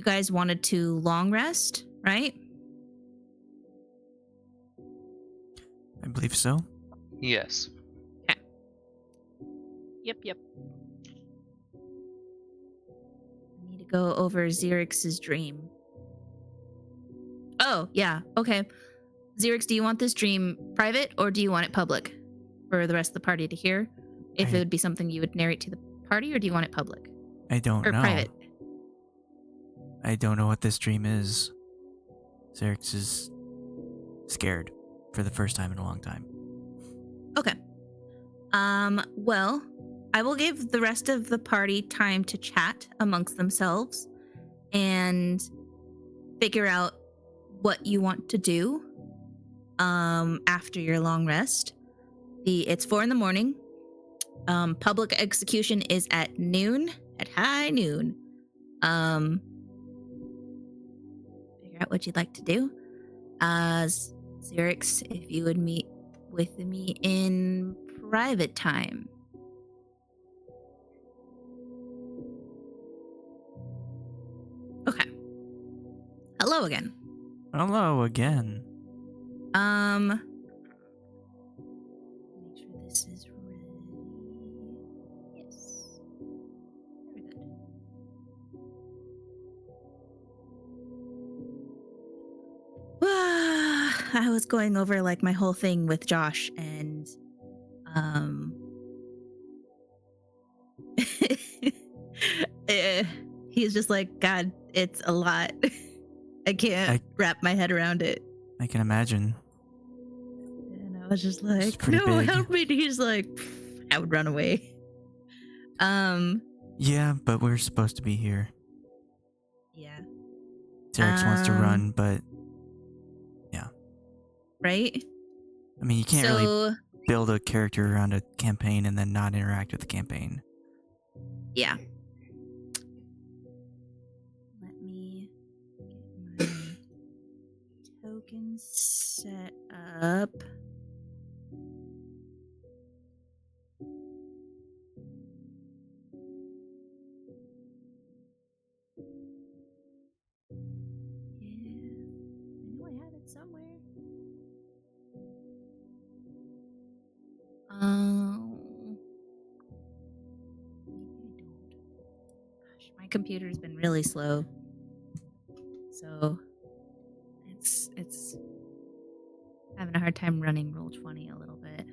guys wanted to long rest, right? I believe so. Yes. Yep. I need to go over Xerix's dream. Oh, yeah. Okay. Xerix, do you want this dream private or do you want it public for the rest of the party to hear? If it would be something you would narrate to the party, or do you want it public? I don't know. Private? I don't know what this dream is. Xerix is scared for the first time in a long time. Okay. Well, I will give the rest of the party time to chat amongst themselves and figure out what you want to do after your long rest. It's 4 a.m. Public execution is at noon, at high noon. Figure out what you'd like to do. Xerix, if you would meet with me in private time. Okay. Hello again. Hello again. Make sure this is ready. Yes. Very good. I was going over like my whole thing with Josh, and he's just like, God, it's a lot. I can't wrap my head around it. I can imagine. And I was just like, no, big. help me. And he's like, I would run away. Yeah, but we're supposed to be here. Yeah. Xerix wants to run, but yeah. Right? I mean, you can't really build a character around a campaign and then not interact with the campaign. Yeah. Let me get my token set up. I know I have it somewhere. Gosh, my computer's been really slow. So it's having a hard time running Roll20 a little bit.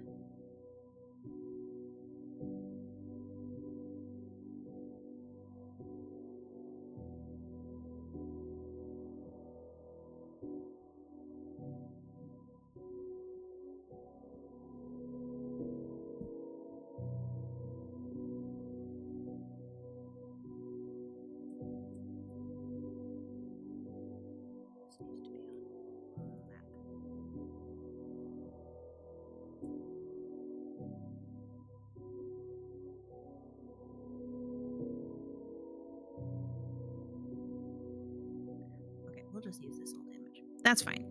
We'll just use this old image. That's fine.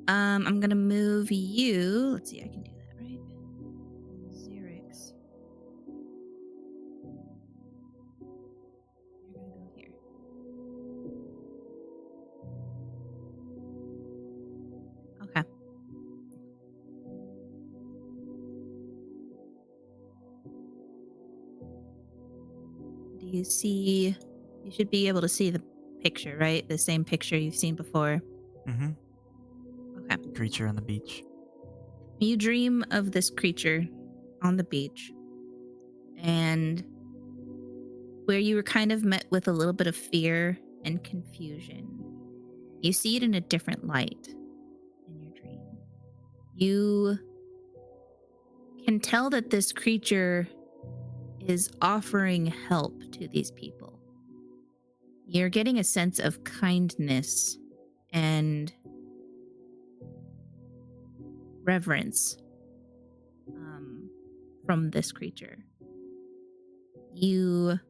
I'm gonna move you. Let's see, I can do that, right? Xerix. You're gonna go here. Okay. Do you see? You should be able to see the picture, right? The same picture you've seen before. Mm-hmm. Okay. Creature on the beach. You dream of this creature on the beach, and where you were kind of met with a little bit of fear and confusion. You see it in a different light in your dream. You can tell that this creature is offering help to these people. You're getting a sense of kindness and reverence from this creature. You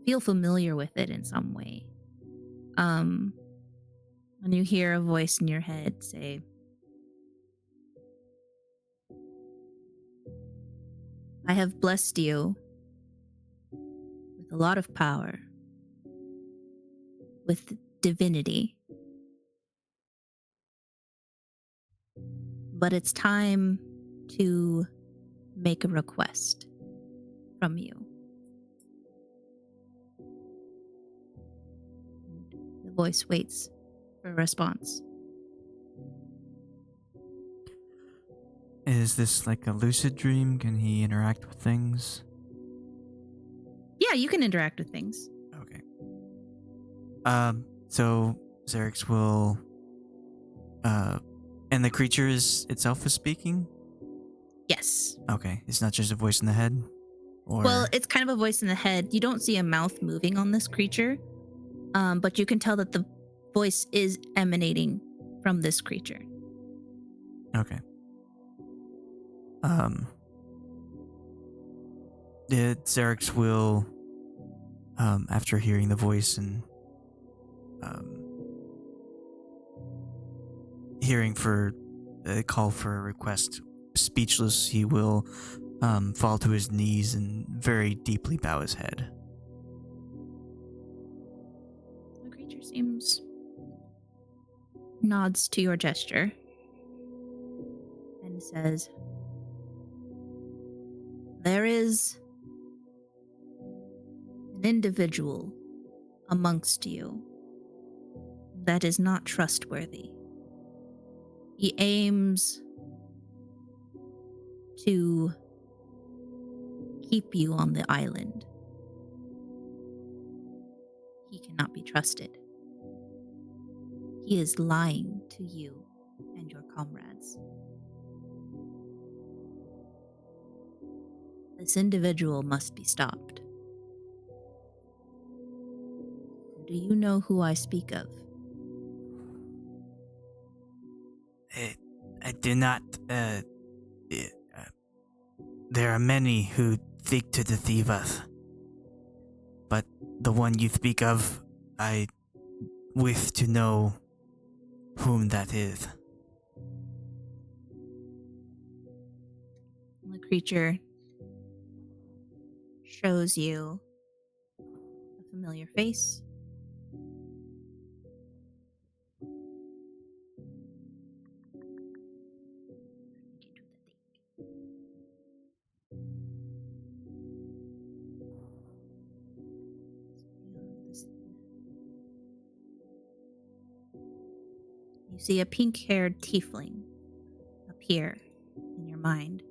feel familiar with it in some way. When you hear a voice in your head say, I have blessed you with a lot of power, with divinity. But it's time to make a request from you. The voice waits for a response. Is this like a lucid dream? Can he interact with things? Yeah, you can interact with things. Okay. So Xerix will, and the creature itself is speaking? Yes. Okay. It's not just a voice in the head? Or... Well, it's kind of a voice in the head. You don't see a mouth moving on this creature, but you can tell that the voice is emanating from this creature. Okay. Xerix will, after hearing the voice and hearing for a call for a request, speechless, he will fall to his knees and very deeply bow his head. The creature nods to your gesture and says, "There is an individual amongst you that is not trustworthy. He aims to keep you on the island. He cannot be trusted. He is lying to you and your comrades. This individual must be stopped. Do you know who I speak of?" I do not. There are many who seek to deceive us, but the one you speak of, I wish to know whom that is. The creature shows you a familiar face. You see a pink-haired tiefling appear in your mind.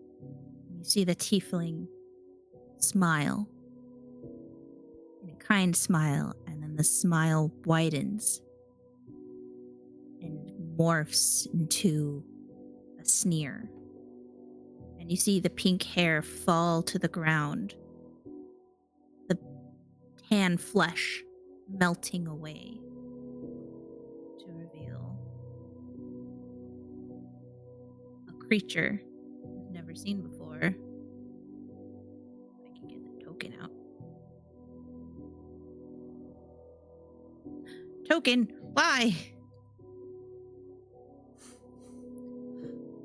You see the tiefling smile, and a kind smile, and then the smile widens and morphs into a sneer. And you see the pink hair fall to the ground, the tan flesh melting away to reveal a creature you've never seen before. I can get the token out. Token, why?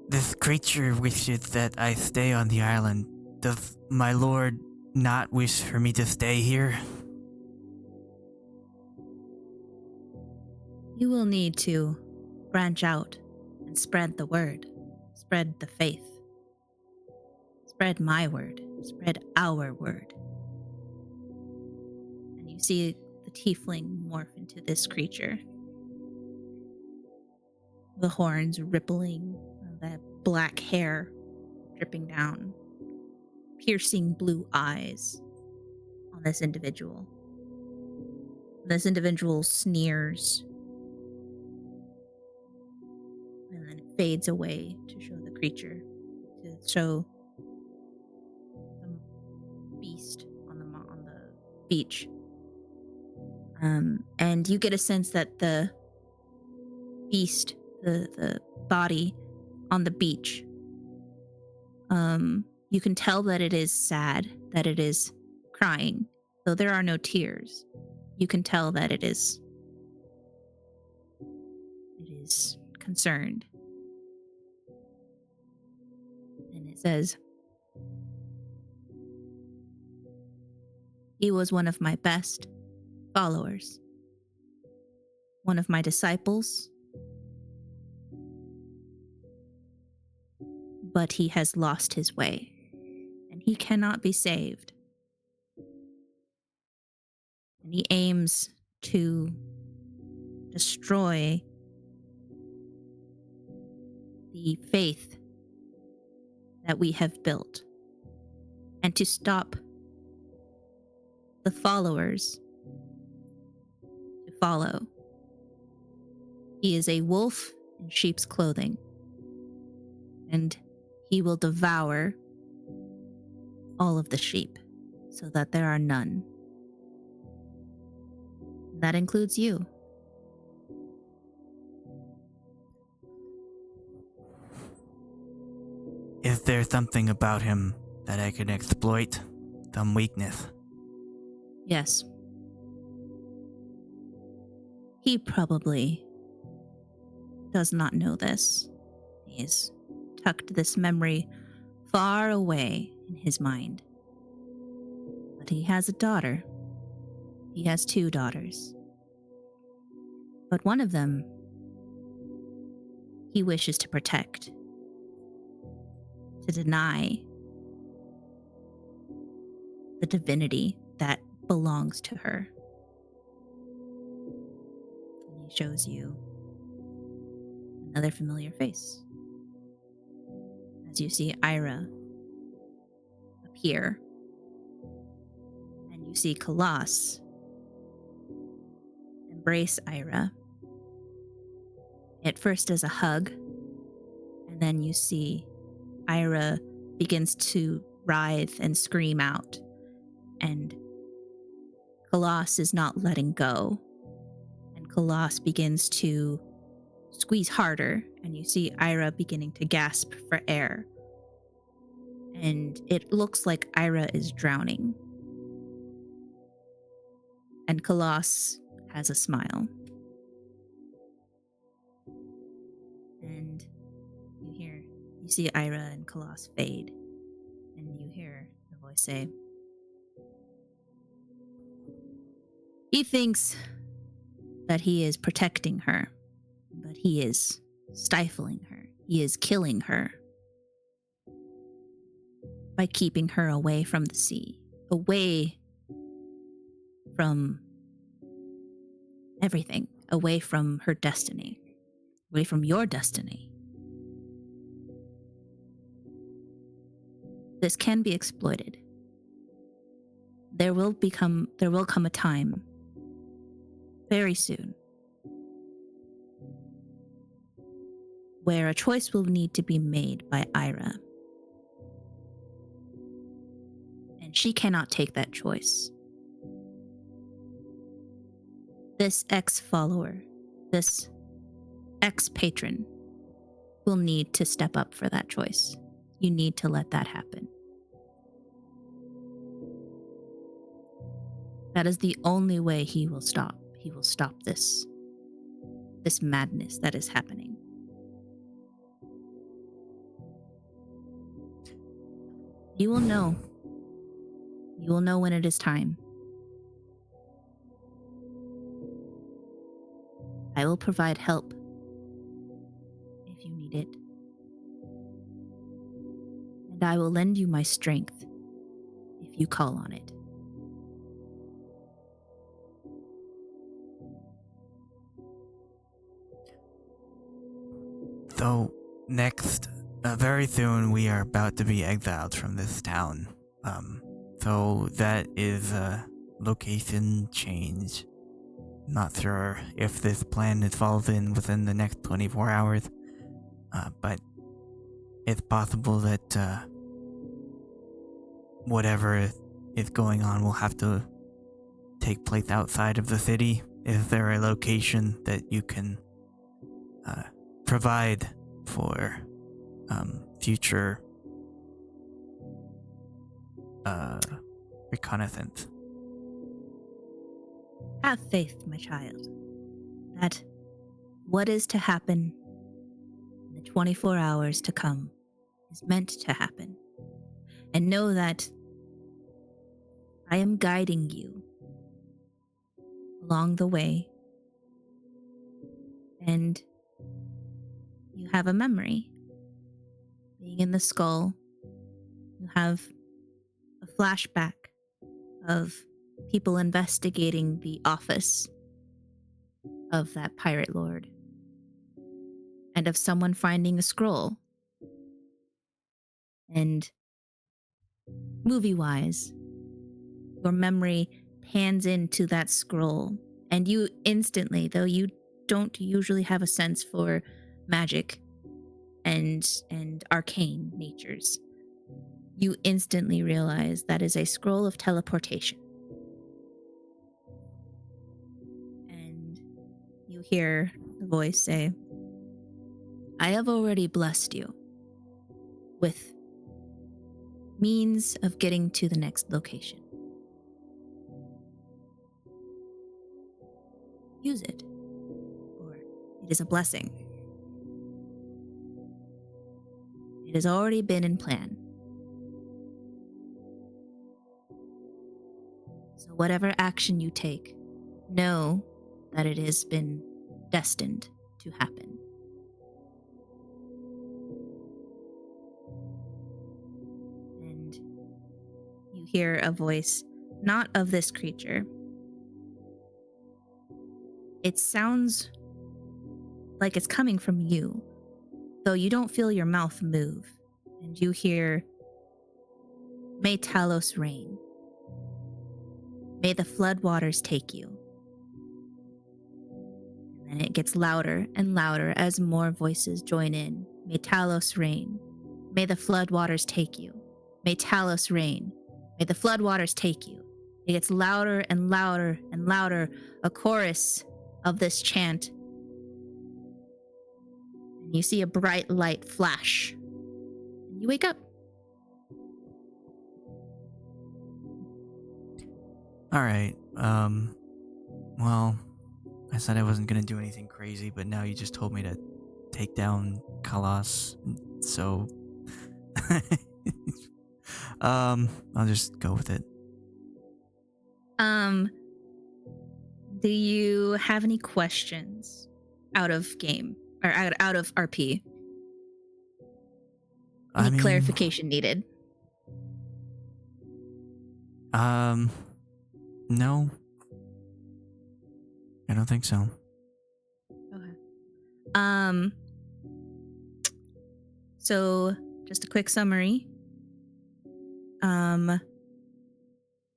This creature wishes that I stay on the island. Does my lord not wish for me to stay here? You will need to branch out and spread the word, spread the faith, spread my word, spread our word. And you see the tiefling morph into this creature. The horns rippling, that black hair dripping down, piercing blue eyes on this individual. This individual sneers and then it fades away to show the creature, to show the beast on the beach. And you get a sense that the beast, the body on the beach, you can tell that it is sad, that it is crying, though there are no tears. You can tell that it is concerned. And it says, "He was one of my best followers. one of my disciples, but he has lost his way, and he cannot be saved. And he aims to destroy the faith that we have built, and to stop the followers to follow. He is a wolf in sheep's clothing, and he will devour all of the sheep so that there are none. That includes you. Is there something about him that I can exploit? Some weakness? Yes. He probably does not know this. He's tucked this memory far away in his mind. But he has a daughter. He has 2 daughters. But one of them he wishes to protect, to deny the divinity that belongs to her. And he shows you another familiar face as you see Ayre appear, and you see Colossus embrace Ayre. At first as a hug, and then you see Ayre begins to writhe and scream out, and Colossus is not letting go, and Colossus begins to squeeze harder, and you see Ayre beginning to gasp for air, and it looks like Ayre is drowning, and Colossus has a smile, and you see Ayre and Colossus fade, and you hear the voice say, he thinks that he is protecting her, but he is stifling her. He is killing her by keeping her away from the sea, away from everything, away from her destiny, away from your destiny. This can be exploited. There will come a time very soon where a choice will need to be made by Ayre. And she cannot take that choice. This ex-follower, this ex-patron will need to step up for that choice. You need to let that happen. That is the only way he will stop. He will stop this madness that is happening. You will know. You will know when it is time. I will provide help if you need it. And I will lend you my strength if you call on it. So, next, very soon we are about to be exiled from this town. So that is a location change. Not sure if this plan is falls in within the next 24 hours, but it's possible that whatever is going on will have to take place outside of the city. Is there a location that you can provide for future reconnaissance? Have faith, my child, that what is to happen in the 24 hours to come is meant to happen. And know that I am guiding you along the way and you have a memory. Being in the skull, you have a flashback of people investigating the office of that pirate lord, and of someone finding a scroll. And movie-wise, your memory pans into that scroll, and you instantly, though you don't usually have a sense for magic and arcane natures, you instantly realize that is a scroll of teleportation. And you hear the voice say, I have already blessed you with means of getting to the next location. Use it, or it is a blessing. It has already been in plan. So whatever action you take, know that it has been destined to happen. And you hear a voice, not of this creature. It sounds like it's coming from you, though you don't feel your mouth move. And you hear, may Talos reign. May the floodwaters take you. And then it gets louder and louder as more voices join in. May Talos reign. May the floodwaters take you. May Talos reign. May the floodwaters take you. It gets louder and louder and louder, a chorus of this chant. And you see a bright light flash. And you wake up. All right. Well, I said I wasn't gonna do anything crazy, but now you just told me to take down Kalas, so I'll just go with it. Do you have any questions out of game or out of RP? Any clarification needed? No. I don't think so. Okay. So just a quick summary.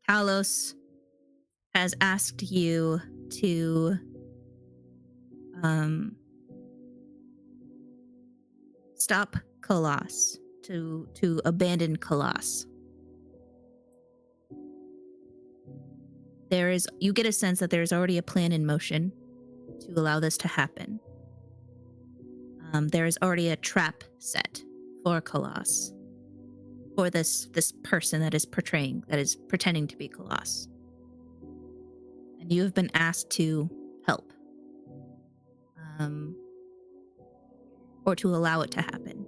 Talos has asked you to stop Kalas, to abandon Kalas. You get a sense that there is already a plan in motion to allow this to happen. There is already a trap set for Kalas, for this person that is pretending to be Kalas. And you have been asked to help. Or to allow it to happen.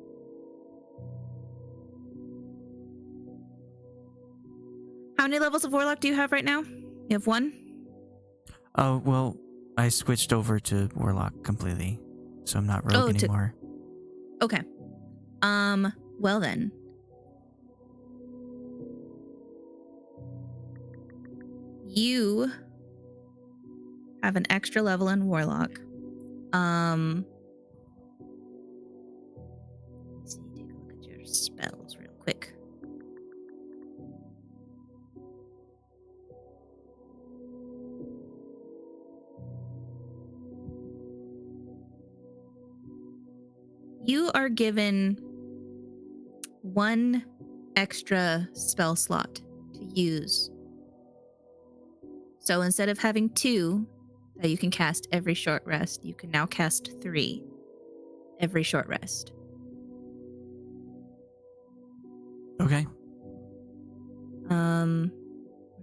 How many levels of Warlock do you have right now? You have one? Oh, well, I switched over to Warlock completely, so I'm not Rogue anymore. Okay. Well then. You have an extra level in Warlock. Let's see, take a look at your spells real quick. You are given one extra spell slot to use. So instead of having 2 that you can cast every short rest, you can now cast 3 every short rest. Okay. We're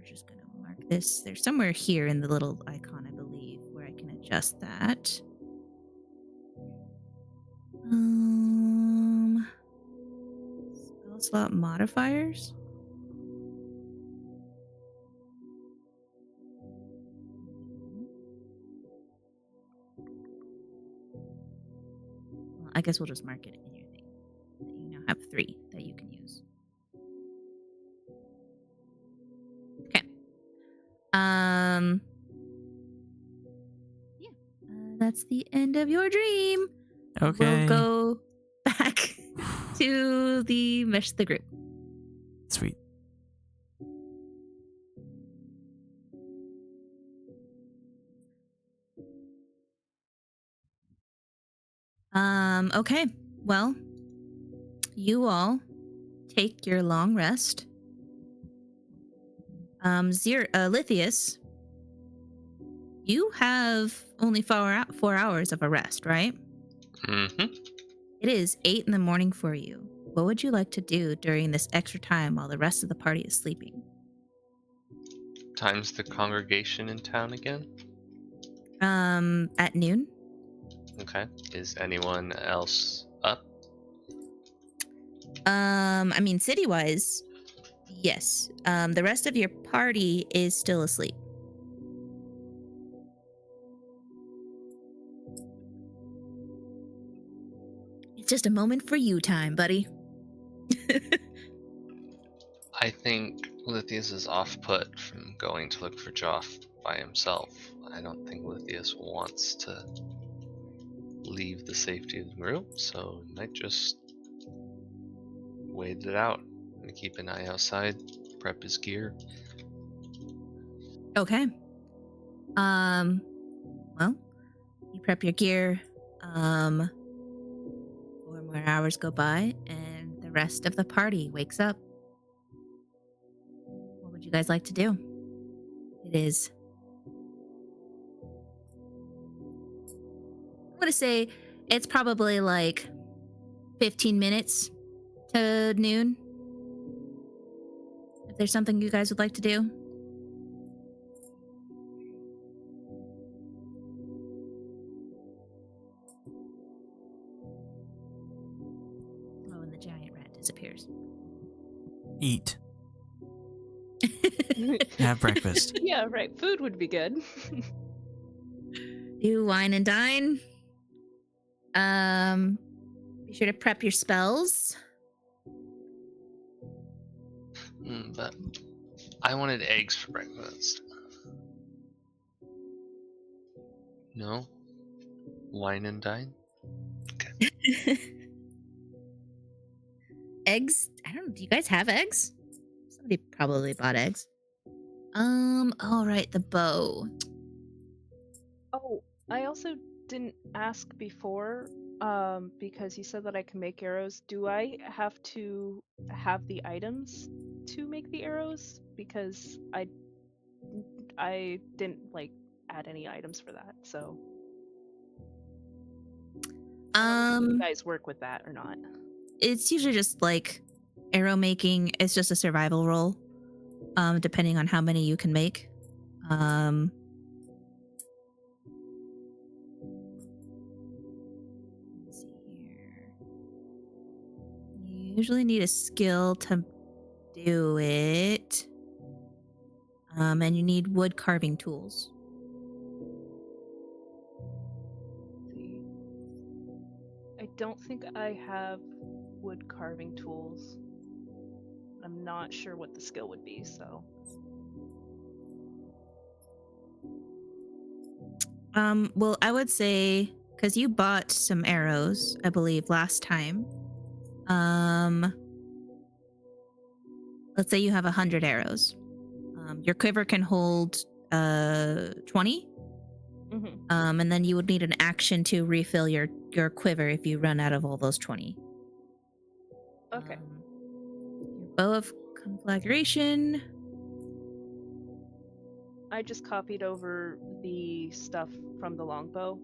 just gonna mark this. There's somewhere here in the little icon, I believe, where I can adjust that. Spell slot modifiers. I guess we'll just mark it in your thing. You now have 3 that you can use. Okay. Yeah. That's the end of your dream. Okay. We'll go back to the mesh the group. Sweet. Okay. Well, you all take your long rest. Lithius, you have only 4 hours of a rest, right? Mm-hmm. It is 8 in the morning for you. What would you like to do during this extra time while the rest of the party is sleeping? Time's the congregation in town again? At noon? Okay. Is anyone else up? I mean, city-wise, yes. The rest of your party is still asleep. It's just a moment for you time, buddy. I think Lithius is off-put from going to look for Joff by himself. I don't think Lithius wants to leave the safety of the group, so he might just wait it out and keep an eye outside, prep his gear. Okay. Well, you prep your gear. 4 more hours go by, and the rest of the party wakes up. What would you guys like to do? It is. I'm gonna say it's probably like 15 minutes to noon. If there's something you guys would like to do. Oh, and the giant rat disappears. Eat. Have breakfast. Yeah, right. Food would be good. You wine and dine. Be sure to prep your spells. But I wanted eggs for breakfast. No? Wine and dine? Eggs? I don't know. Do you guys have eggs? Somebody probably bought eggs. All right, the bow. Oh, I also didn't ask before, because you said that I can make arrows. Do I have to have the items to make the arrows? Because I didn't like add any items for that, so I don't know if you guys work with that or not. It's usually just like arrow making. It's just a survival roll, depending on how many you can make. Let's see here. You usually need a skill to do it. And you need wood carving tools. Let's see. I don't think I have wood carving tools. I'm not sure what the skill would be, so. Well, I would say, because you bought some arrows, I believe, last time. Let's say you have 100 arrows. Your quiver can hold 20. Mm-hmm. And then you would need an action to refill your quiver if you run out of all those 20. Okay. Your bow of conflagration. I just copied over the stuff from the longbow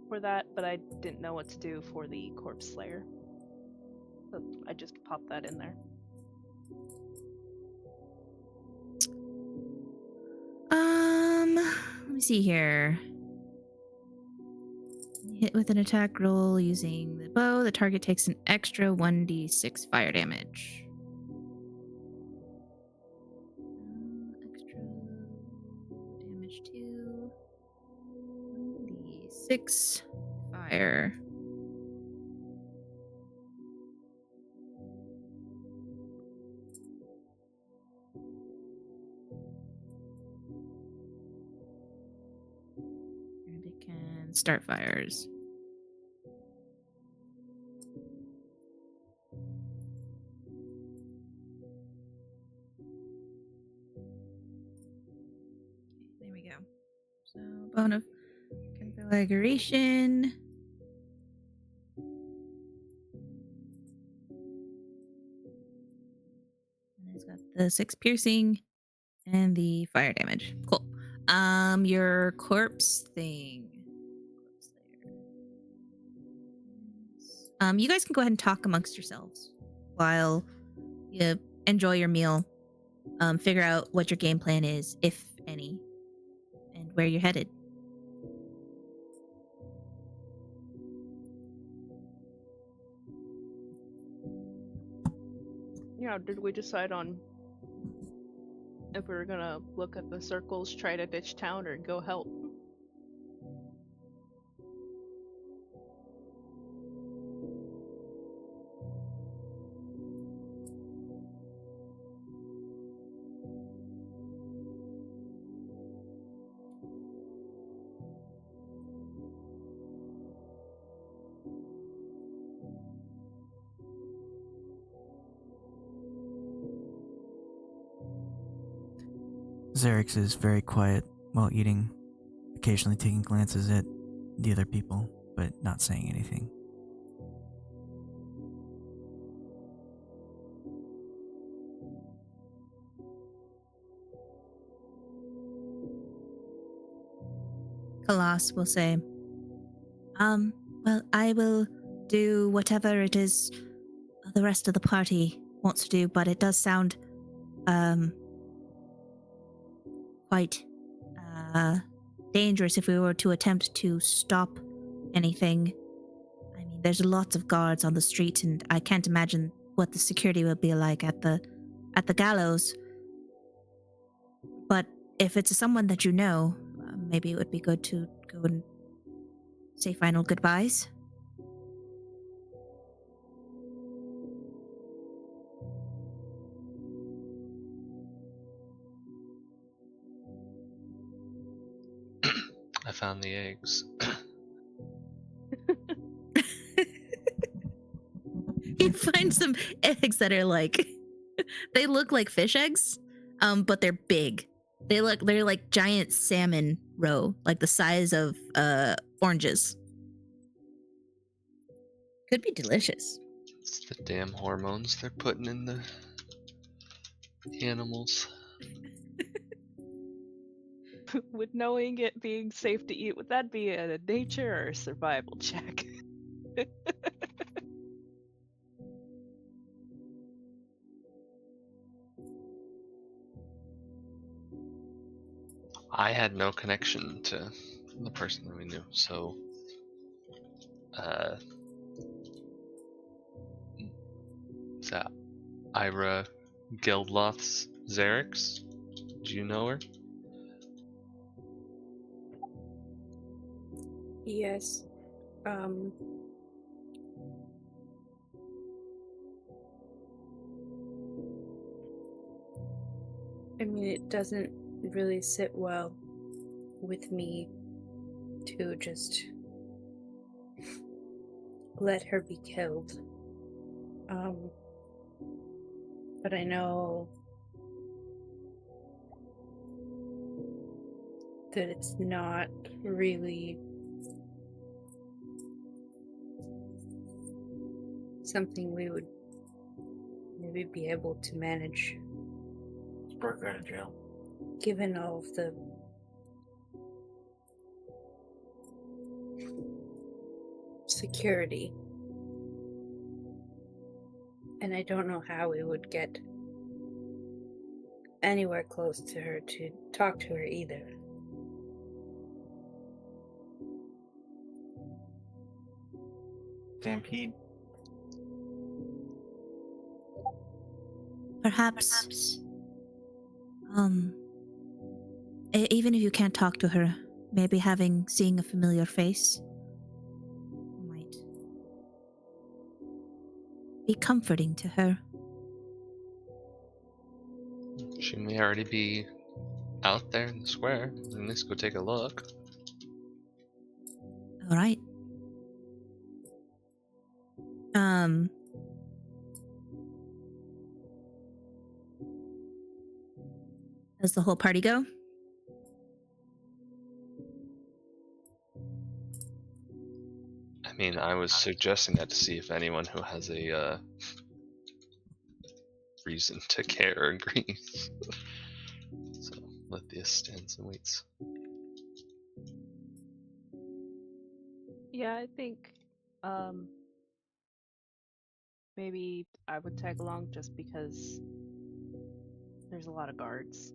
for that, but I didn't know what to do for the corpse slayer. So I just popped that in there. Let me see here. Hit with an attack roll using the bow. The target takes an extra 1d6 fire damage. Extra damage 2. 1d6 fire. can start fires. There we go. So, bone of conflagration. And it's got the 6 piercing and the fire damage. Cool. Your corpse thing. You guys can go ahead and talk amongst yourselves while you enjoy your meal. Figure out what your game plan is, if any, and where you're headed. Yeah, did we decide on if we were gonna look at the circles, try to ditch town, or go help? Xerix is very quiet while eating, occasionally taking glances at the other people, but not saying anything. Kalas will say, well, I will do whatever it is the rest of the party wants to do, but it does sound, quite, dangerous if we were to attempt to stop anything. I mean, there's lots of guards on the street, and I can't imagine what the security will be like at the gallows. But if it's someone that you know, maybe it would be good to go and say final goodbyes. I found the eggs. You find some eggs that are like, they look like fish eggs, but they're big. They're like giant salmon roe, like the size of oranges. Could be delicious. It's the damn hormones they're putting in the animals. With knowing it being safe to eat, would that be a nature or a survival check? I had no connection to the person that we knew, so is that Ayre Geldloth's Xerix? Do you know her? Yes. I mean, it doesn't really sit well with me to just let her be killed. But I know that it's not really something we would maybe be able to manage. Spark her out of jail. Given all of the security. And I don't know how we would get anywhere close to her to talk to her either. Stampede. Perhaps, even if you can't talk to her, maybe seeing a familiar face might be comforting to her. She may already be out there in the square. At least go take a look. All right. Does the whole party go? I mean, I was suggesting that to see if anyone who has a reason to care agrees. So Lithius stands and waits. Yeah, I think maybe I would tag along just because there's a lot of guards.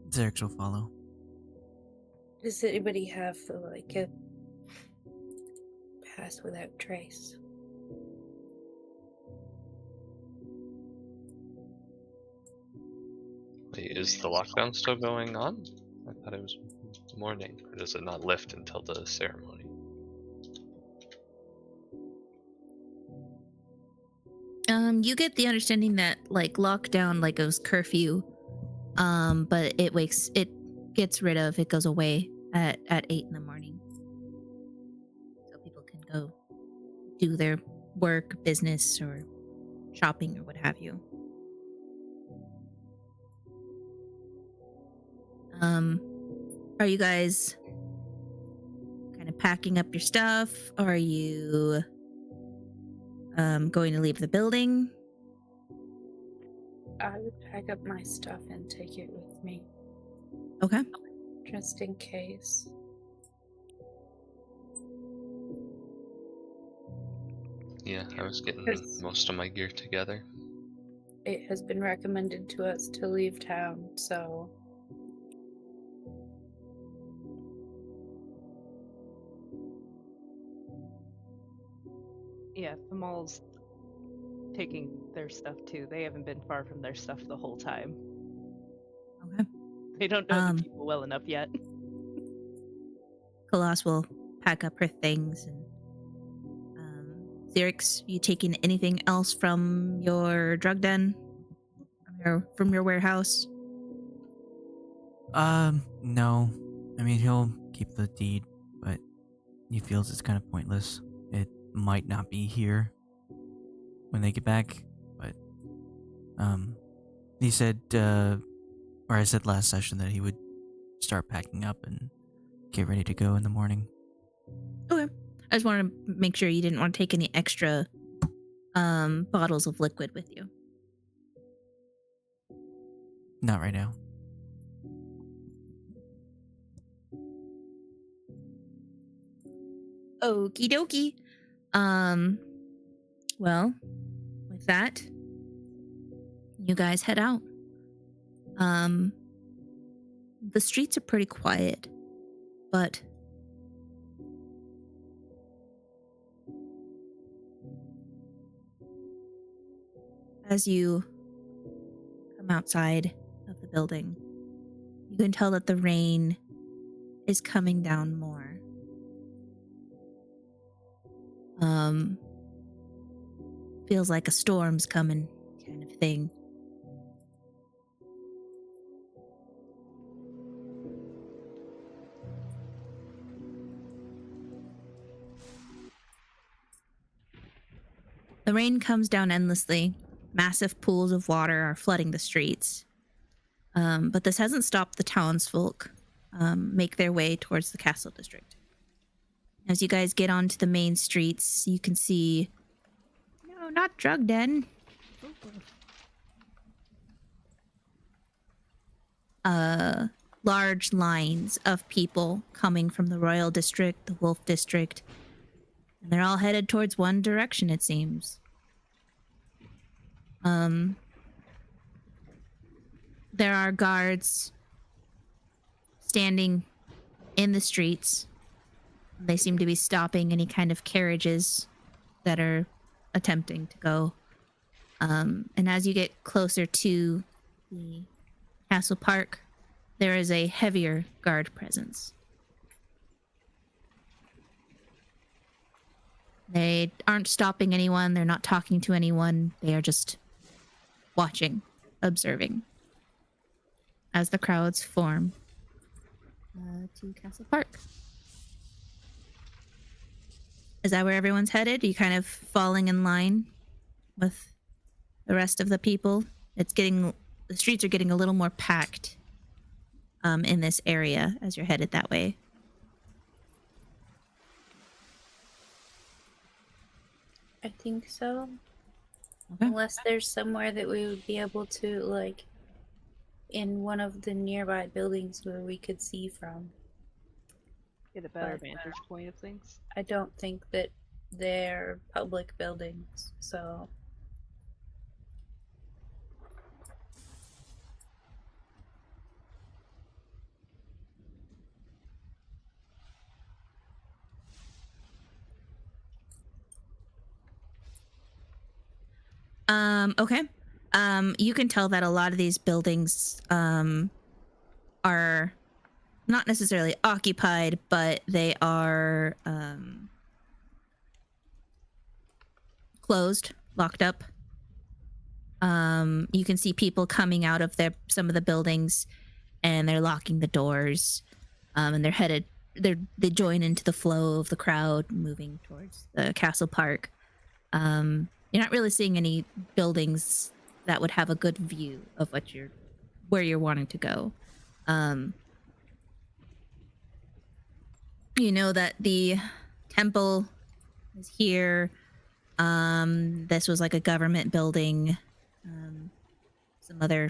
Xerix will follow. Does anybody have like a pass without trace? Wait, is the lockdown still going on? I thought it was morning. Or does it not lift until the ceremony? You get the understanding that like lockdown like goes curfew, but it gets rid of, it goes away at 8 in the morning, so people can go do their work, business, or shopping or what have you. Are you guys kind of packing up your stuff? Are you going to leave the building? I would pack up my stuff and take it with me, Okay. just in case. Yeah, I was getting Yes. most of my gear together. It has been recommended to us to leave town, so Yeah, Fammal's taking their stuff too. They haven't been far from their stuff the whole time. Okay. They don't know the people well enough yet. Kalas will pack up her things. And Xerix, you taking anything else from your drug den? From your warehouse? No. I mean, he'll keep the deed, but he feels it's kind of pointless. It might not be here when they get back, but he said, or I said last session that he would start packing up and get ready to go in the morning. Okay. I just wanted to make sure you didn't want to take any extra bottles of liquid with you. Not right now. Okie dokie. Well, with that, you guys head out. The streets are pretty quiet, but as you come outside of the building, you can tell that the rain is coming down more. Feels like a storm's coming, kind of thing. The rain comes down endlessly. Massive pools of water are flooding the streets. But this hasn't stopped the townsfolk make their way towards the castle district. As you guys get onto the main streets, you can see... No, not drug den. Large lines of people coming from the Royal District, the Wolf District. And they're all headed towards one direction, it seems. There are guards standing in the streets. They seem to be stopping any kind of carriages that are attempting to go. And as you get closer to the castle park, there is a heavier guard presence. They aren't stopping anyone. They're not talking to anyone. They are just watching, observing. as the crowds form to Castle Park. Is that where everyone's headed? Are you kind of falling in line with the rest of the people? The streets are getting a little more packed in this area as you're headed that way. I think so. Okay. Unless there's somewhere that we would be able to, like, in one of the nearby buildings where we could see from. Get a better But- vantage point of things. I don't think that they're public buildings, so Okay. You can tell that a lot of these buildings are not necessarily occupied, but they are closed, locked up. You can see people coming out of some of the buildings, and they're locking the doors. And they join into the flow of the crowd moving towards the castle park. You're not really seeing any buildings that would have a good view of where you're wanting to go. You know that the temple is here. This was like a government building. Some other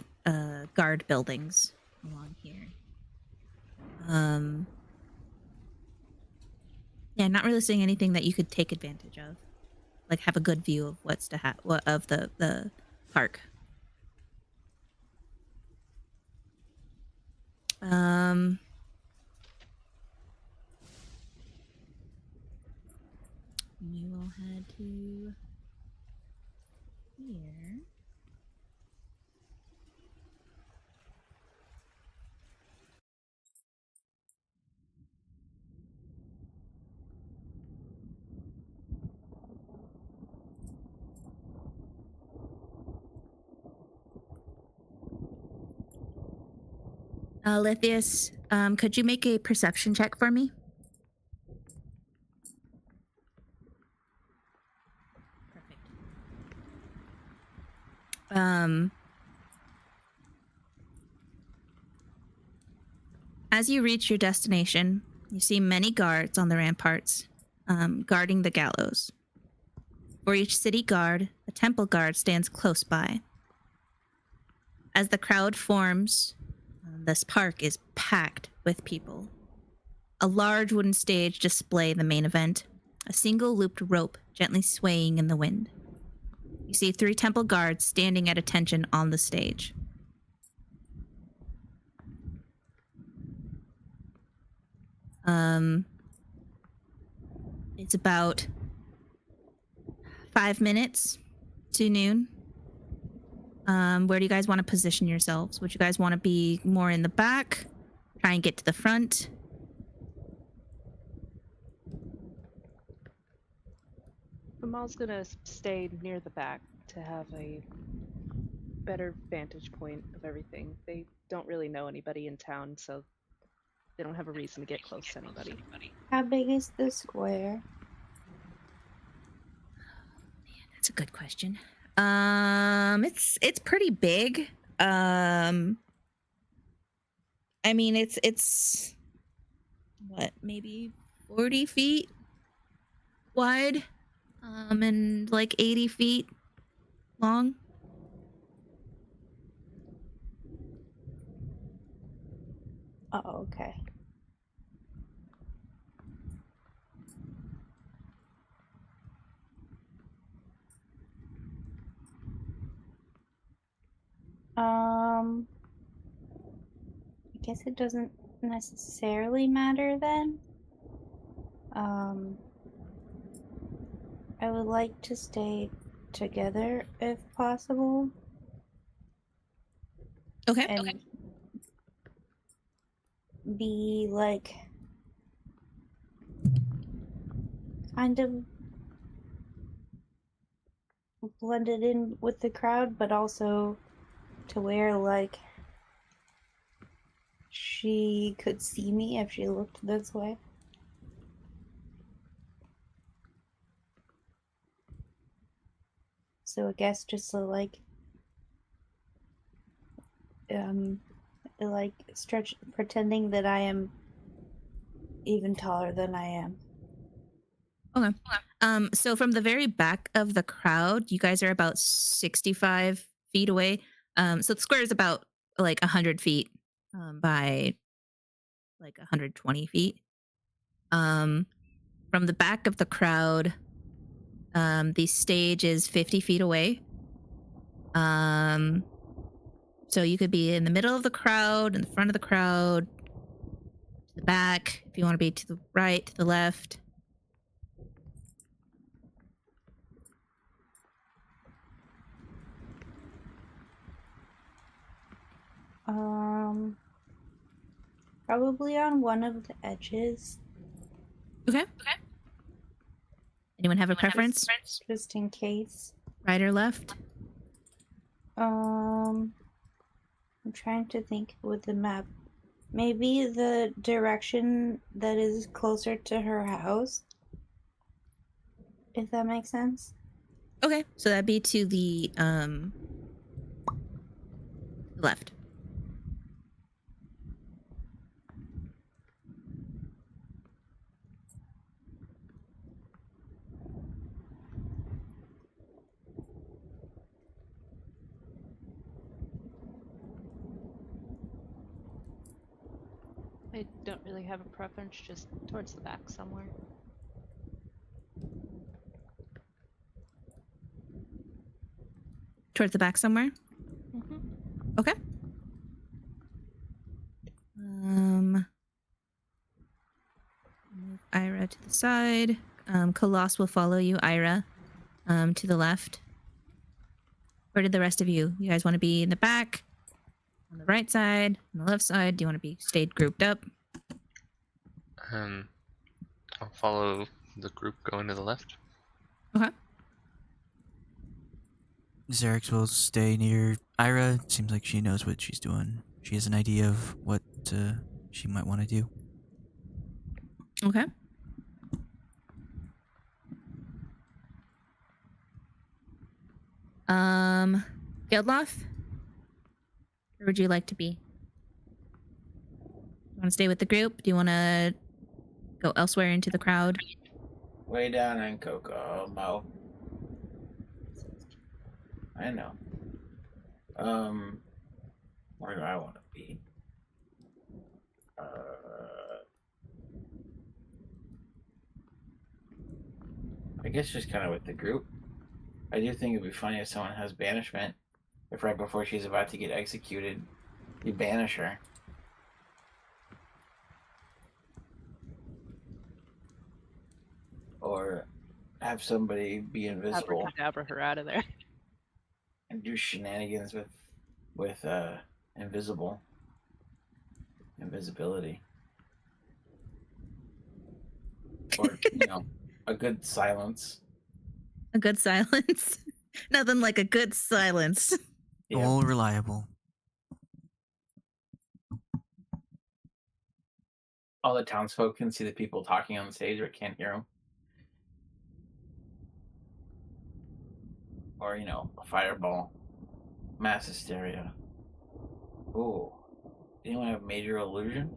guard buildings along here. Yeah, not really seeing anything that you could take advantage of. Like have a good view of what's to of the park. We will head to here. Lithius, could you make a perception check for me? Perfect. As you reach your destination, you see many guards on the ramparts, guarding the gallows. For each city guard, a temple guard stands close by. As the crowd forms, this park is packed with people. A large wooden stage display the main event, a single looped rope gently swaying in the wind. You see 3 temple guards standing at attention on the stage. It's about 5 minutes to noon. Where do you guys want to position yourselves? Would you guys want to be more in the back? Try and get to the front? Famal's gonna stay near the back to have a better vantage point of everything. They don't really know anybody in town, so they don't have a reason to get close to anybody. how big is the square? That's a good question. It's pretty big. I mean, it's what, maybe 40 feet wide, and like 80 feet long. Oh, okay. I guess it doesn't necessarily matter then. I would like to stay together if possible. Okay. And be like kind of blended in with the crowd, but also to where like she could see me if she looked this way. So I guess just to like stretch, pretending that I am even taller than I am. Okay. So from the very back of the crowd, you guys are about 65 feet away. So the square is about like 100 feet by like 120 feet. From the back of the crowd, the stage is 50 feet away. So you could be in the middle of the crowd, in the front of the crowd, to the back, if you want to be to the right, to the left. Probably on one of the edges, Okay. Anyone have a preference? just in case. Right or left? I'm trying to think with the map. Maybe the direction that is closer to her house, if that makes sense. Okay. So that'd be to the left. I don't really have a preference, just towards the back somewhere. Towards the back somewhere? Mm-hmm. Okay. Move Ayre to the side. Koloss will follow you, Ayre, to the left. Where did the rest of you? You guys want to be in the back? On the right side? On the left side? Do you want to be stayed grouped up? I'll follow the group going to the left. Okay. Xerix will stay near Ayre. Seems like she knows what she's doing. She has an idea of what she might want to do. Okay. Geldloth? Where would you like to be? You want to stay with the group? Do you want to go elsewhere into the crowd? Way down in Kokomo. I know. Where do I want to be? I guess just kind of with the group. I do think it'd be funny if someone has banishment. If right before she's about to get executed, you banish her. Or have somebody be invisible Abracadabra her out of there. and do shenanigans with invisibility. Or, a good silence. A good silence? Nothing like a good silence. Yeah. All reliable. All the townsfolk can see the people talking on the stage but can't hear them. Or, a fireball. Mass hysteria. Ooh. Anyone have major illusion?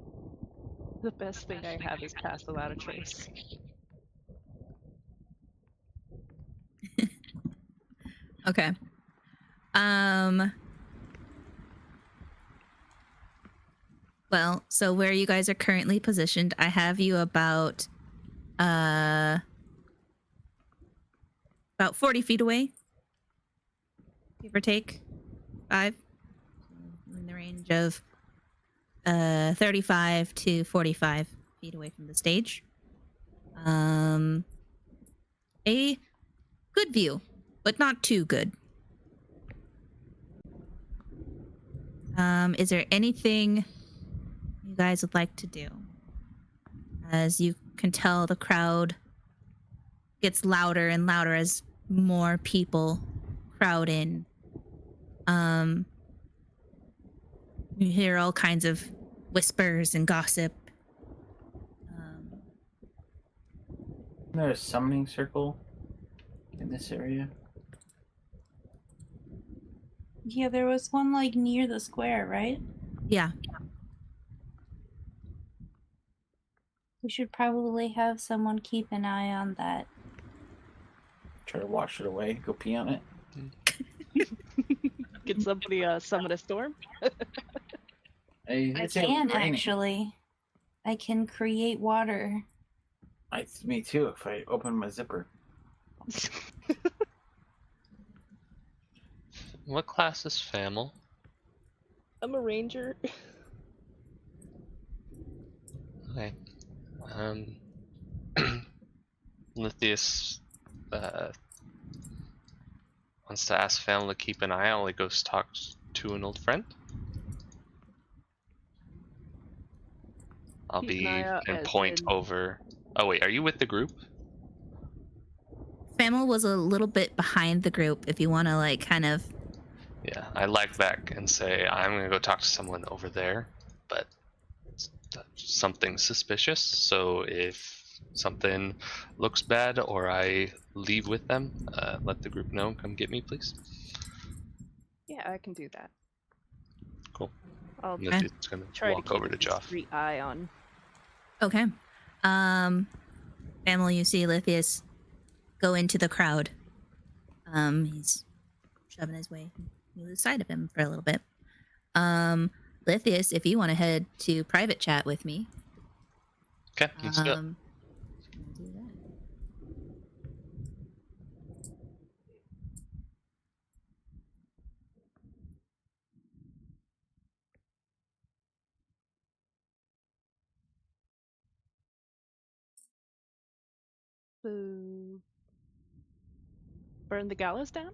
The best thing I have is Cast Without a Trace. Okay. Well, so where you guys are currently positioned, I have you about 40 feet away. Give or take. 5. In the range of 35 to 45 feet away from the stage. A good view, but not too good. Is there anything you guys would like to do? As you can tell, the crowd gets louder and louder as more people crowd in. You hear all kinds of whispers and gossip. Isn't there a summoning circle in this area? Yeah, there was one like near the square, right? Yeah. We should probably have someone keep an eye on that. Try to wash it away. Go pee on it. Can somebody summon a storm? Hey, I it's raining. can actually. I can create water. It's me too if I open my zipper. What class is Fammal? I'm a ranger. Okay. Lithius wants to ask Fammal to keep an eye out while he goes talks to an old friend. I'll Keep an be eye out and as point in- over. Oh wait, are you with the group? Famil was a little bit behind the group if you want to like kind of. Yeah, I lag back and say I'm gonna go talk to someone over there, but it's something suspicious. So if something looks bad or I leave with them, let the group know. Come get me, please. Yeah, I can do that. Cool. I'll And Lithius is gonna try to walk keep over a to Joff. discreet eye on. Okay. Famil, you see Lithius go into the crowd. He's shoving his way. You lose sight of him for a little bit. Lithius, if you want to head to private chat with me, Okay, let's do it. I'll do that. Boo. Burn the gallows down?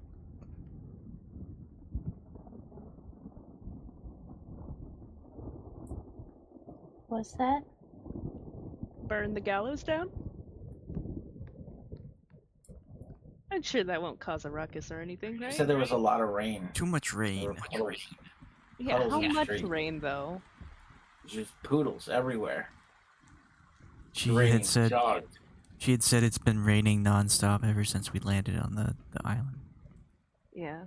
What's that? Burn the gallows down? I'm sure that won't cause a ruckus or anything, She right? said there was a lot of rain. Too much There were rain. puddles. Yeah, puddles how in the much street. rain though? Just poodles everywhere. She Raining had said dogs. it's been raining nonstop ever since we landed on the island. Yeah.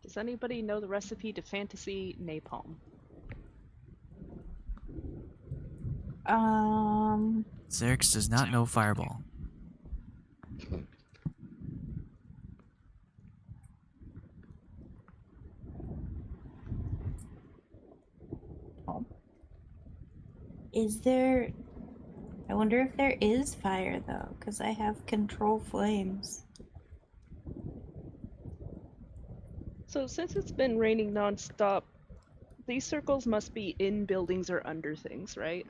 Does anybody know the recipe to fantasy napalm? Xerix does not know Fireball. Is there... I wonder if there is fire, though, because I have control flames. So since it's been raining nonstop, these circles must be in buildings or under things, right?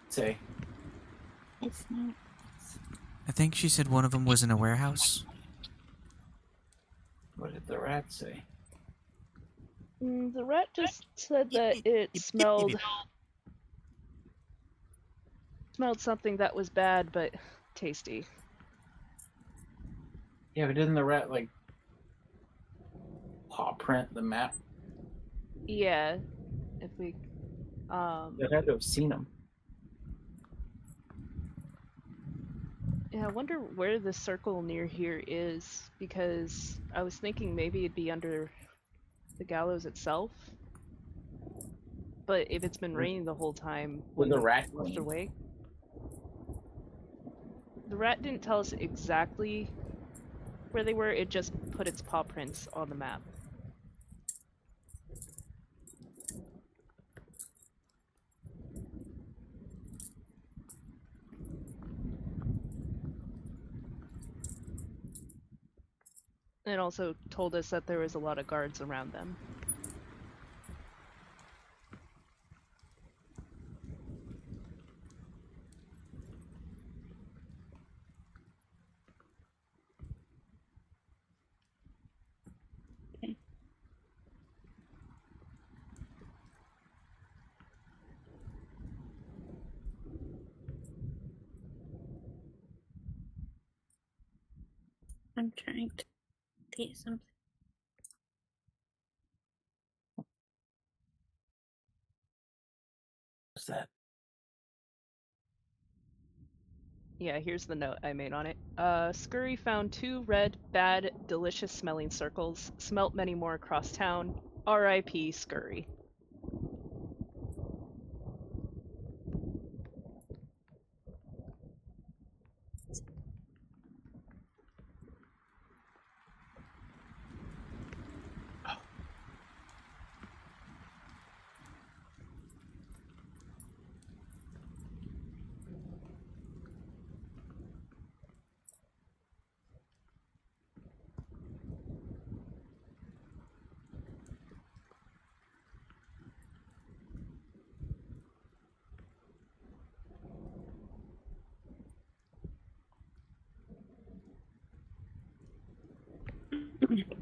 Say, It's not... I think she said one of them was in a warehouse. what did the rat say? The rat just said that it smelled something that was bad but tasty. Yeah, but didn't the rat like paw print the map? Yeah, if we It had to have seen him. yeah, I wonder where the circle near here is, because I was thinking maybe it'd be under the gallows itself. But if it's been raining the whole time, With the wouldn't it rat have left queen. away? The rat didn't tell us exactly where they were, it just put its paw prints on the map. It also told us that there was a lot of guards around them. Okay. I'm trying to see something. What's that? Yeah, here's the note I made on it. Scurry found 2 red, bad, delicious smelling circles. Smelt many more across town. R.I.P. Scurry.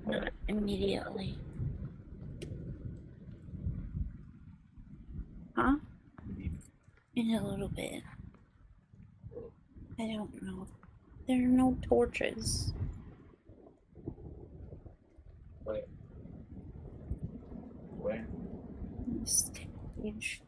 Not immediately. Huh? In a little bit. I don't know. There are no torches. Where? Where? On the stage.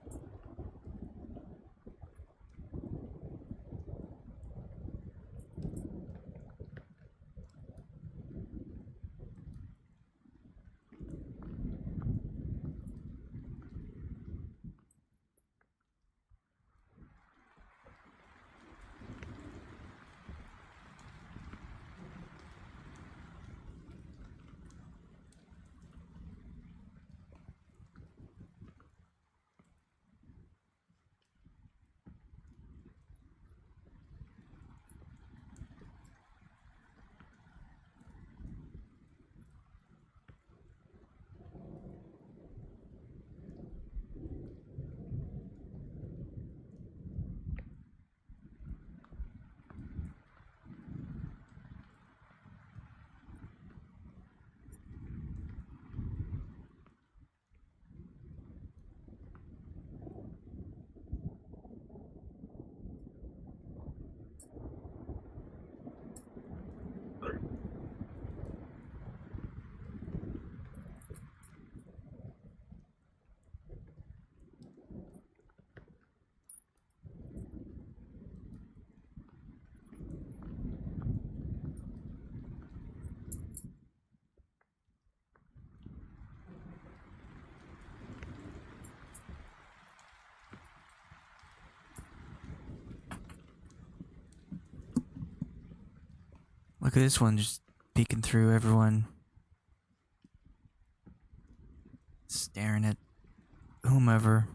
Look at this one just peeking through everyone. Staring at whomever.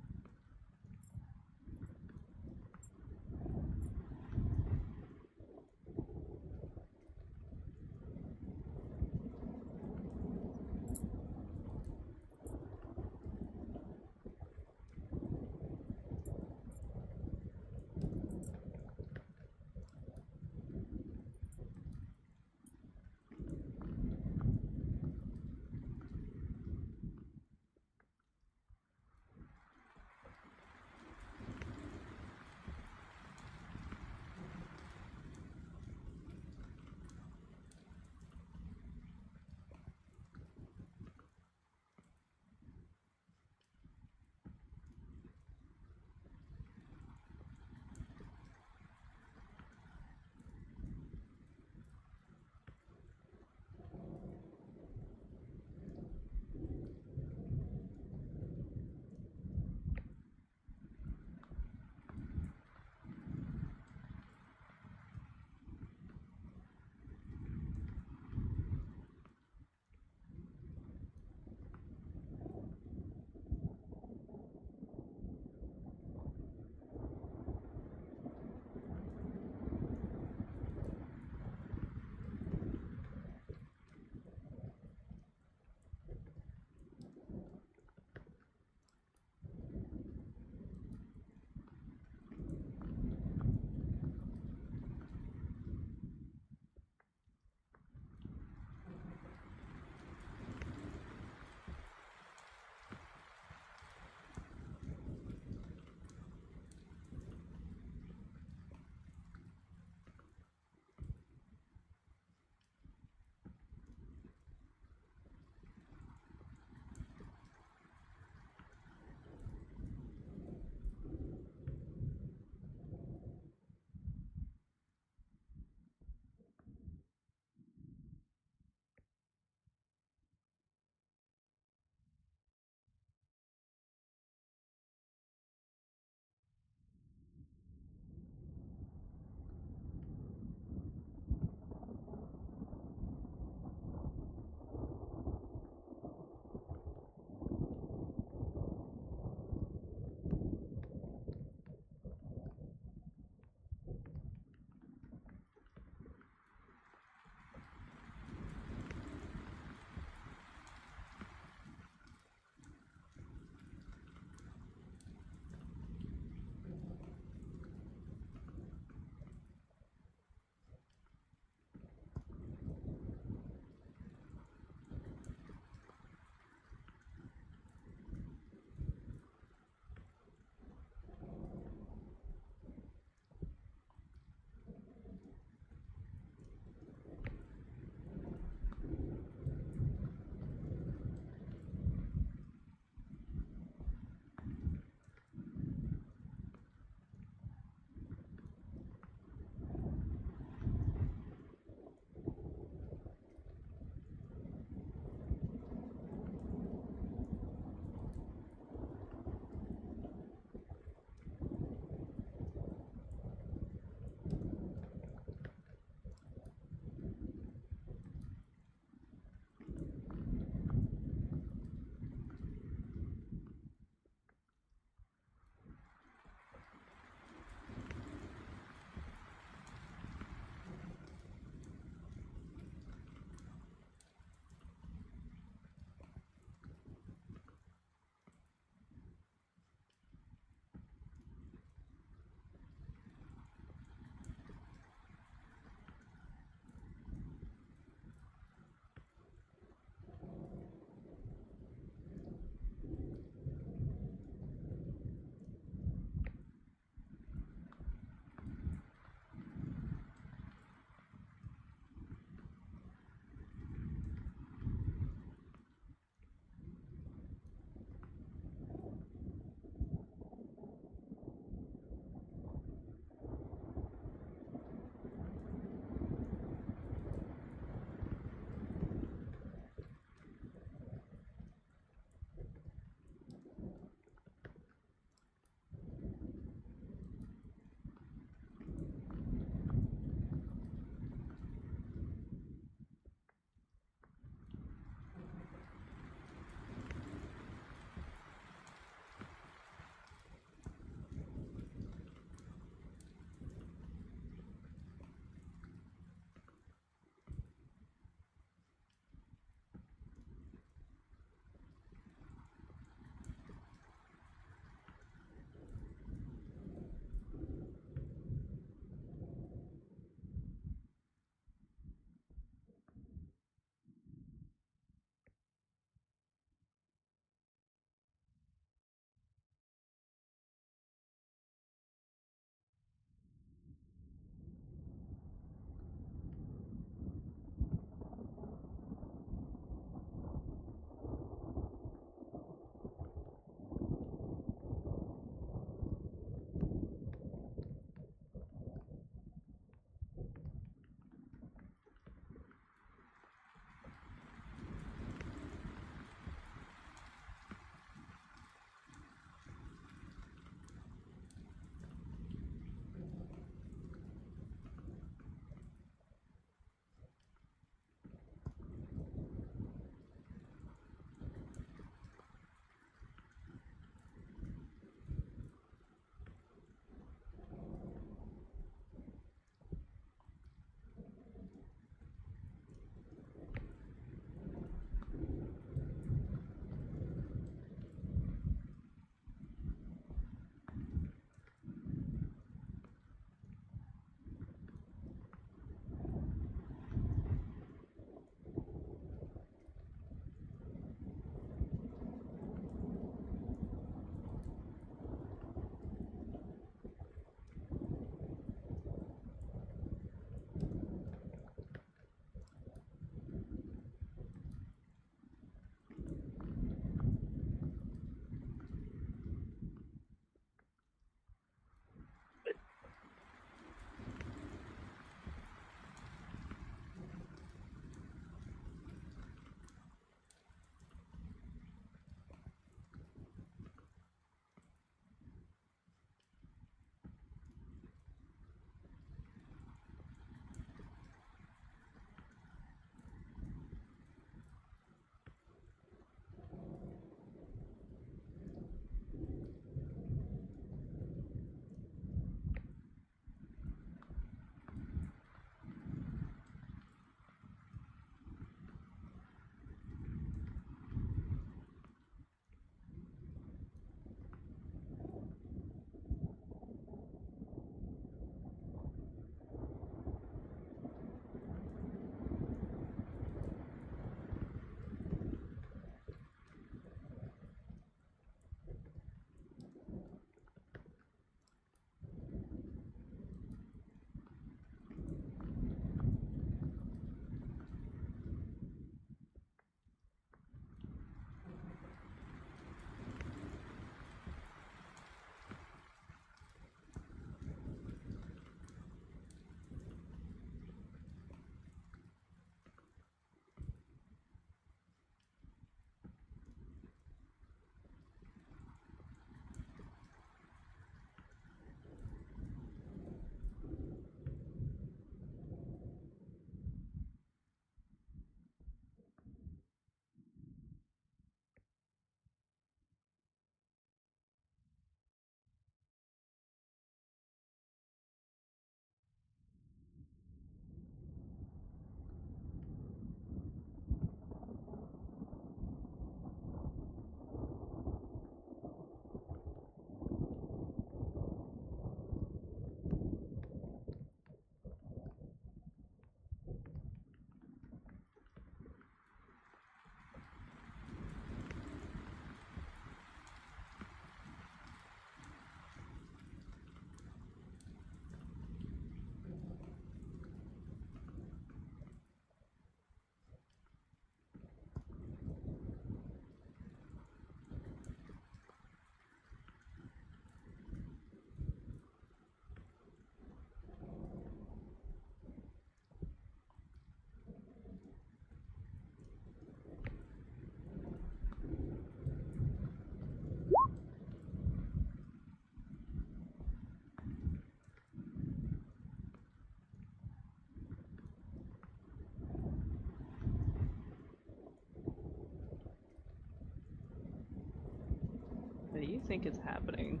do you think is happening?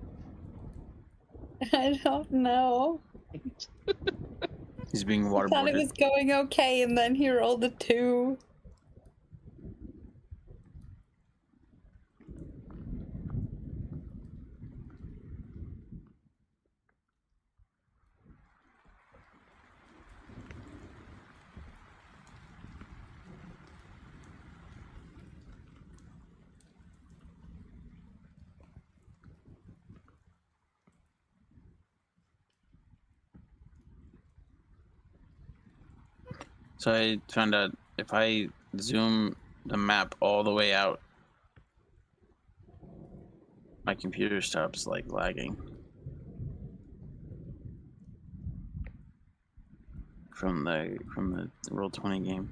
I don't know. He's being I thought it waterboarded. was going okay, and then he rolled a 2. So I found out if I zoom the map all the way out, my computer stops like lagging from the Roll20 game.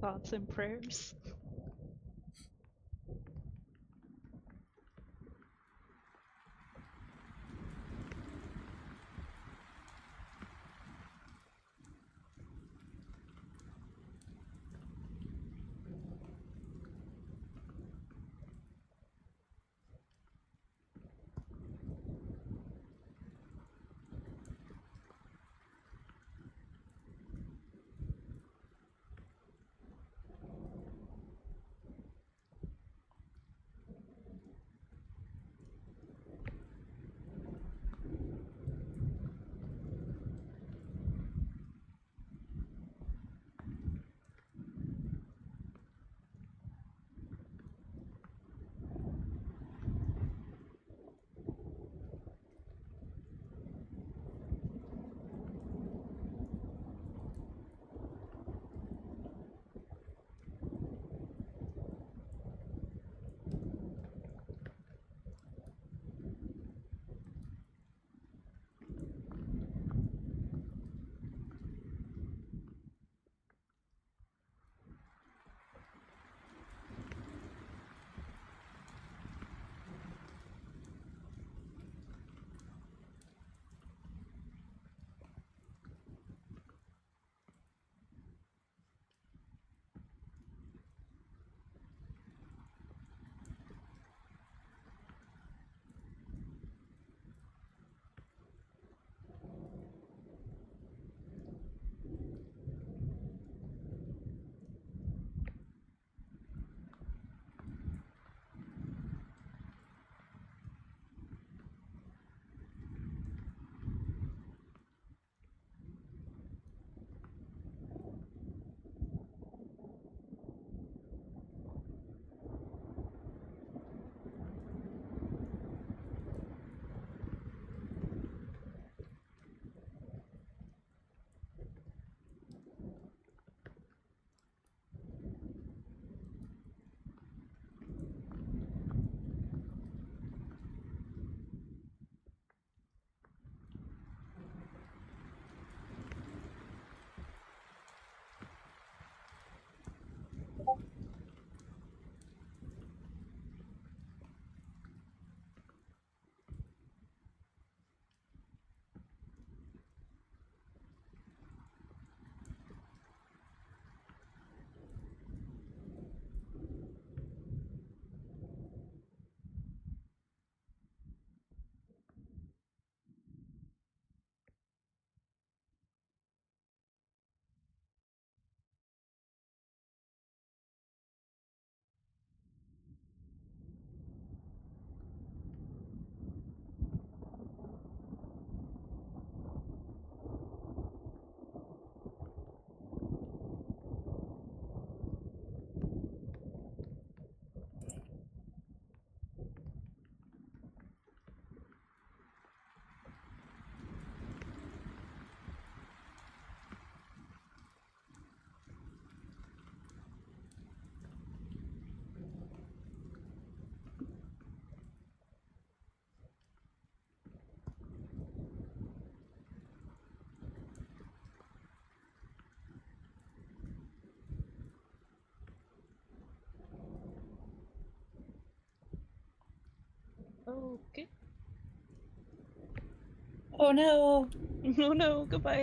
Thoughts and prayers. Okay. Oh no. Oh no, goodbye.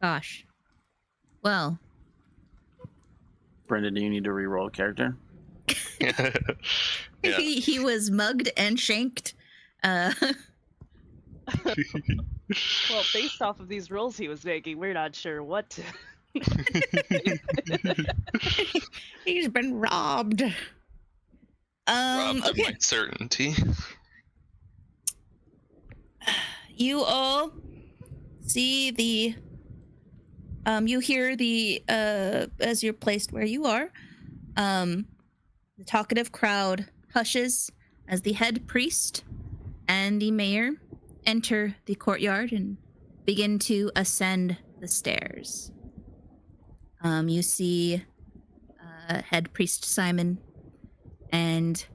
Gosh. Well. Brendan, do you need to re-roll a character? Yeah. He was mugged and shanked. Well, based off of these rolls he was making, we're not sure what to. He's been robbed. Robbed of Okay. my certainty. You all see the you hear the as you're placed where you are, the talkative crowd hushes as the head priest and the mayor enter the courtyard and begin to ascend the stairs. You see head priest Simon and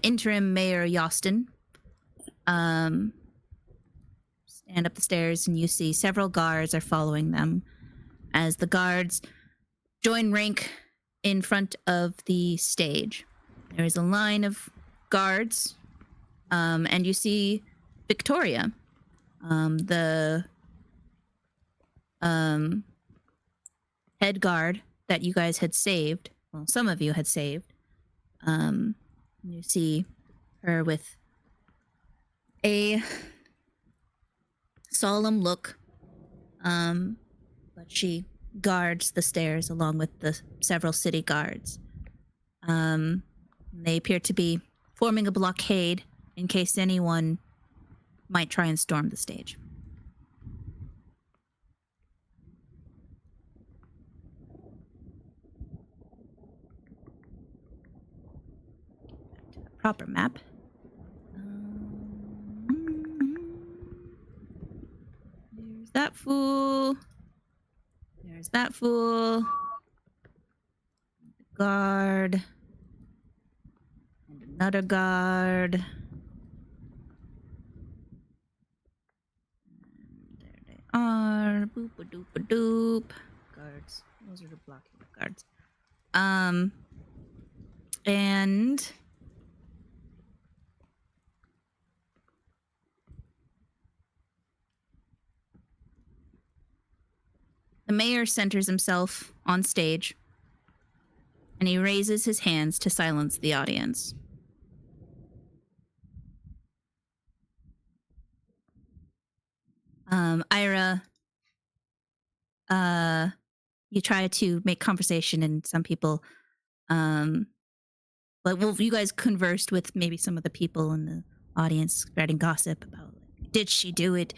interim mayor Yostin stand up the stairs, and you see several guards are following them as the guards join rank in front of the stage. There is a line of guards, and you see Victoria, the head guard that you guys had saved. Well, some of you had saved. You see her with a solemn look, but she guards the stairs along with the several city guards. They appear to be forming a blockade in case anyone might try and storm the stage. Back to the proper map. There's that fool. There's that fool. The guard. And another guard. And there they are. Boop a doop a doop. Guards. Those are the blocking guards. And the mayor centers himself on stage, and he raises his hands to silence the audience. Ayre, you try to make conversation, and some people, you guys conversed with maybe some of the people in the audience, spreading gossip about, like, did she do it?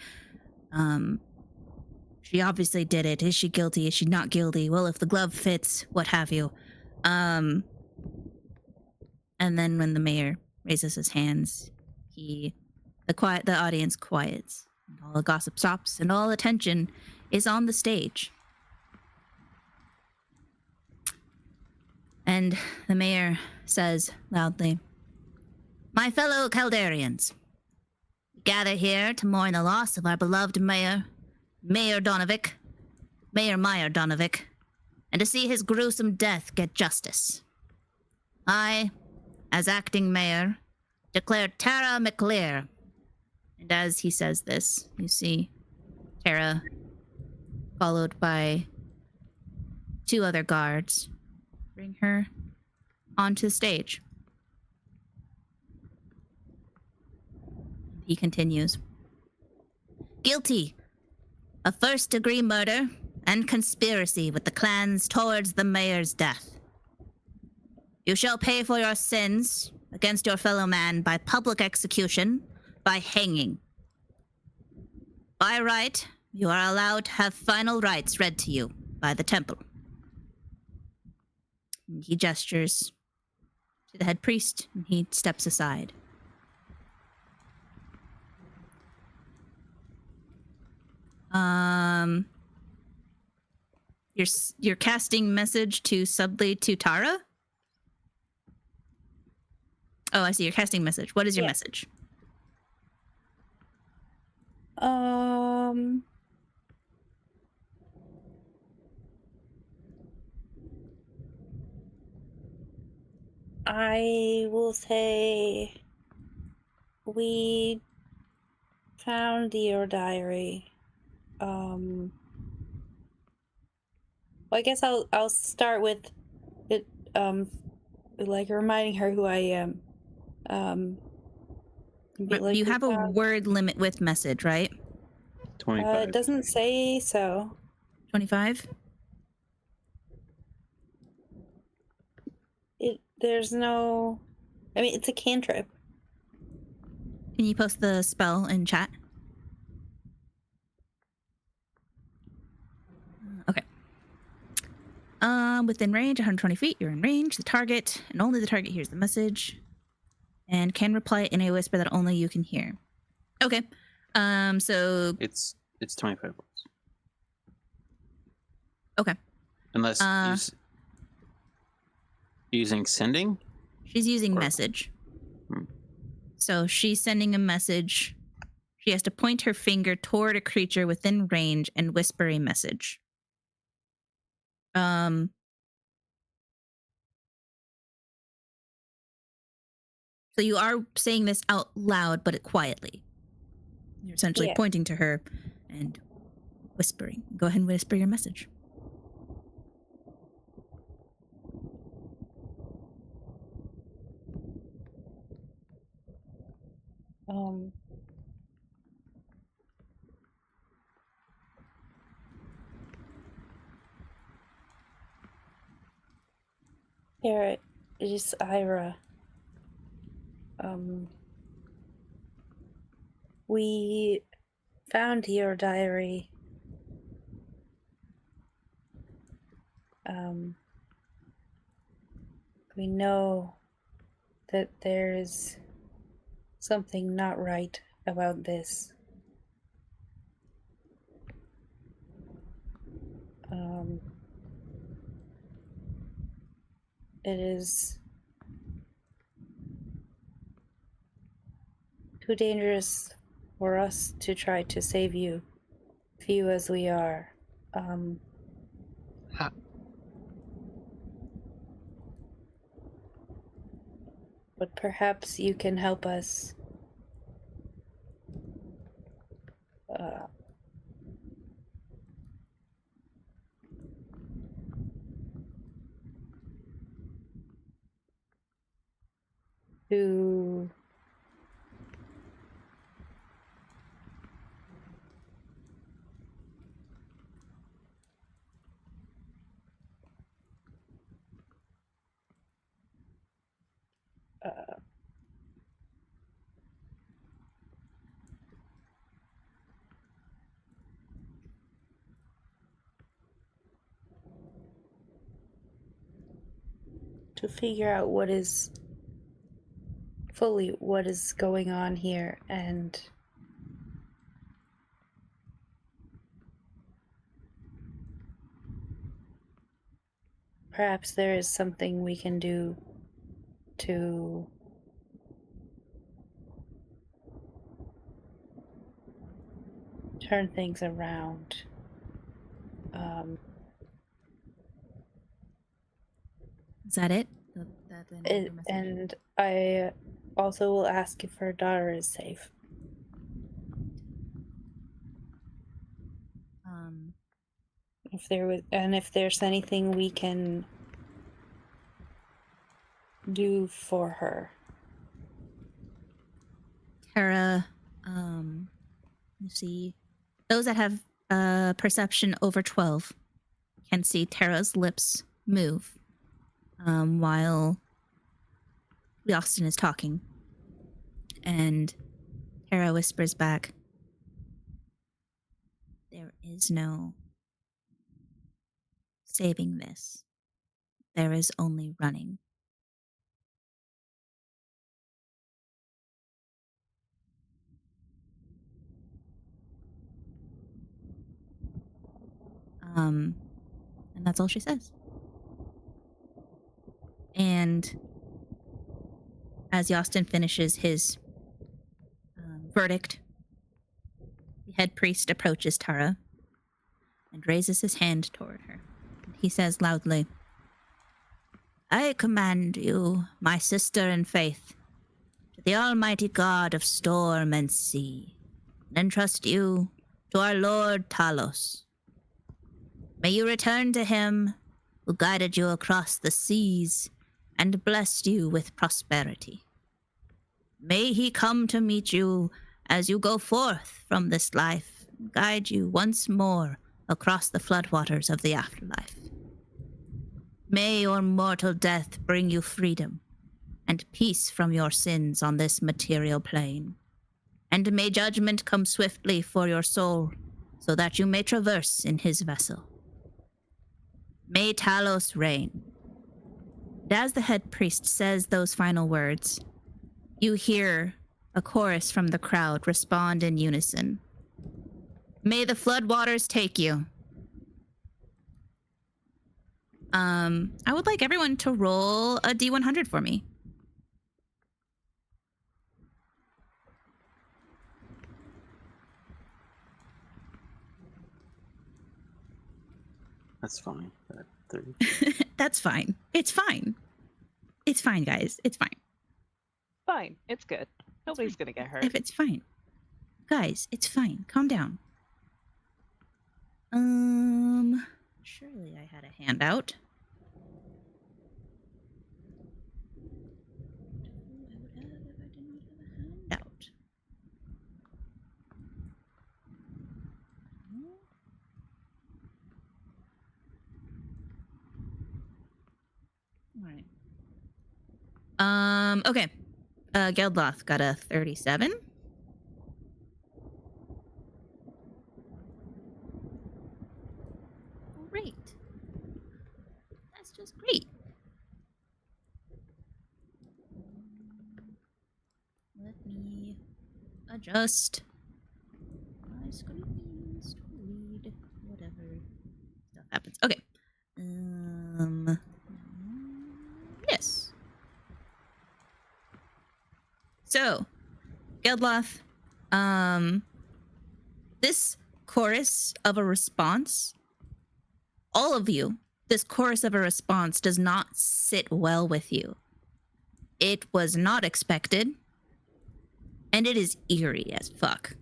She obviously did it. Is she guilty? Is she not guilty? Well, if the glove fits, what have you. And then when the mayor raises his hands, the audience quiets. And all the gossip stops, and all attention is on the stage. And the mayor says loudly, "My fellow Caldyrians, we gather here to mourn the loss of our beloved mayor, Mayor Donovic, Mayor Meyer Donovic, and to see his gruesome death get justice. I, as acting mayor, declare Tara McLear." And as he says this, you see Tara, followed by 2 other guards, bring her onto the stage. He continues, "Guilty of first-degree murder and conspiracy with the clans towards the mayor's death. You shall pay for your sins against your fellow man by public execution, by hanging. By right, you are allowed to have final rites read to you by the temple." And he gestures to the head priest, and he steps aside. You're casting message to subtly to Tara? Oh, I see. You're casting message. What is your message? I will say we found your diary. Well, I guess I'll start with it. Like reminding her who I am. Be like, You "We have a found-" word limit with message, right? 25. It doesn't say so. 25? There's no. I mean, it's a cantrip. Can you post the spell in chat? Okay. Within range, 120 feet, you're in range. The target, and only the target hears the message, and can reply in a whisper that only you can hear. Okay. So It's 25 words. okay. Unless using sending? She's using Or- message. Hmm. So she's sending a message. She has to point her finger toward a creature within range and whisper a message. So you are saying this out loud, but quietly. You're essentially Yeah. pointing to her and whispering. Go ahead and whisper your message. Here is Ayre. We found your diary. We know that there's something not right about this. It is too dangerous for us to try to save you, few as we are. But perhaps you can help us to figure out what is going on here, and perhaps there is something we can do to turn things around. Is that it? And I also will ask if her daughter is safe. If there's anything we can do for her. Tara, you see, those that have perception over 12 can see Tara's lips move while Austin is talking. And Tara whispers back, "There is no saving this. There is only running." And that's all she says. And as Yostin finishes his verdict, the head priest approaches Tara and raises his hand toward her. And he says loudly, "I command you, my sister in faith, to the almighty god of storm and sea, entrust you to our Lord Talos. May you return to him who guided you across the seas and blessed you with prosperity. May he come to meet you as you go forth from this life and guide you once more across the floodwaters of the afterlife. May your mortal death bring you freedom and peace from your sins on this material plane. And may judgment come swiftly for your soul, so that you may traverse in his vessel. May Talos reign. And as the head priest says those final words, you hear a chorus from the crowd respond in unison. May the floodwaters take you. I would like everyone to roll a D100 for me. That's fine. 30. That's fine. It's fine. It's fine, guys. It's fine. Fine. It's good. Nobody's gonna get hurt. If it's fine. Guys, it's fine. Calm down. Surely I had a handout. I would have if I didn't have a handout. All right. Okay. Geldloth got a 37. Great. That's just great. Let me adjust my screens to read whatever stuff happens. Okay. Yes. So, Geldloth, this chorus of a response, all of you, this chorus of a response does not sit well with you. It was not expected, and it is eerie as fuck.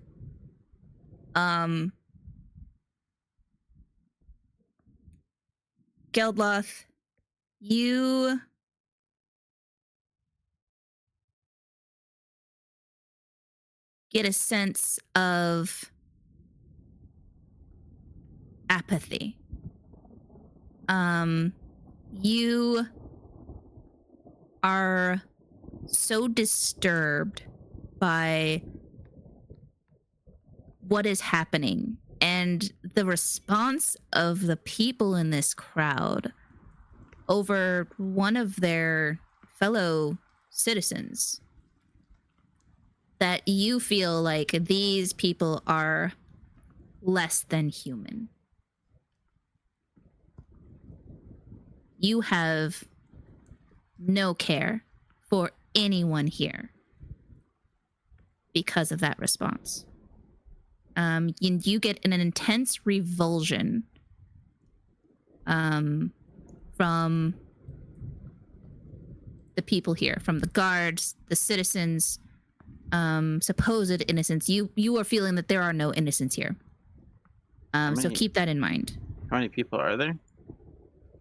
Geldloth, you get a sense of apathy. You are so disturbed by what is happening and the response of the people in this crowd over one of their fellow citizens, that you feel like these people are less than human. You have no care for anyone here because of that response. You get an intense revulsion from the people here, from the guards, the citizens, supposed innocents. You are feeling that there are no innocents here. So keep that in mind. How many people are there?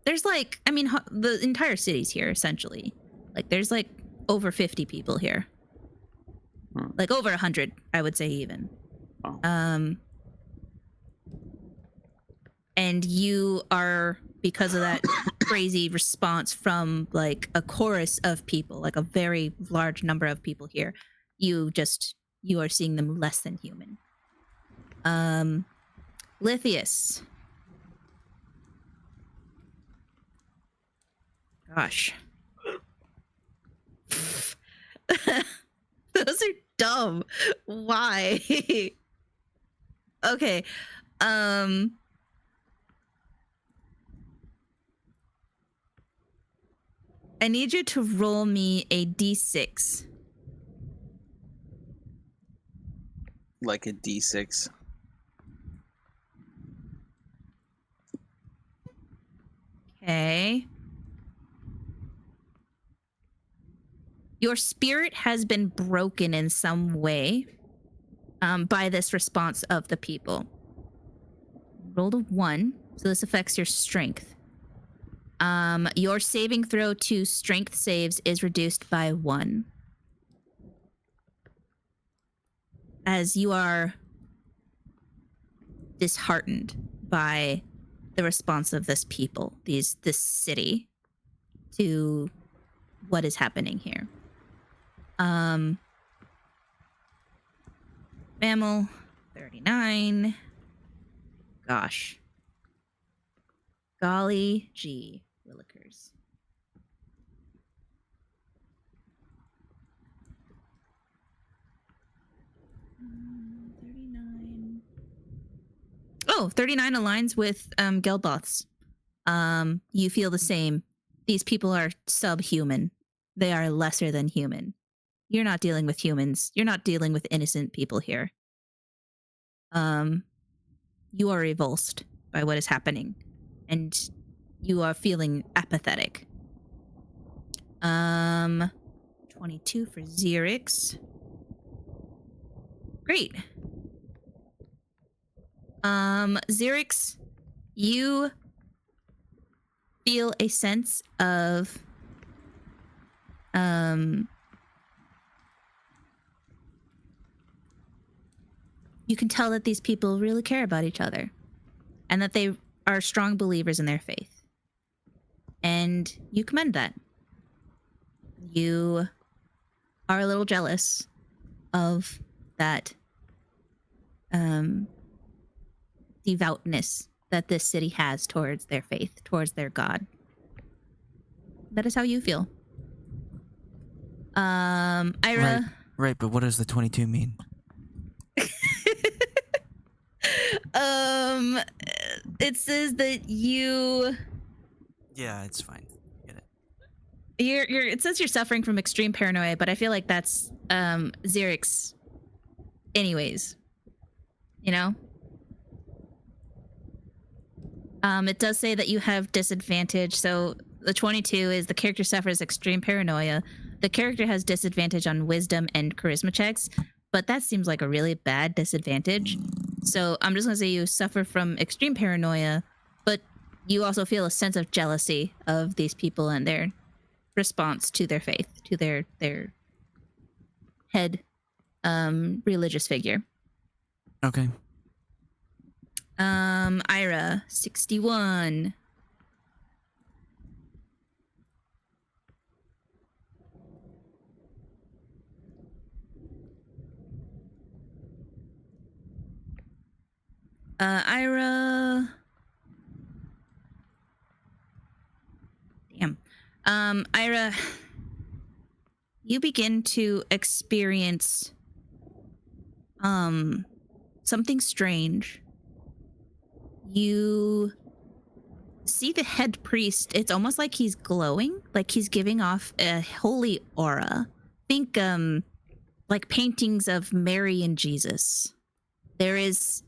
There's like, I mean, the entire city's here, essentially. Like, there's like over 50 people here. Like over 100, I would say even. Oh. And you are, because of that crazy response from like a chorus of people, like a very large number of people here, you are seeing them less than human. Lithius. Gosh. Those are dumb. Why? Okay. I need you to roll me a d6. Like a D6. Okay. Your spirit has been broken in some way. by this response of the people. Rolled a 1, so this affects your strength. Your saving throw to strength saves is reduced by 1. As you are disheartened by the response of this people, this city, to what is happening here. Fammal, 39. Gosh. Golly gee, Willikers. Um, 39. Oh, 39 aligns with Geldloth's. You feel the same. These people are subhuman. They are lesser than human. You're not dealing with humans. You're not dealing with innocent people here. You are revulsed by what is happening, and you are feeling apathetic. 22 for Xerix. Great. Xerix, you feel a sense of you can tell that these people really care about each other and that they are strong believers in their faith. And you commend that. You are a little jealous of that devoutness that this city has towards their faith, towards their God. That is how you feel. Ayre. Right, but what does the 22 mean? It says that you. Yeah, it's fine. Get it. It says you're suffering from extreme paranoia, but I feel like that's Xerix anyways. You know? It does say that you have disadvantage, so the 22 is the character suffers extreme paranoia. The character has disadvantage on wisdom and charisma checks, but that seems like a really bad disadvantage. So I'm just gonna say you suffer from extreme paranoia, but you also feel a sense of jealousy of these people and their response to their faith, to their head religious figure. Okay. Ayre, 61. Ayre. Damn. Ayre, you begin to experience something strange. You see the head priest. It's almost like he's glowing, like he's giving off a holy aura. Think like paintings of Mary and Jesus. There is,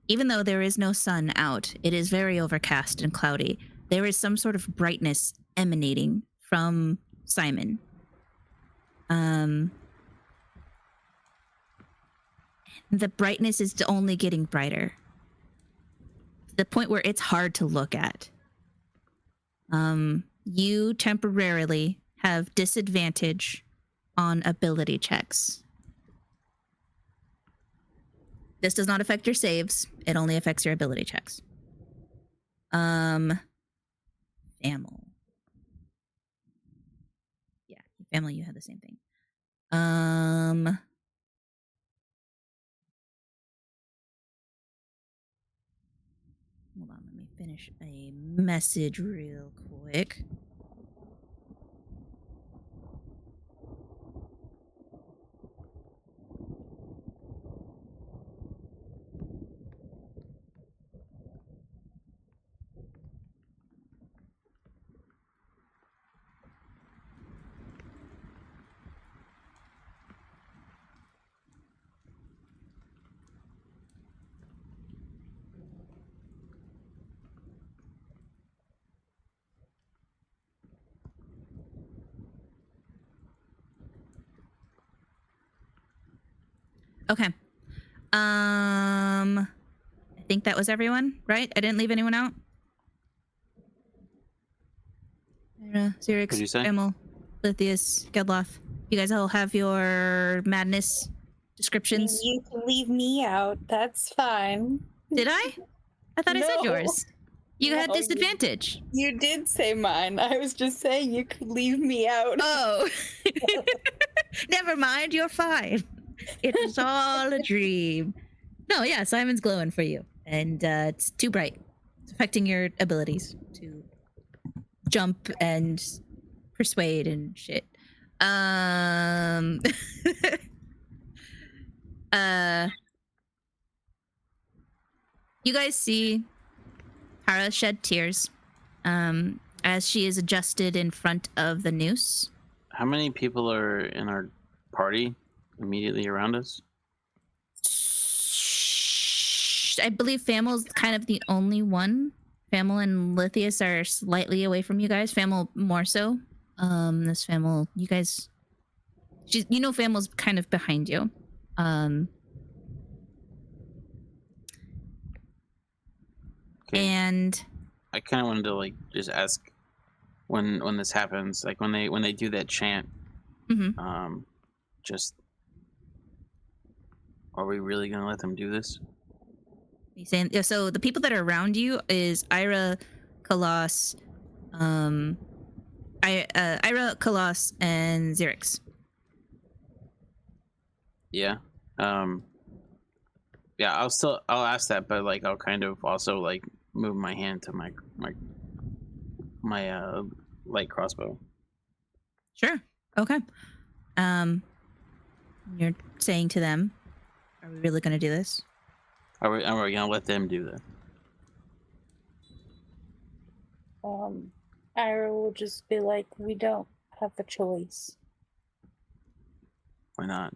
even though there is no sun out, it is very overcast and cloudy. There is some sort of brightness emanating from Simon. The brightness is only getting brighter. To the point where it's hard to look at. You temporarily have disadvantage on ability checks. This does not affect your saves. It only affects your ability checks. Fammal. Yeah, family, you had the same thing. Hold on, let me finish a message real quick. Okay. I think that was everyone, right? I didn't leave anyone out. Xerix, What'd you say? Fammal, Lithius, Geldloth. You guys all have your madness descriptions. You can leave me out. That's fine. Did I? I thought I said No. yours. You had No, disadvantage. You did say mine. I was just saying you could leave me out. Oh. Never mind, you're fine. It was all a dream. No, yeah, Simon's glowing for you. And it's too bright. It's affecting your abilities to jump and persuade and shit. You guys see Tara shed tears as she is adjusted in front of the noose. How many people are in our party immediately around us? I believe Fammal's kind of the only one. Fammal and Lithius are slightly away from you guys. Fammal more so. This Fammal, you guys, you know, Fammal's kind of behind you. Okay. And I kind of wanted to like just ask when this happens, like when they do that chant, just are we really gonna let them do this? he's saying, yeah, so the people that are around you is Ayre, Kalos, Ayre, Kalos, and Xerix. Yeah. Yeah, I'll ask that, but like I'll kind of also like move my hand to my light crossbow. Sure. Okay. You're saying to them, are we really going to do this? Are we gonna let them do that? Ira will just be like, we don't have a choice. Why not?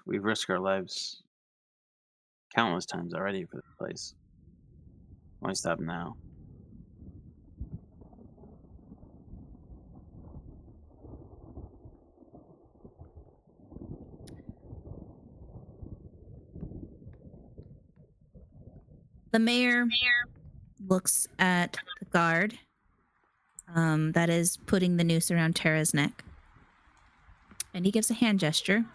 We've risked our lives countless times already for the place. Why stop now? The mayor looks at the guard that is putting the noose around Tara's neck. And he gives a hand gesture.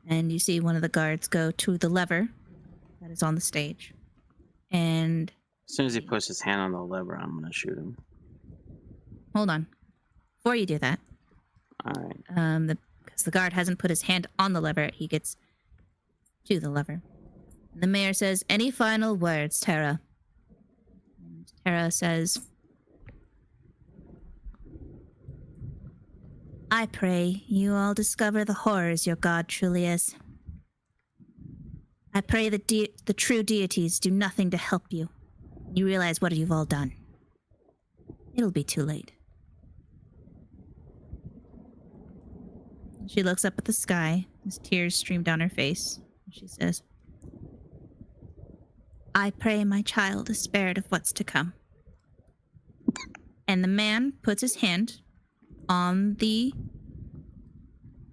And you see one of the guards go to the lever that is on the stage. And As soon as he puts his hand on the lever, I'm gonna shoot him. hold on. Before you do that, All right. because the guard hasn't put his hand on the lever, he gets to the lever. The mayor says, any final words, Tara? And Tara says, I pray you all discover the horrors your god truly is. I pray that the true deities do nothing to help you. You realize what you've all done. It'll be too late. She looks up at the sky as tears stream down her face. She says, I pray my child is spared of what's to come. And the man puts his hand on the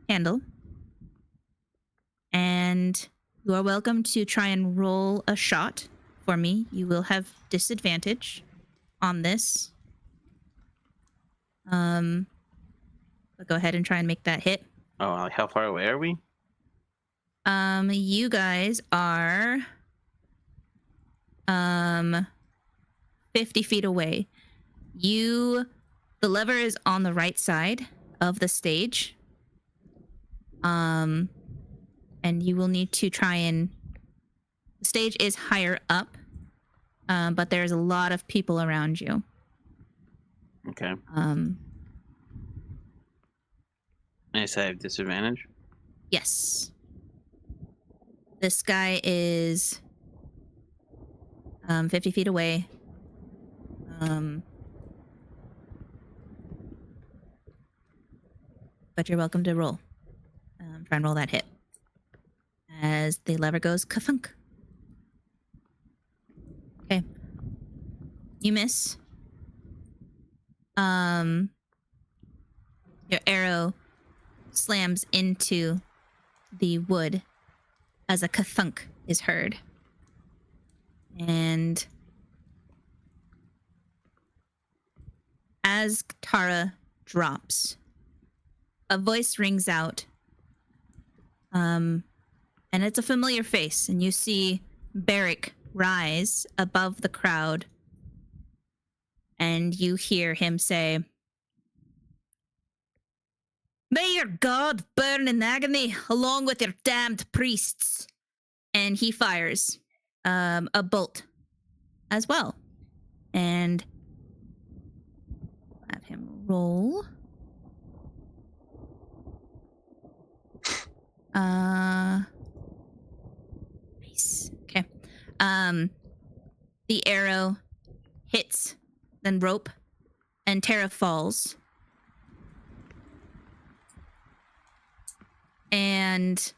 handle. And you are welcome to try and roll a shot for me. You will have disadvantage on this. But go ahead and try and make that hit. Oh, like how far away are we? You guys are 50 feet away. The lever is on the right side of the stage. And you will need to try and... The stage is higher up, but there's a lot of people around you. Okay. And I say I have disadvantage? Yes. This guy is 50 feet away. But you're welcome to roll. Try and roll that hit. As the lever goes ka-thunk. Okay. You miss. Your arrow slams into the wood as a ka-thunk is heard. And as Tara drops, a voice rings out. And it's a familiar face, and you see Barrick rise above the crowd, and you hear him say, "May your god burn in agony along with your damned priests." And he fires a bolt as well. And have him roll. Nice. Okay. The arrow hits, then rope, and Tara falls. And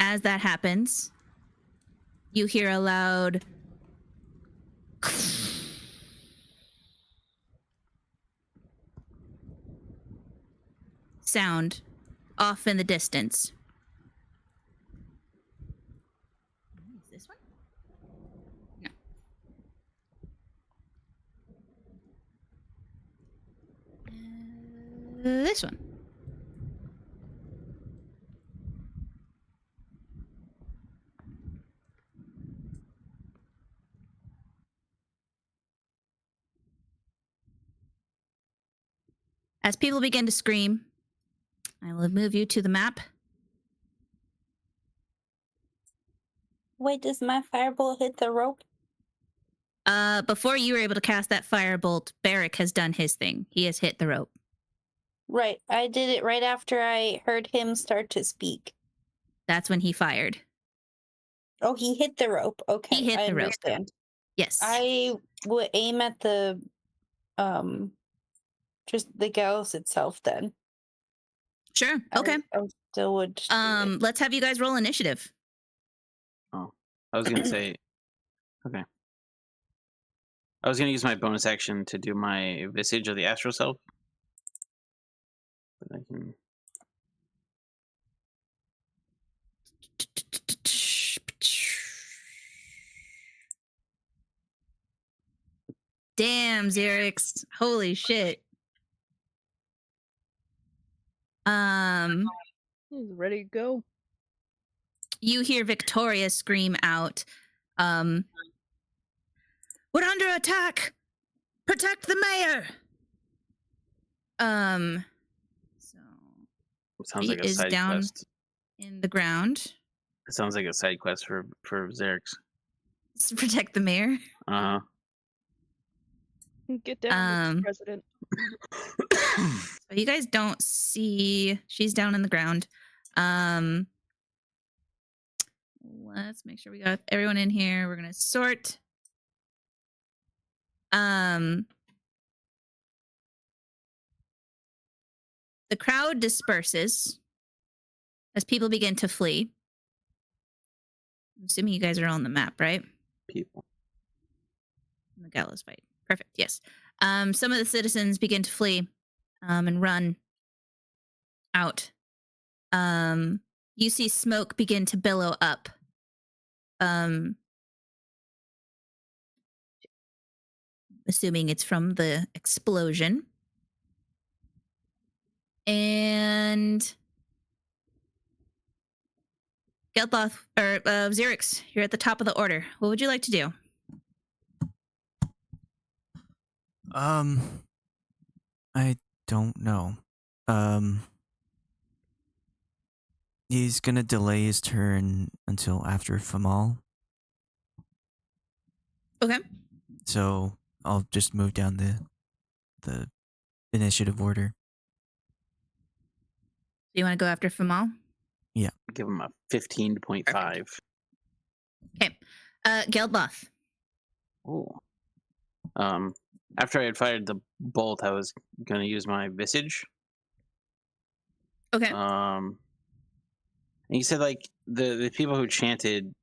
as that happens, you hear a loud sound off in the distance. Is this one? No. This one. As people begin to scream, I will move you to the map. Wait, does my firebolt hit the rope? Before you were able to cast that firebolt, Barrick has done his thing. He has hit the rope. Right, I did it right after I heard him start to speak. That's when he fired. Oh, he hit the rope. Okay, He hit I the rope. understand. Yes. I would aim at the, just the gallows itself then. Sure. Okay. I still would. Just do it. Let's have you guys roll initiative. Oh, I was gonna say, okay. I was gonna use my bonus action to do my Visage of the Astral Self. But I can. Damn, Xerix. Holy shit. He's ready to go. You hear Victoria scream out, "We're under attack! Protect the mayor!" So It sounds he like a is side down quest. in the ground. It sounds like a side quest for Xerix. To protect the mayor. Uh Get down, Mr. Um, President. So you guys don't see, she's down in the ground. Let's make sure we got everyone in here. We're gonna sort. The crowd disperses as people begin to flee. I'm assuming you guys are all on the map, right? people. In the gallows fight. Perfect. Yes. Some of the citizens begin to flee and run out. You see smoke begin to billow up. Assuming it's from the explosion. And Geldloth, or Xerix, you're at the top of the order. What would you like to do? I don't know. He's gonna delay his turn until after Fammal. Okay. So I'll just move down the initiative order. Do you want to go after Fammal? Give him a 15.5. Okay. Geldloth. Oh. After I had fired the bolt, I was gonna use my Visage. Okay. And you said like the people who chanted.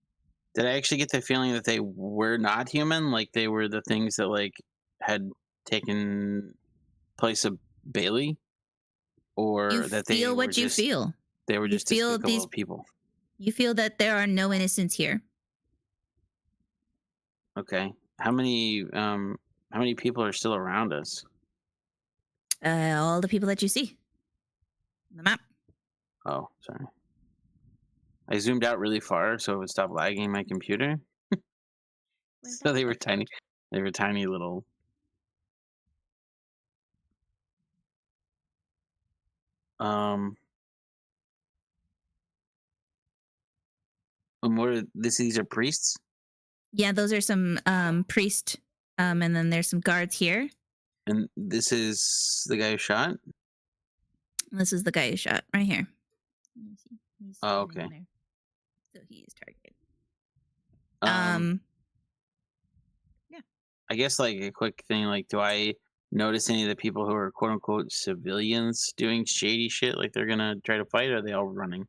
Did I actually get the feeling that they were not human? Like they were the things that like had taken place of Bailey, You or that feel what you feel. they were You just feel despicable people. You feel that there are no innocents here. Okay. How many people are still around us? All the people that you see on the map. Oh, sorry. I zoomed out really far so it would stop lagging my computer. So they were tiny. They were tiny little. And what are these are priests? Yeah, those are some priest, and then there's some guards here. And this is the guy who shot? This is the guy who shot right here. He's Oh, standing okay. there. So he is targeted. Yeah. I guess like a quick thing, like do I notice any of the people who are quote unquote civilians doing shady shit like they're gonna try to fight, or are they all running?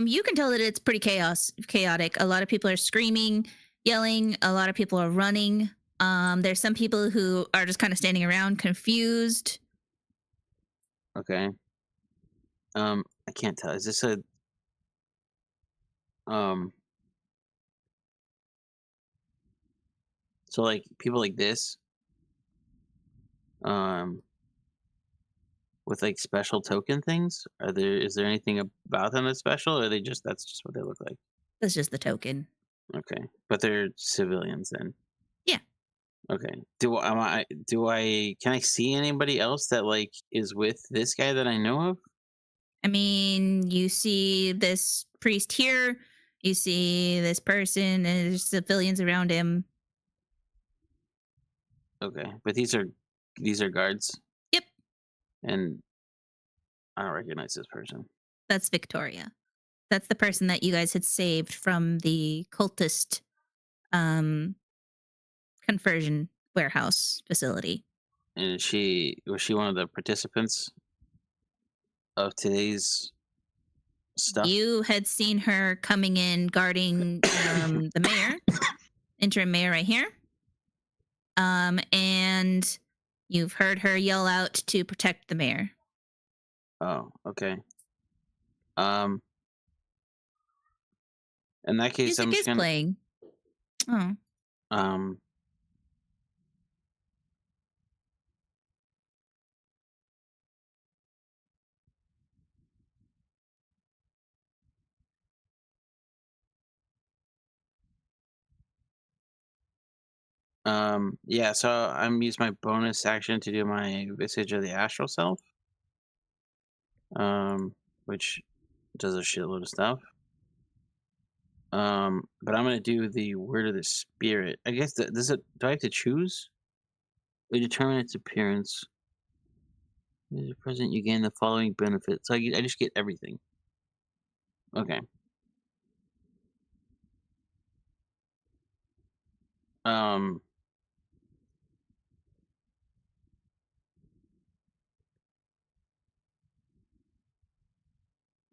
You can tell that it's pretty chaotic. A lot of people are screaming, yelling. A lot of people are running. There's some people who are just kind of standing around, confused. Okay. I can't tell. Is this a so like people like this? With like special token things? Is there anything about them that's special, or are that's just what they look like? That's just the token. Okay. But they're civilians then. Yeah. Okay. Can I see anybody else that like is with this guy that I know of? I mean, you see this priest here, you see this person, and there's civilians around him. Okay. But these are guards. Yep. And I don't recognize this person. That's Victoria. That's the person that you guys had saved from the cultist conversion warehouse facility. And was she one of the participants of today's stuff? You had seen her coming in guarding the mayor, interim mayor right here. And you've heard her yell out to protect the mayor. Oh, okay. In that case, Music I'm just is gonna playing. Oh. Yeah, so I'm use my bonus action to do my Visage of the Astral Self. Which does a shitload of stuff. But I'm gonna do the Word of the Spirit. I guess do I have to choose? We determine its appearance. As a present, you gain the following benefits. So I just get everything. Okay.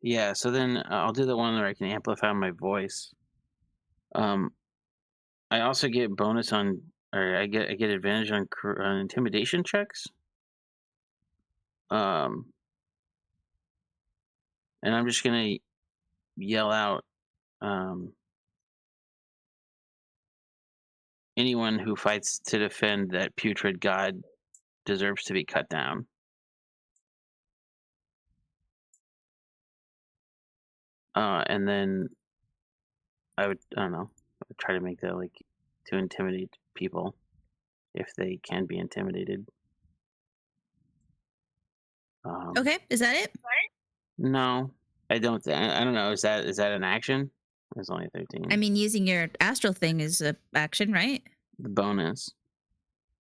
Yeah, so then I'll do the one where I can amplify my voice. I also get bonus on, or I get advantage on intimidation checks. And I'm just gonna yell out, anyone who fights to defend that putrid god deserves to be cut down. And then I don't know, I would try to make that like to intimidate people if they can be intimidated. Okay, is that it? No, I don't. I don't know. Is that an action? It's only 13. I mean, using your astral thing is a action, right? The bonus,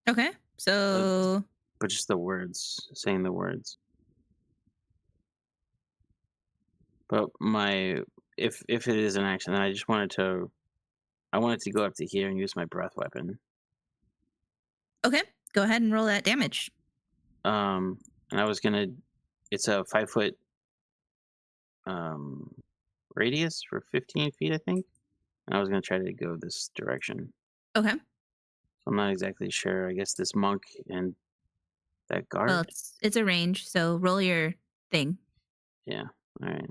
Okay, so but just the words, saying the words. But if it is an action, then I just wanted to go up to here and use my breath weapon. okay, go ahead and roll that damage. And I was gonna. It's a 5 foot radius for 15 feet, I think. And I was gonna try to go this direction. Okay. So I'm not exactly sure. I guess this monk and that guard. Well, it's a range, so roll your thing. Yeah. All right.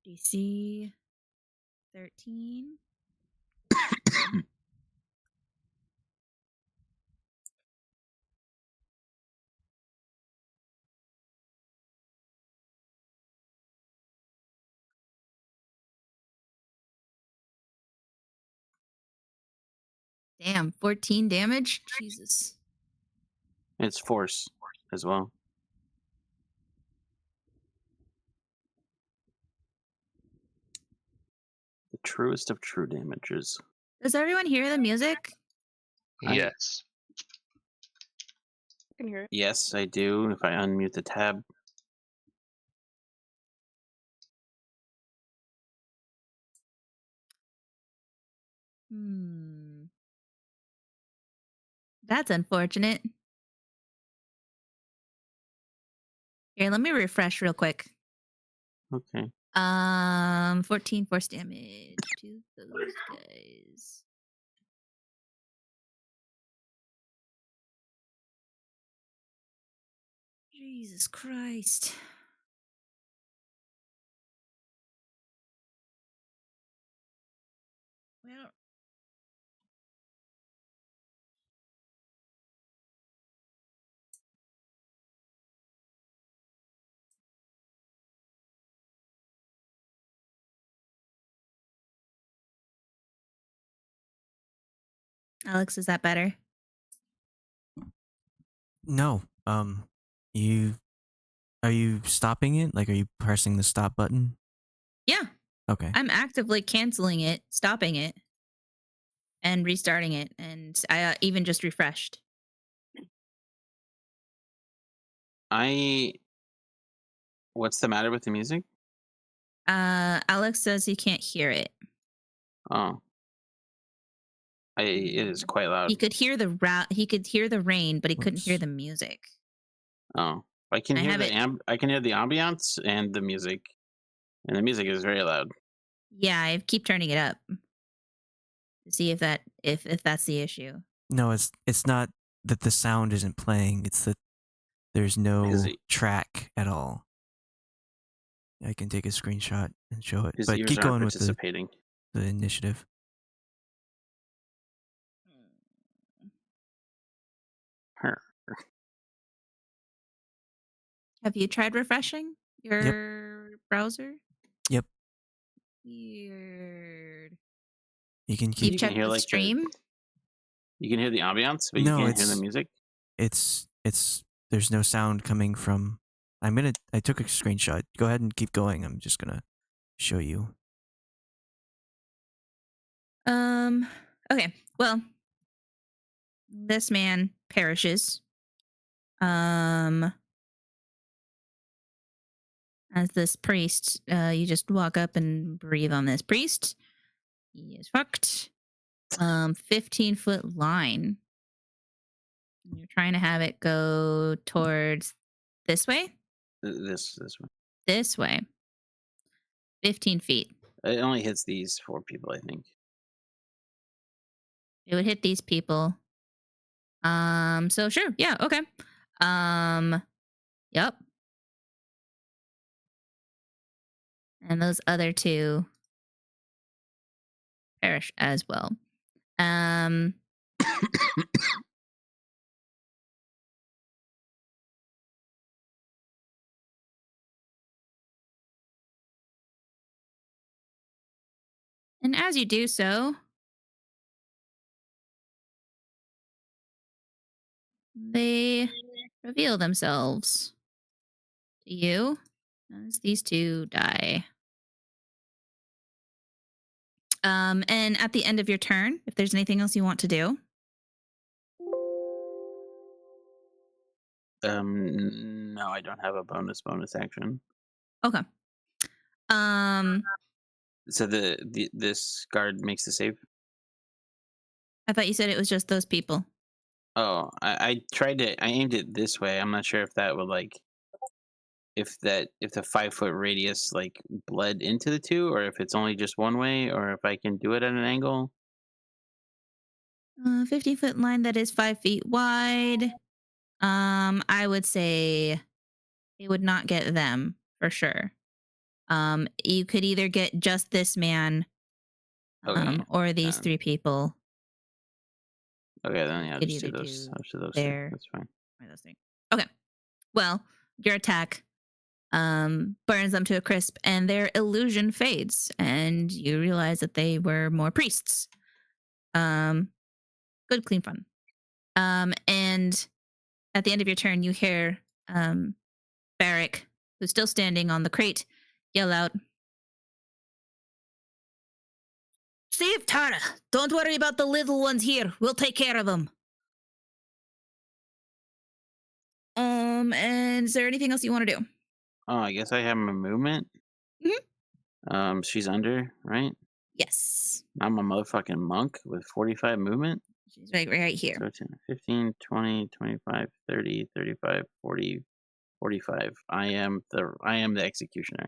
DC 13. Damn, 14 damage? Jesus. It's force as well. The truest of true damages. Does everyone hear the music? Yes. I can hear it. Yes, I do. If I unmute the tab. That's unfortunate. Here, let me refresh real quick. Okay. 14 force damage to those guys. Jesus Christ. Well, Alex, is that better? No. Are you stopping it? Like, are you pressing the stop button? Yeah. Okay. I'm actively canceling it, stopping it, and restarting it. And I even just refreshed. What's the matter with the music? Alex says he can't hear it. Oh. It is quite loud. He could hear the rain, but he couldn't hear Whoops. the music. Oh. I can I hear have the I can hear the ambiance and the music. And the music is very loud. Yeah, I keep turning it up to see if that's the issue. No, it's not that the sound isn't playing. It's that there's no track at all. I can take a screenshot and show it. His But ears keep aren't going with participating. the initiative. Her. Have you tried refreshing your browser? Yep. Weird. You can You've keep checked hear, the like, stream? You can hear the ambiance, but you No, can't hear the music. it's there's no sound coming from. I took a screenshot. Go ahead and keep going. I'm just gonna show you. Okay. Well, this man perishes. As this priest, you just walk up and breathe on this priest. He is fucked. 15-foot line. You're trying to have it go towards this way? This one. This way. 15 feet. It only hits these 4 people, I think. It would hit these people. So sure, yeah, okay. Yep. And those other 2 perish as well. And as you do so, they reveal themselves to you as these 2 die. And at the end of your turn, if there's anything else you want to do. No, I don't have a bonus action. Okay. So this guard makes the save. I thought you said it was just those people. Oh, I tried to. I aimed it this way. I'm not sure if that would like if the 5 foot radius like bled into the two, or if it's only just one way, or if I can do it at an angle. 50-foot line that is 5 feet wide. I would say it would not get them for sure. You could either get just this man, Okay. or these Then, 3 people. okay, then You yeah, I'll could just do either those. do I'll do those two. there That's fine. or those 3. Okay. Well, your attack burns them to a crisp, and their illusion fades, and you realize that they were more priests. Good, clean fun. And at the end of your turn, you hear Barrick, who's still standing on the crate, yell out, "Save Tara! Don't worry about the little ones here. We'll take care of them." And is there anything else you want to do? Oh, I guess I have my movement. She's under, right? Yes. I'm a motherfucking monk with 45 movement. She's right here. So 10, 15, 20, 25, 30, 35, 40, 45. I am the executioner.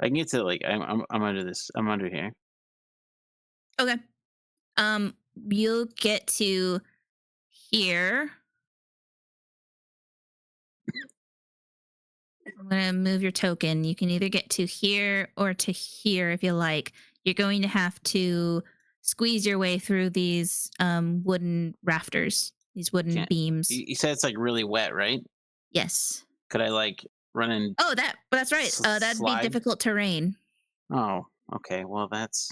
I can get to like I'm under this. I'm under here. Okay. You'll get to here. I'm going to move your token. You can either get to here or to here if you like. You're going to have to squeeze your way through these wooden rafters, these wooden Can't- beams. You said it's like really wet, right? Yes. Could I like run in? Oh, that's right. That'd be slide? difficult terrain. Oh, okay. Well, that's.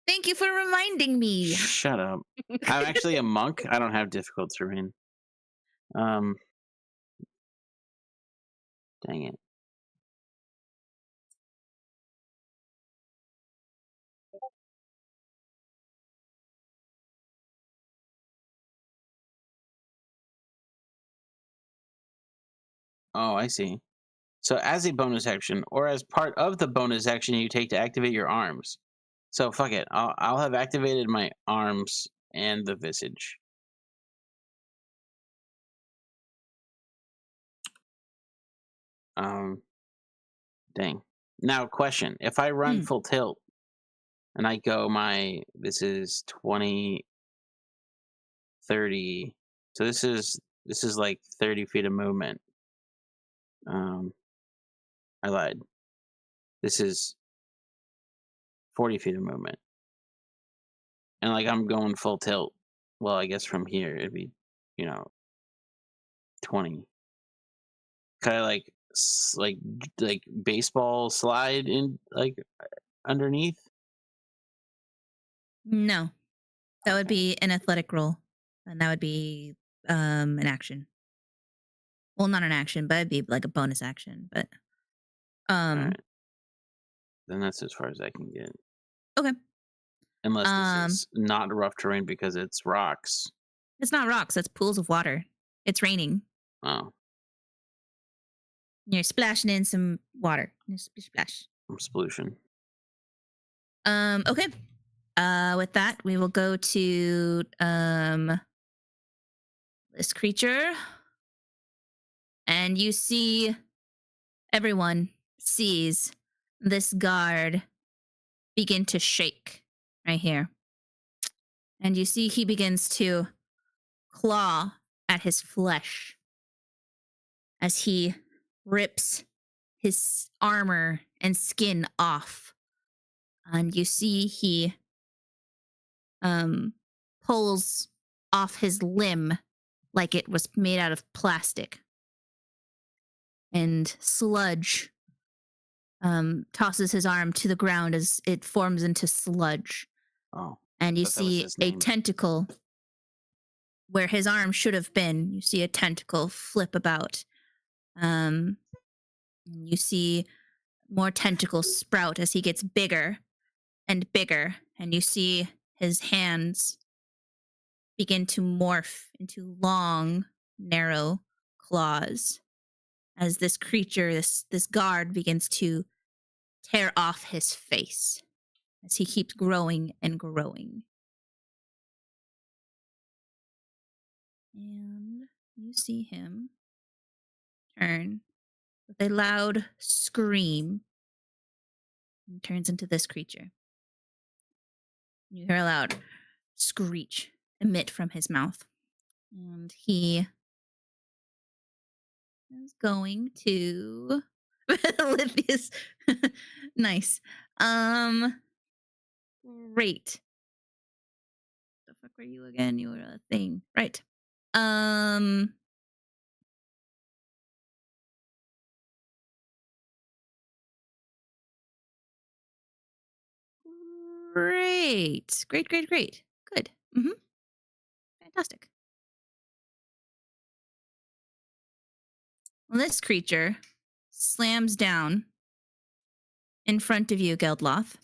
Thank you for reminding me. Shut up. I'm actually a monk. I don't have difficult terrain. Dang it. Oh, I see. So as a bonus action, or as part of the bonus action you take to activate your arms. So fuck it. I'll have activated my arms and the visage. Dang. Now question. If I run full tilt and I go this is 20, 30. So this is like 30 feet of movement. I lied. This is 40 feet of movement. And like I'm going full tilt. Well, I guess from here it'd be, 20. Could I like baseball slide in like underneath? No. That would Okay. be an athletic roll. And that would be an action. Well, not an action, but it'd be like a bonus action. But Alright. Then that's as far as I can get. Okay. Unless this is not rough terrain because it's rocks. It's not rocks, it's pools of water. It's raining. Oh, You're splashing in some water. Splash. I'm splooshing. Okay. With that, we will go to this creature. And you see, everyone sees this guard begin to shake right here. And you see he begins to claw at his flesh as he rips his armor and skin off. And you see he pulls off his limb like it was made out of plastic. And sludge tosses his arm to the ground as it forms into sludge. Oh. And you Thought that was see his a name. tentacle where his arm should have been. You see a tentacle flip about. You see more tentacles sprout as he gets bigger and bigger. And you see his hands begin to morph into long, narrow claws as this creature, this guard, begins to tear off his face as he keeps growing and growing. And you see him turn with a loud scream and turns into this creature. You hear a loud screech emit from his mouth. And he is going to Lithius. Nice. Great. The fuck were you again? You were a thing. Right. Great. Great. Good. Fantastic. Well, this creature slams down in front of you, Geldloth.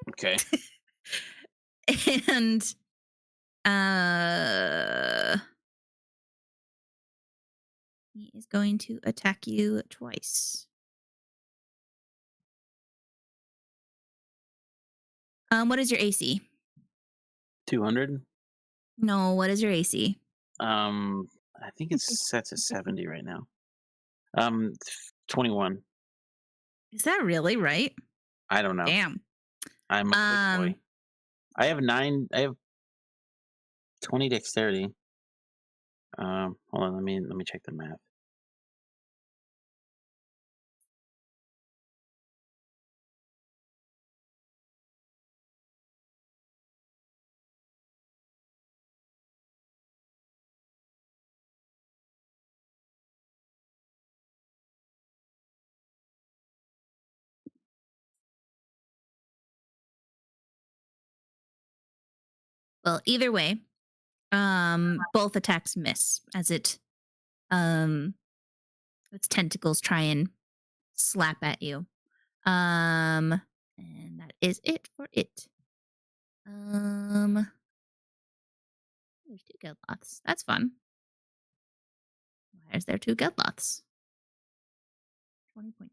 Okay. And he is going to attack you twice. What is your AC? 200. No, what is your AC? I think it's set to 70 right now. 21. Is that really right? I don't know. Damn. I'm a quick boy. I have 20 dexterity. Hold on, let me check the math. Well, either way, both attacks miss as its tentacles try and slap at you. And that is it for it. There's 2 Geldloths. That's fun. Why is there 2 Geldloths? 20.2.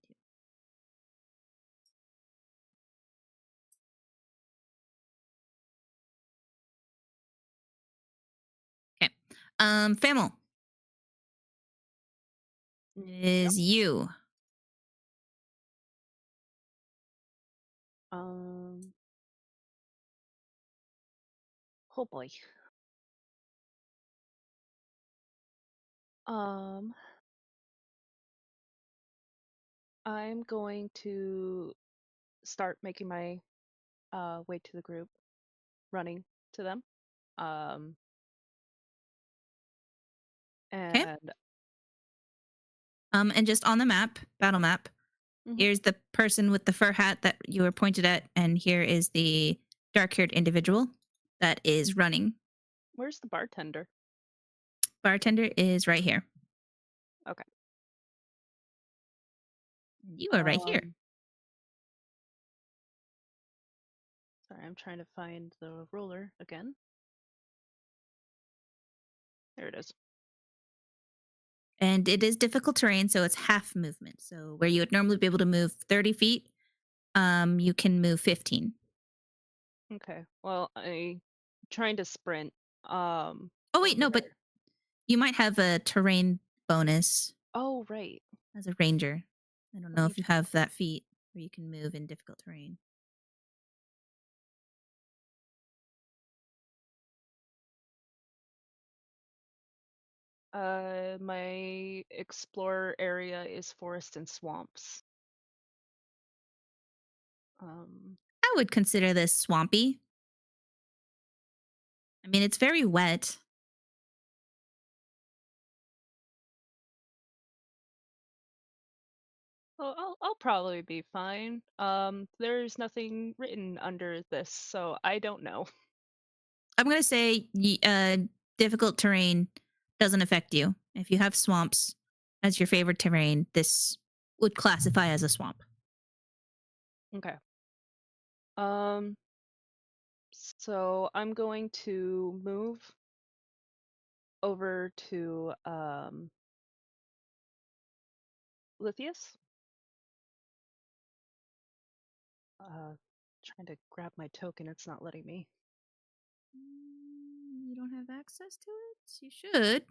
Okay. Fammal. Is you. Oh boy. I'm going to start making my way to the group, running to them. Okay. And And just on the map, battle map, here's the person with the fur hat that you were pointed at, and here is the dark-haired individual that is running. Where's the bartender? Bartender is right here. Okay. You are right here. Sorry, I'm trying to find the ruler again. There it is. And it is difficult terrain, so it's half movement. So where you would normally be able to move 30 feet, you can move 15. Okay. Well, I'm trying to sprint. Oh, wait, no, over but there. you might have a terrain bonus Oh, right. as a ranger. I don't know me if you have that feat where you can move in difficult terrain. My explorer area is forest and swamps. I would consider this swampy. I mean, it's very wet. Well, I'll probably be fine. There's nothing written under this, so I don't know. I'm going to say difficult terrain doesn't affect you. If you have swamps as your favorite terrain, this would classify as a swamp. Okay. So I'm going to move over to Lithius. Trying to grab my token, it's not letting me. don't have access to it? You should.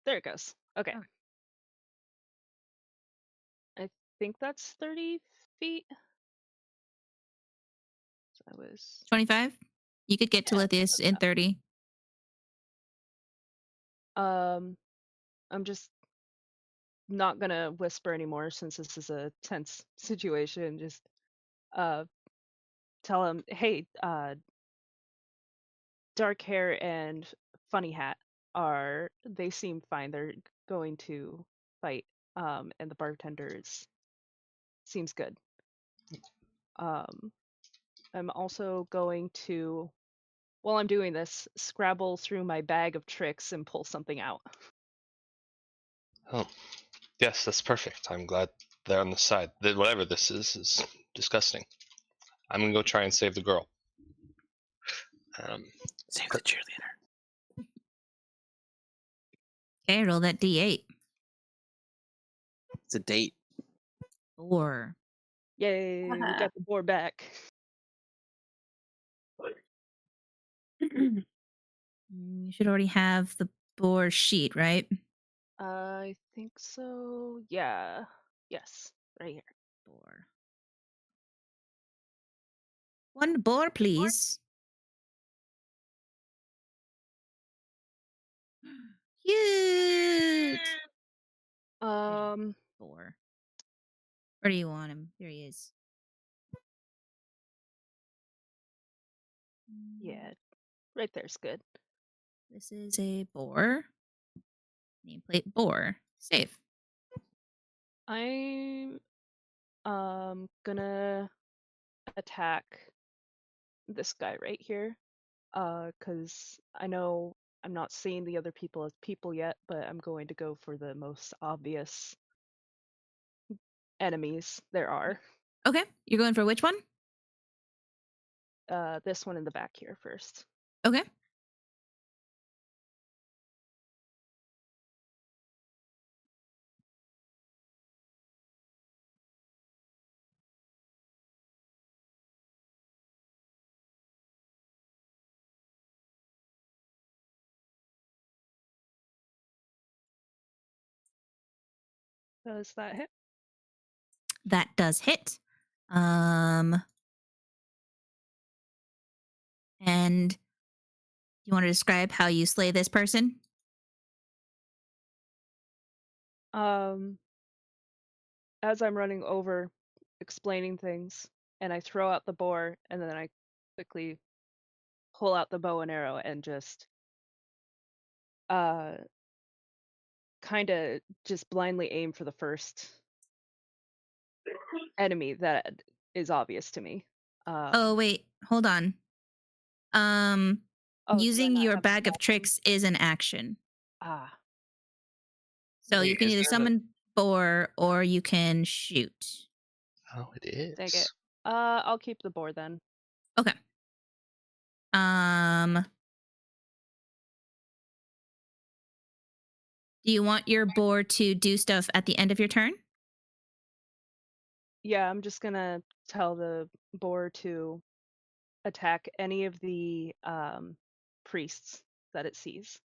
There it goes. Okay. Okay. I think that's 30 feet. So that was 25? You could get to Lithius in 30. I'm just not gonna whisper anymore since this is a tense situation. Just tell him, hey, dark hair and funny hat they seem fine. They're going to fight. And the bartenders seems good. I'm also going to, while I'm doing this, scrabble through my bag of tricks and pull something out. Oh, yes, that's perfect. I'm glad they're on the side. Whatever this is disgusting. I'm gonna go try and save the girl. Save the cheerleader. Okay, roll that D8. It's a date. 4. Yay, we got the board back. You should already have the boar sheet, right? I think so. Yeah. Yes. Right here. Boar. 1 boar, please. Cute. Boar. Where do you want him? Here he is. Yeah. Right there's good. This is a boar. Nameplate boar. Save. I'm gonna attack this guy right here. Cause I know I'm not seeing the other people as people yet, but I'm going to go for the most obvious enemies there are. Okay, you're going for which one? This one in the back here first. Okay. Does that hit? That does hit. And you want to describe how you slay this person? As I'm running over, explaining things, and I throw out the boar, and then I quickly pull out the bow and arrow and just kind of just blindly aim for the first enemy that is obvious to me. Oh, wait. Hold on. Oh, do I Using not your have bag of action? tricks is an action. Ah, So you Wait, can is either there a- summon boar or you can shoot. Oh, it is. dang it. I'll keep the boar then. Okay. Do you want your boar to do stuff at the end of your turn? Yeah, I'm just gonna tell the boar to attack any of the priests that it sees.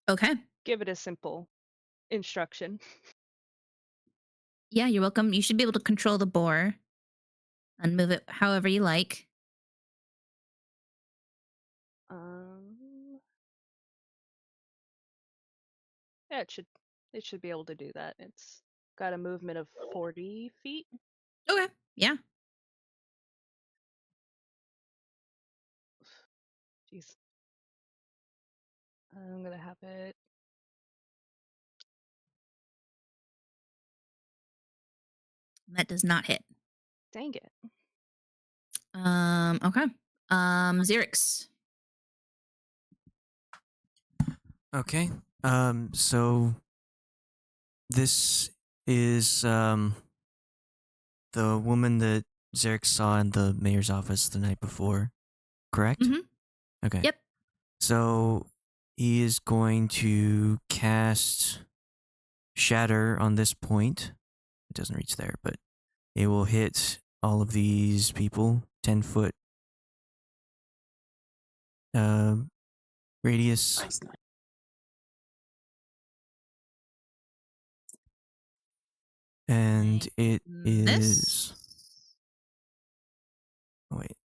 Okay. Give it a simple instruction. Yeah, you're welcome. You should be able to control the boar and move it however you like. Yeah, it should be able to do that. It's got a movement of 40 feet. Okay. Yeah. Jeez. I'm gonna have it. That does not hit. Dang it. Okay. Xerix. Okay. So this is the woman that Xerix saw in the mayor's office the night before, correct? Mhm. Okay. Yep. So he is going to cast Shatter on this point. It doesn't reach there, but it will hit all of these people, 10-foot radius. Nice. And it This? is. Oh, wait.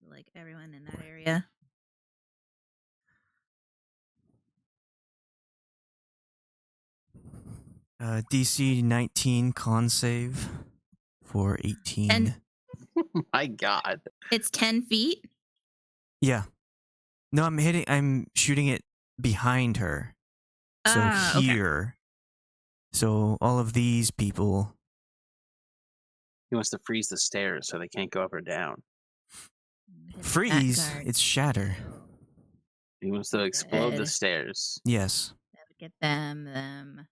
Like everyone in that area. DC 19 con save for 18. My God. It's 10 feet. Yeah. No, I'm shooting it behind her. So Okay. here. So all of these people. He wants to freeze the stairs so they can't go up or down. Hit that Freeze. guard. It's shatter. He wants to explode the Good. stairs. Yes. That would get them.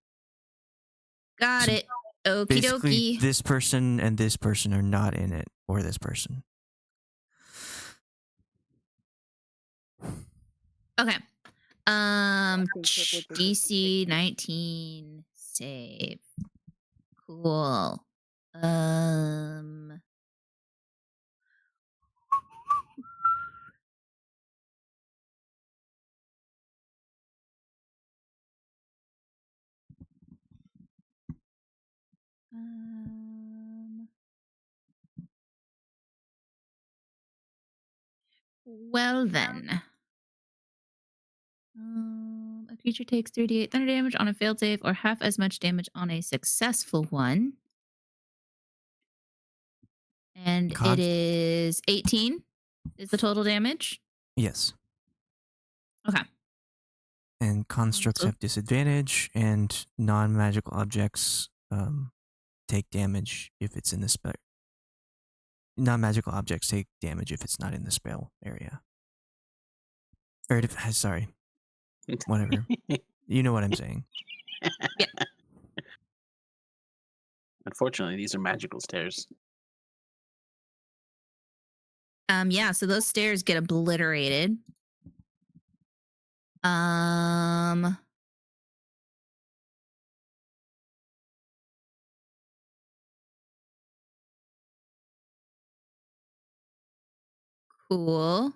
Got So it. Okie basically, dokie. this person and this person are not in it, or this person. Okay. Privileges DC 19 save. Cool. Well then. A creature takes 38 thunder damage on a failed save or half as much damage on a successful one. And it is 18 is the total damage. Yes. Okay. And constructs so- have disadvantage, and non-magical objects take damage if it's in the spell. Non-magical objects take damage if it's not in the spell area. Or sorry, whatever. You know what I'm saying. Unfortunately, these are magical stairs. Yeah, so those stairs get obliterated. Cool.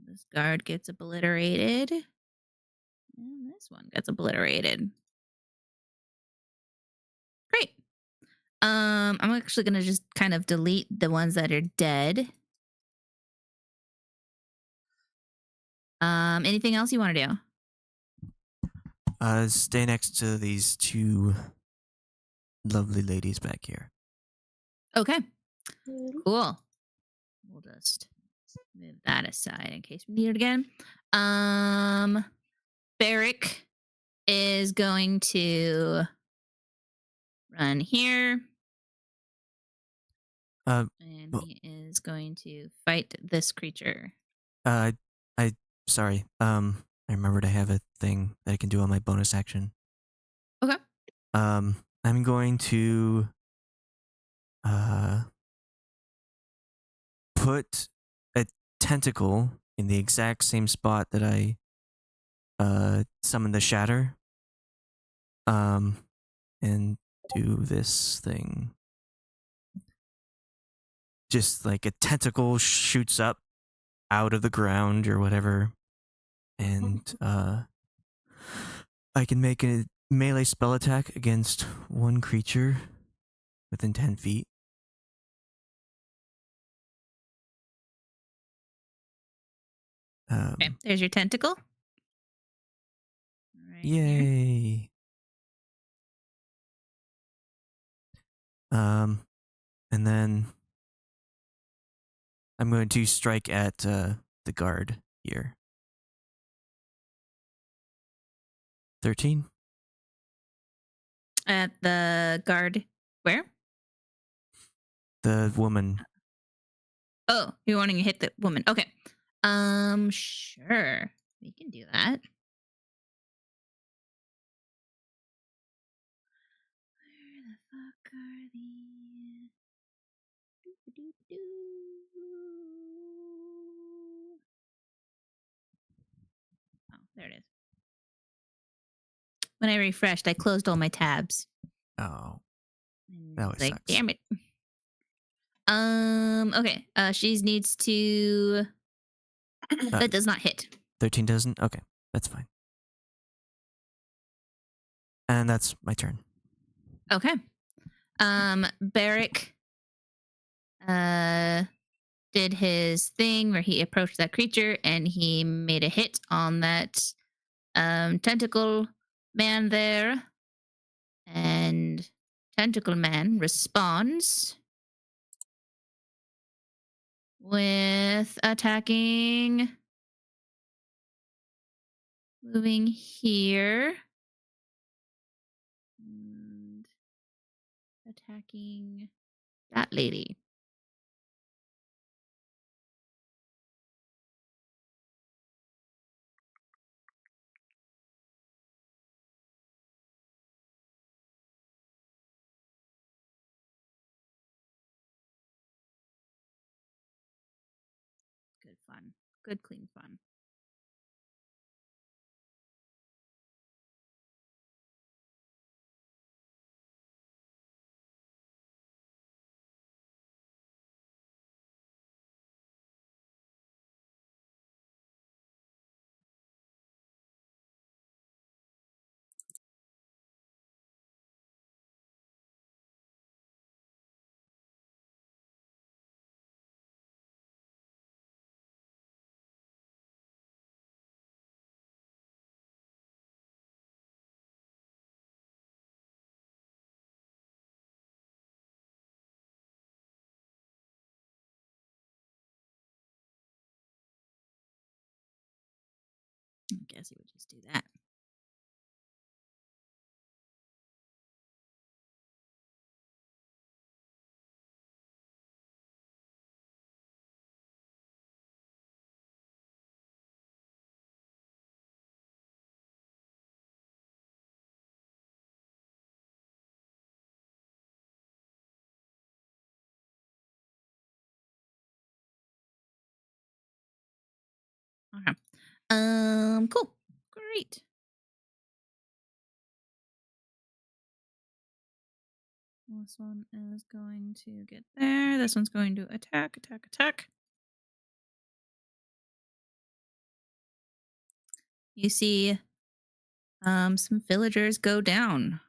This guard gets obliterated. And this one gets obliterated. Great. I'm actually gonna just kind of delete the ones that are dead. Anything else you want to do? Stay next to these two lovely ladies back here. Okay. Cool. We'll just move that aside in case we need it again. Barrick is going to run here. And he is going to fight this creature. Sorry. I remembered I have a thing that I can do on my bonus action. Okay. I'm going to put a tentacle in the exact same spot that I summoned the shatter. And do this thing. Just like a tentacle shoots up out of the ground or whatever. And I can make a melee spell attack against one creature within 10 feet. Okay, there's your tentacle. Right Yay. And then I'm going to strike at the guard here. 13. At the guard. Where? The woman. Oh, you're wanting to hit the woman. Okay. Sure. We can do that. Where the fuck are these? Doo-ba-doo-ba-doo. Oh, there it is. When I refreshed, I closed all my tabs. Oh. And That it's always like, sucks. damn it. Okay. She needs to. That does not hit. 13 doesn't? Okay, that's fine. And that's my turn. Okay. Barrick did his thing where he approached that creature and he made a hit on that tentacle man there. And tentacle man responds with attacking, moving here and attacking that lady. Good fun. Good clean fun. I guess he would just do that. Okay. Cool. Great. This one is going to get there. This one's going to attack, attack, attack. You see some villagers go down.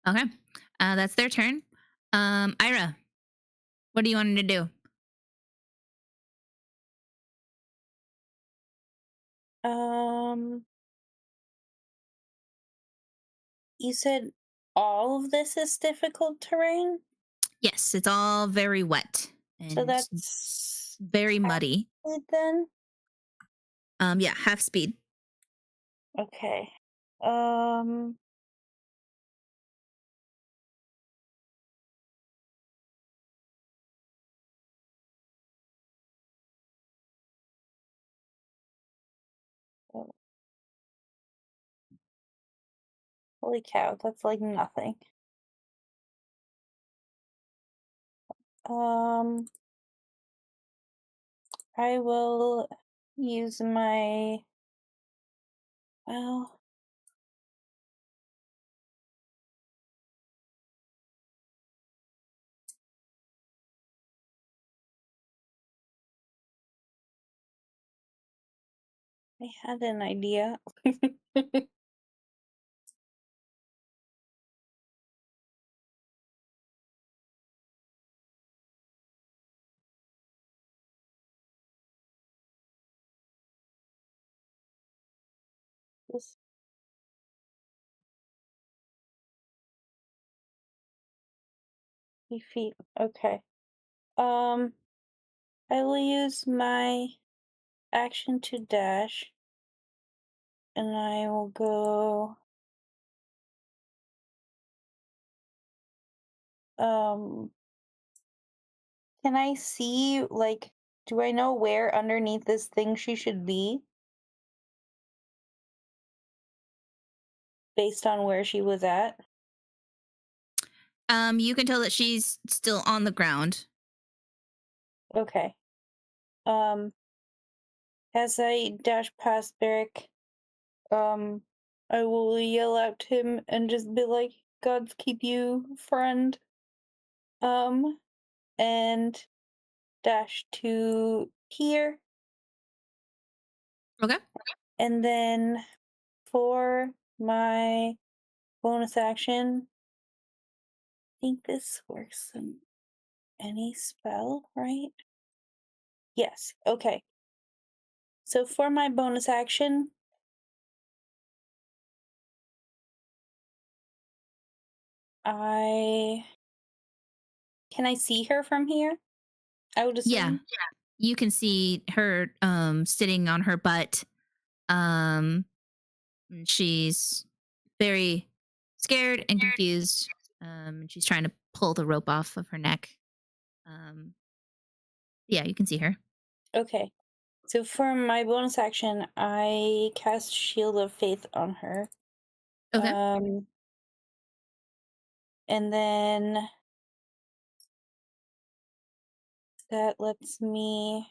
Okay. That's their turn. Ayre, what do you want to do? You said all of this is difficult terrain? Yes, it's all very wet and So that's very muddy. it then? Yeah, half speed. Okay. Oh. Holy cow, that's like nothing. I will use my, well, I had an idea. This 3 feet. Okay. I will use my action to dash, and I will go. Can I see, like, do I know where underneath this thing she should be? based on where she was at? You can tell that she's still on the ground. Okay. As I dash past Beric, I will yell out to him and just be like, "Gods keep you, friend." And dash to here. Okay. And then for my bonus action, I think this works in any spell, right? Yes, okay. So for my bonus action, can I see her from here? I would assume. Yeah. You can see her sitting on her butt. She's very scared and confused. She's trying to pull the rope off of her neck. Yeah, you can see her. Okay. So for my bonus action, I cast Shield of Faith on her. Okay. And then that lets me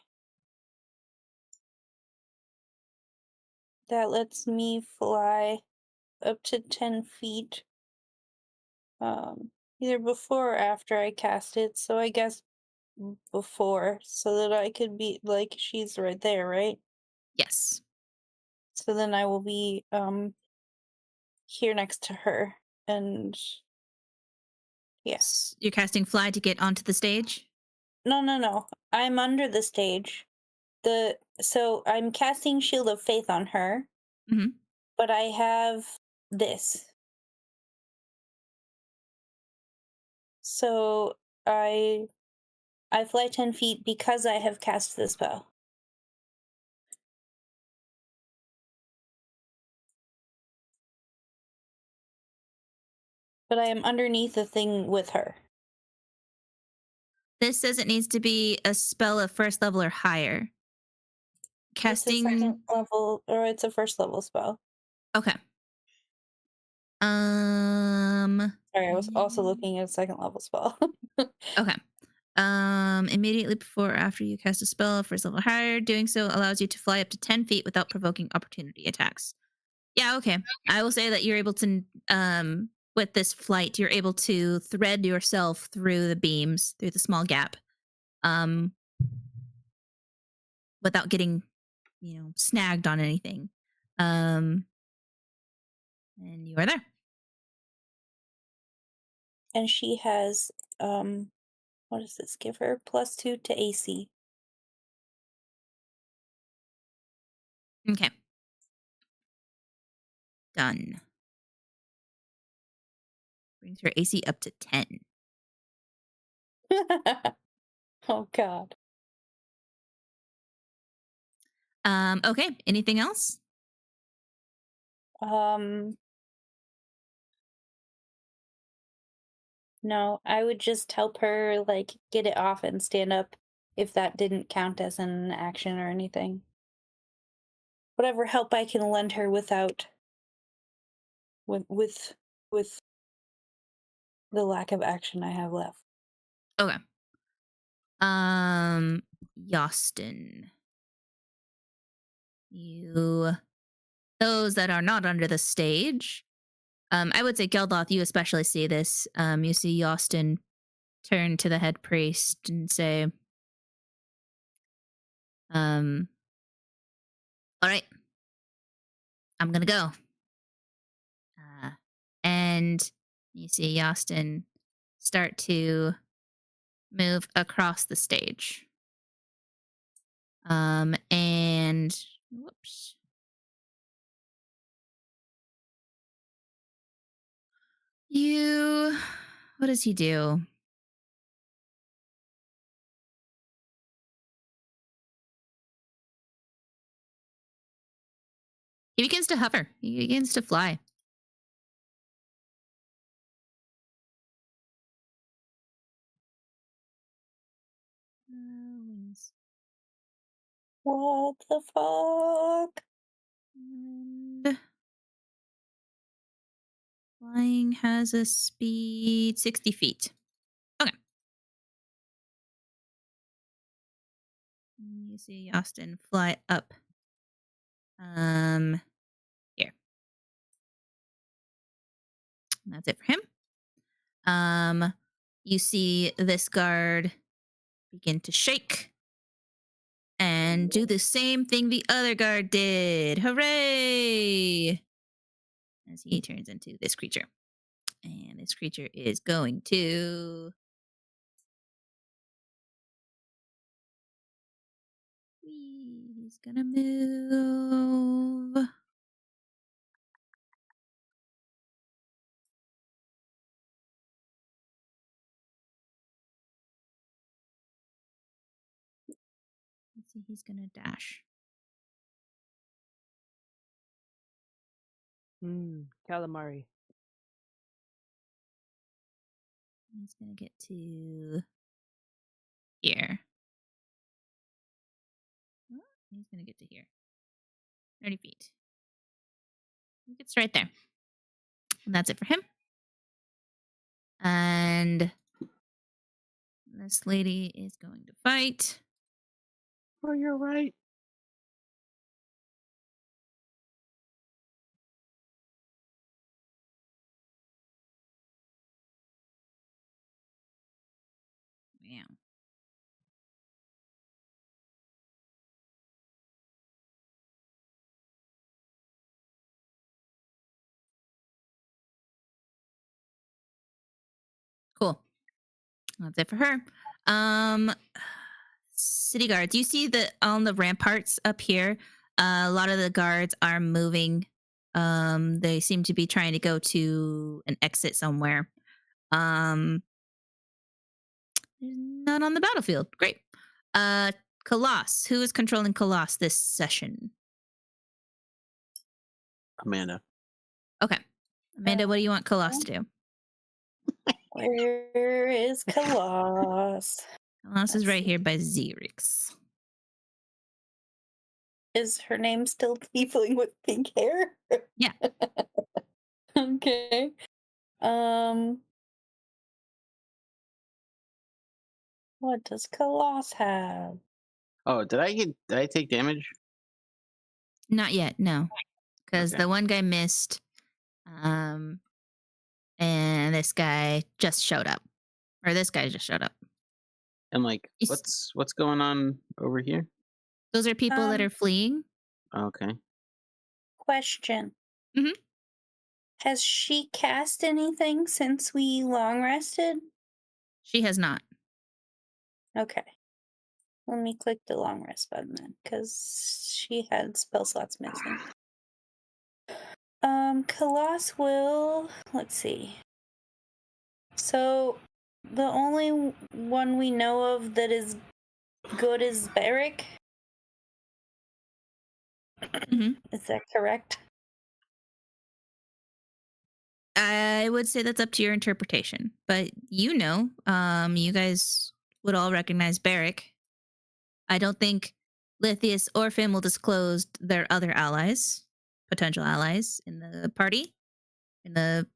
fly up to 10 feet. Either before or after I cast it, so I guess before, so that I could be like, she's right there, right? Yes. So then I will be here next to her, and yes. You're casting fly to get onto the stage? No. I'm under the stage. So I'm casting Shield of Faith on her, Mhm. but I have this. So I fly 10 feet because I have cast the spell. But I am underneath the thing with her. This says it needs to be a spell of first level or higher. It's a second Casting. level, or it's a first level spell. Okay. Sorry, I was also looking at a second level spell. Okay. Immediately before or after you cast a spell of first level or higher, doing so allows you to fly up to 10 feet without provoking opportunity attacks. Yeah, okay. I will say that you're able to, with this flight, you're able to thread yourself through the beams, through the small gap, without getting, snagged on anything. And you are there. And she has, what does this give her? +2 to AC. Okay. Done. Brings her AC up to 10. Oh, God. Okay. Anything else? No, I would just help her, like, get it off and stand up if that didn't count as an action or anything. Whatever help I can lend her without, with the lack of action I have left. Okay. Yostin. Those that are not under the stage. I would say Geldloth, you especially see this. You see Yostin turn to the head priest and say, all right, I'm gonna go. And you see Yostin start to move across the stage. And whoops. What does he do? He begins to hover. He begins to fly. Wings. What the fuck? And Flying has a speed 60 feet. Okay. You see Austin fly up. Here. That's it for him. You see this guard begin to shake and do the same thing the other guard did. Hooray! As he turns into this creature. And this creature is going to... He's gonna move... Let's see, he's gonna dash. Calamari. He's gonna get to here. Oh, he's gonna get to here. 30 feet. He gets right there. And that's it for him. And this lady is going to fight. Oh, you're right. Wow. Cool. That's it for her. City guards. You see that on the ramparts up here, a lot of the guards are moving. They seem to be trying to go to an exit somewhere. There's none on the battlefield. Great. Colossus. Who is controlling Colossus this session? Amanda. Okay. Amanda, what do you want Colossus to do? Where is Colossus? Colossus is right here by Xerix. Is her name still Tiefling with pink hair? Yeah. Okay. What does Colossus have? Oh, did I take damage? Not yet, no. Because Okay. the one guy missed. And this guy just showed up. Or this guy just showed up. And like, You what's going on over here? Those are people that are fleeing. Okay. Question. Mhm. Has she cast anything since we long rested? She has not. Okay. Let me click the long rest button then, because she had spell slots missing. Colossus will... Let's see. So, the only one we know of that is good is Beric? Mhm. Is that correct? I would say that's up to your interpretation. But you guys would all recognize Beric. I don't think Lithius or Fammal disclosed their other allies, potential allies in the party, in the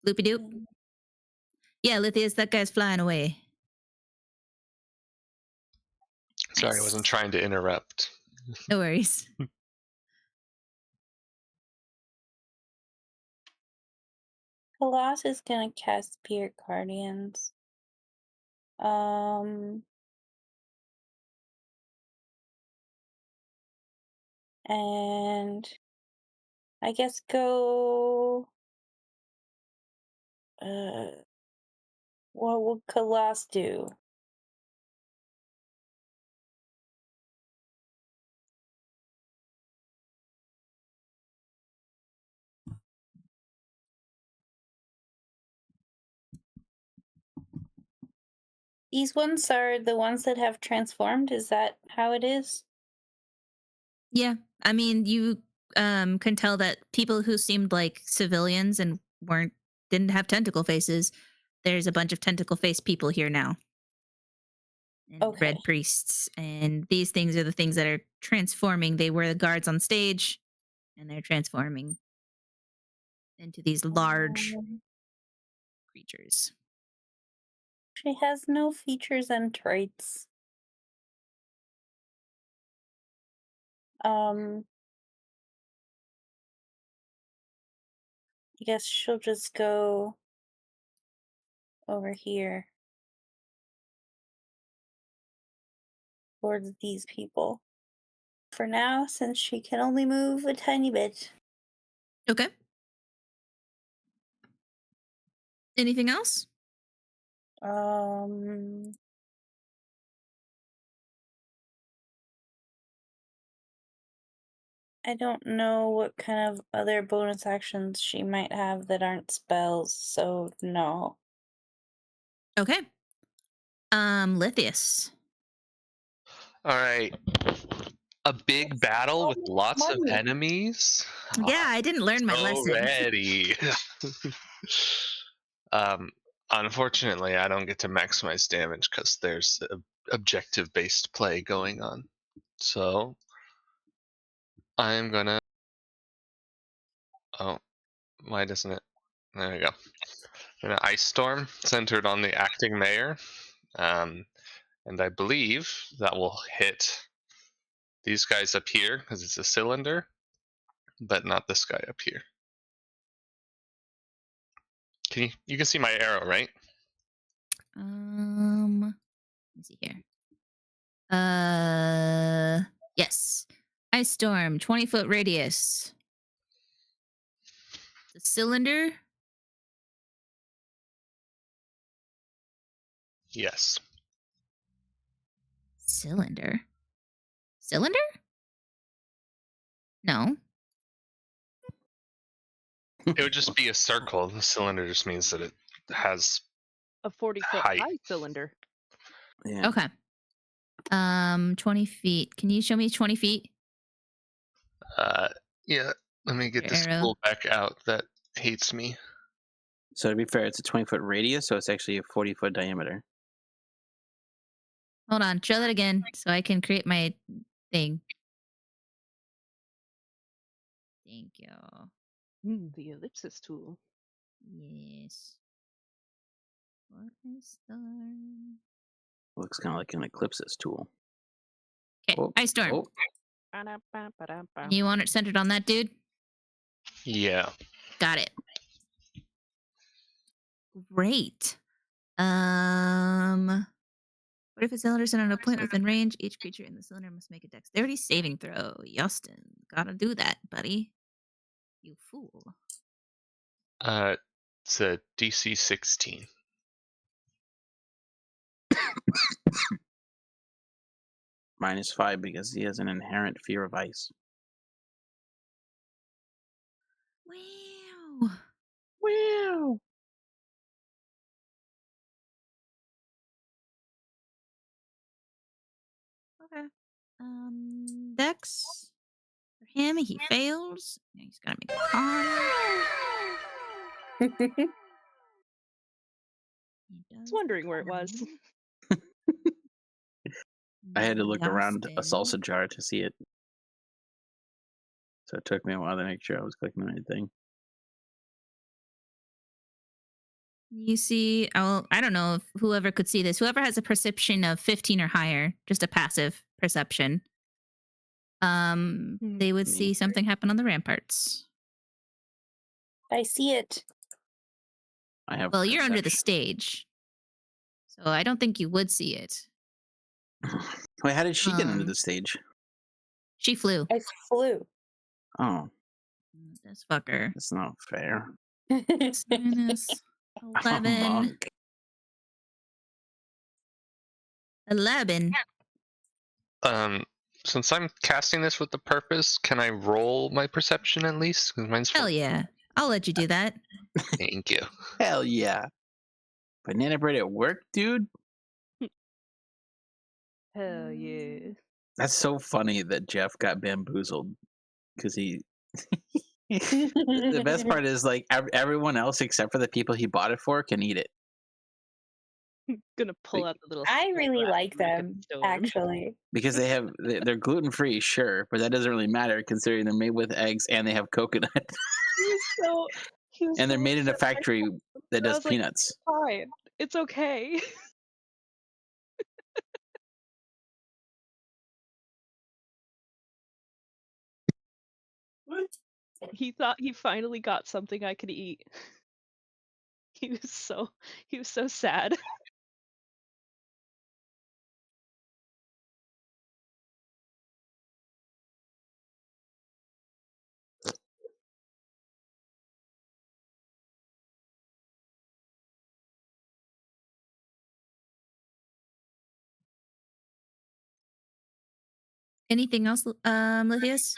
loopy doop. Yeah, Lithius, that guy's flying away. Sorry, I Nice. wasn't trying to interrupt. No worries. Colossus is gonna cast Spirit Guardians. And I guess go. What will Colossus do? These ones are the ones that have transformed. Is that how it is? Yeah, I mean, you can tell that people who seemed like civilians and didn't have tentacle faces, there's a bunch of tentacle face people here now. And Okay. red priests, and these things are the things that are transforming. They were the guards on stage, and they're transforming into these large creatures. She has no features and traits. I guess she'll just go over here towards these people for now, since she can only move a tiny bit. Okay. Anything else? I don't know what kind of other bonus actions she might have that aren't spells, so no. Okay. Lithius. All right. A big battle with lots of enemies. Yeah, I didn't learn my So lesson. ready. Unfortunately, I don't get to maximize damage because there's objective-based play going on. So I'm gonna. Oh, why doesn't it? There we go. An ice storm centered on the acting mayor, and I believe that will hit these guys up here because it's a cylinder, but not this guy up here. You can see my arrow, right? Let me see here. Yes. Ice storm, 20-foot radius. The cylinder. Yes. Cylinder. No. It would just be a circle. The cylinder just means that it has A 40-foot height. high cylinder. Yeah. Okay. 20 feet. Can you show me 20 feet? Yeah. Let me get Your this arrow. tool back out that hates me. So to be fair, it's a 20-foot radius, so it's actually a 40-foot diameter. Hold on. Show that again so I can create my thing. Thank you. The ellipsis tool. Yes. What is the... Looks kind of like an eclipsis tool. Okay, Oh, ice storm. oh. Ba-da-ba-ba-da-ba. You want it centered on that dude? Yeah. Got it. Great. What if a cylinder is on a point within range? Each creature in the cylinder must make a dexterity saving throw. Yustin, gotta do that, buddy. You fool. It's a DC 16. -5 because he has an inherent fear of ice. Wow. Wow. Okay. Dex. For him, he fails. Now he's gotta make a con. I was wondering where it was. I had to look around a Yustin. salsa jar to see it. So it took me a while to make sure I was clicking the right thing. You see, I don't know if whoever could see this. Whoever has a perception of 15 or higher, just a passive perception, they would see something happen on the ramparts. I see it. I have. Well, you're under the perception. stage, so I don't think you would see it. Wait, how did she get into Um, the stage? She flew. I flew. Oh, This fucker. that's not fair. Minus I'm a 11. monk. 11. Since I'm casting this with the purpose, can I roll my perception at least? 'Cause mine's Hell yeah. I'll let you do that. Thank you. Hell yeah. Banana bread at work, dude? Hell yeah. That's so funny that Jeff got bamboozled because he. The best part is like everyone else except for the people he bought it for can eat it. Gonna pull out the little. I skull really wrap like and make a them, stone. actually. Because they're gluten free, sure, but that doesn't really matter considering they're made with eggs and they have coconut. was And they're so made in a upset. factory that I does was like, peanuts. fine, it's okay. What? He thought he finally got something I could eat. He was so sad. Anything else, Lithius?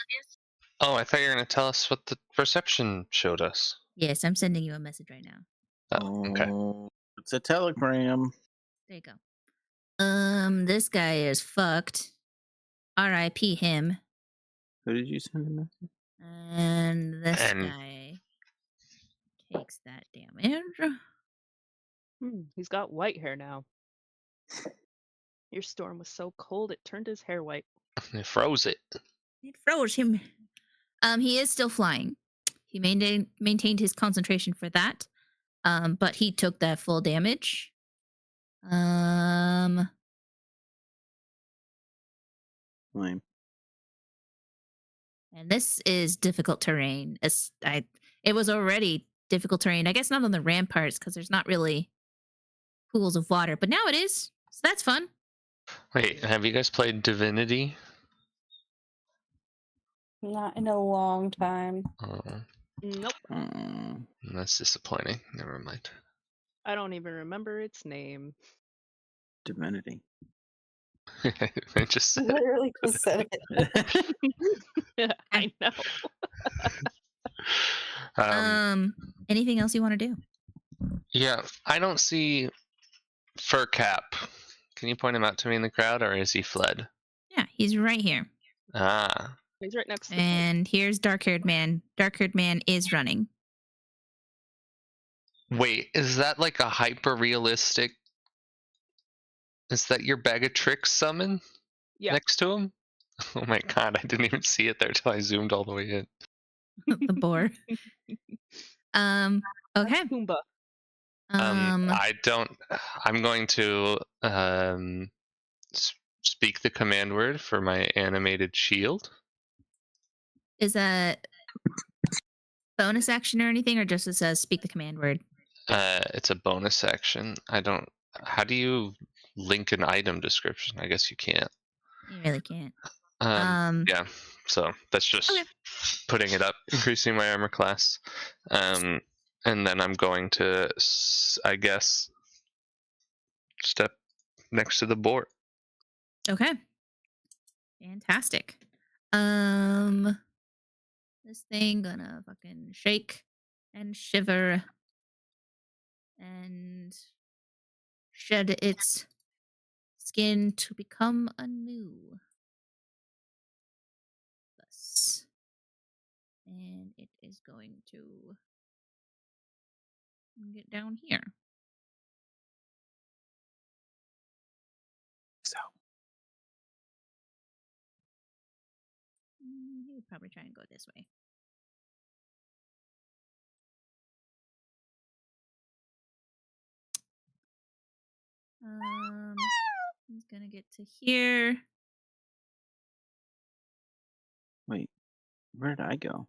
Oh, I thought you were going to tell us what the perception showed us. Yes, I'm sending you a message right now. Oh, okay. Oh, it's a telegram. There you go. This guy is fucked. R.I.P. him. Who did you send a message? And this And- guy takes that damage. He's got white hair now. Your storm was so cold it turned his hair white. It froze it. It froze him. He is still flying. He maintained his concentration for that. But he took that full damage. Lame. And this is difficult terrain. It was already difficult terrain. I guess not on the ramparts because there's not really pools of water, but now it is. So that's fun. Wait, have you guys played Divinity? Not in a long time. Oh, Nope. that's disappointing. Never mind. I don't even remember its name. Divinity. I just said Literally just said it. I know. Anything else you want to do? Yeah, I don't see Fur Cap. Can you point him out to me in the crowd, or is he fled? Yeah, he's right here. Ah, He's right next to And here's Dark-Haired Man. Dark-Haired Man is running. wait, is that like a hyper realistic? Is that your bag of tricks summon Yeah. next to him? Oh my god, I didn't even see it there till I zoomed all the way in. The boar. Okay. That's Pumbaa. I don't. I'm going to speak the command word for my animated shield. Is that bonus action or anything, or just it says speak the command word? It's a bonus action. I don't. How do you link an item description? I guess you can't. You really can't. Yeah. So that's just Okay. putting it up, increasing my armor class, and then I'm going to, I guess, step next to the board. Okay. Fantastic. This thing gonna fucking shake and shiver and shed its skin to become anew. Thus. And it is going to get down here. So He would probably try and go this way. He's gonna get to here. wait, where did I go?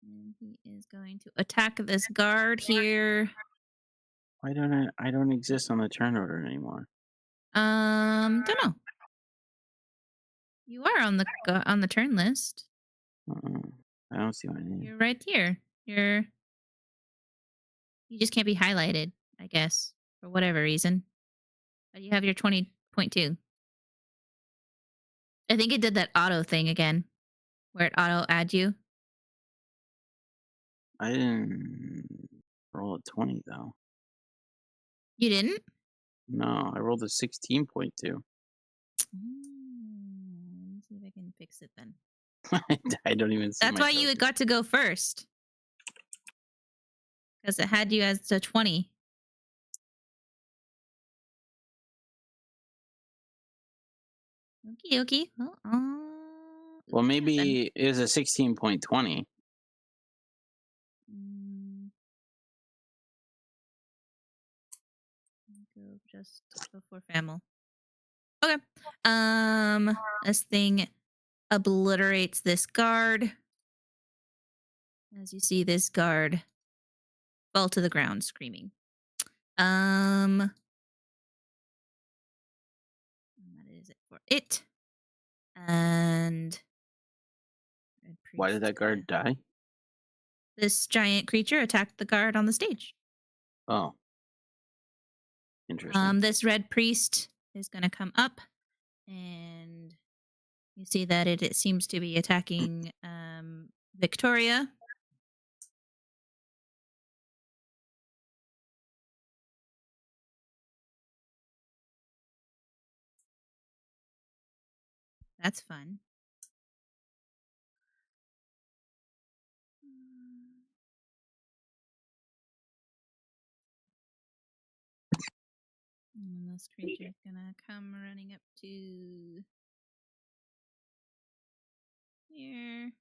And he is going to attack this guard here. Why don't I don't exist on the turn order anymore? Don't know. You are on the turn list. I don't see my name. You're right here. You just can't be highlighted, I guess, for whatever reason. But you have your 20.2. I think it did that auto thing again, where it auto add you. I didn't roll a 20 though. You didn't? No, I rolled a 16.2. Let me see if I can fix it then. I don't even see. That's why myself. you got to go first. Because it had you as a 20. Okie dokie. Well, maybe it was a 16.20. Go just before Fammal. Okay. This thing obliterates this guard. As you see this guard fall to the ground screaming. That is it for it. And Red Why did Priest, that guard die? This giant creature attacked the guard on the stage. Oh. Interesting. This red priest is going to come up, and you see that it seems to be attacking Victoria. That's fun. And this creature is going to come running up to here.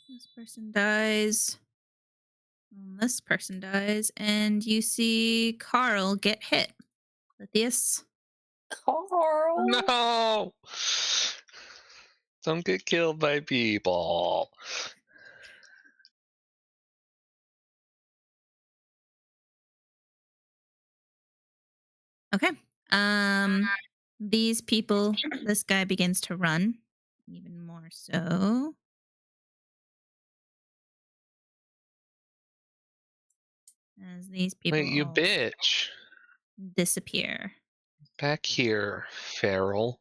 This person dies. And this person dies. And you see Carl get hit. Lithius. Carl. No! Don't get killed by people. Okay. These people, this guy begins to run even more so. As these people Wait, you all bitch. disappear. Back here, feral.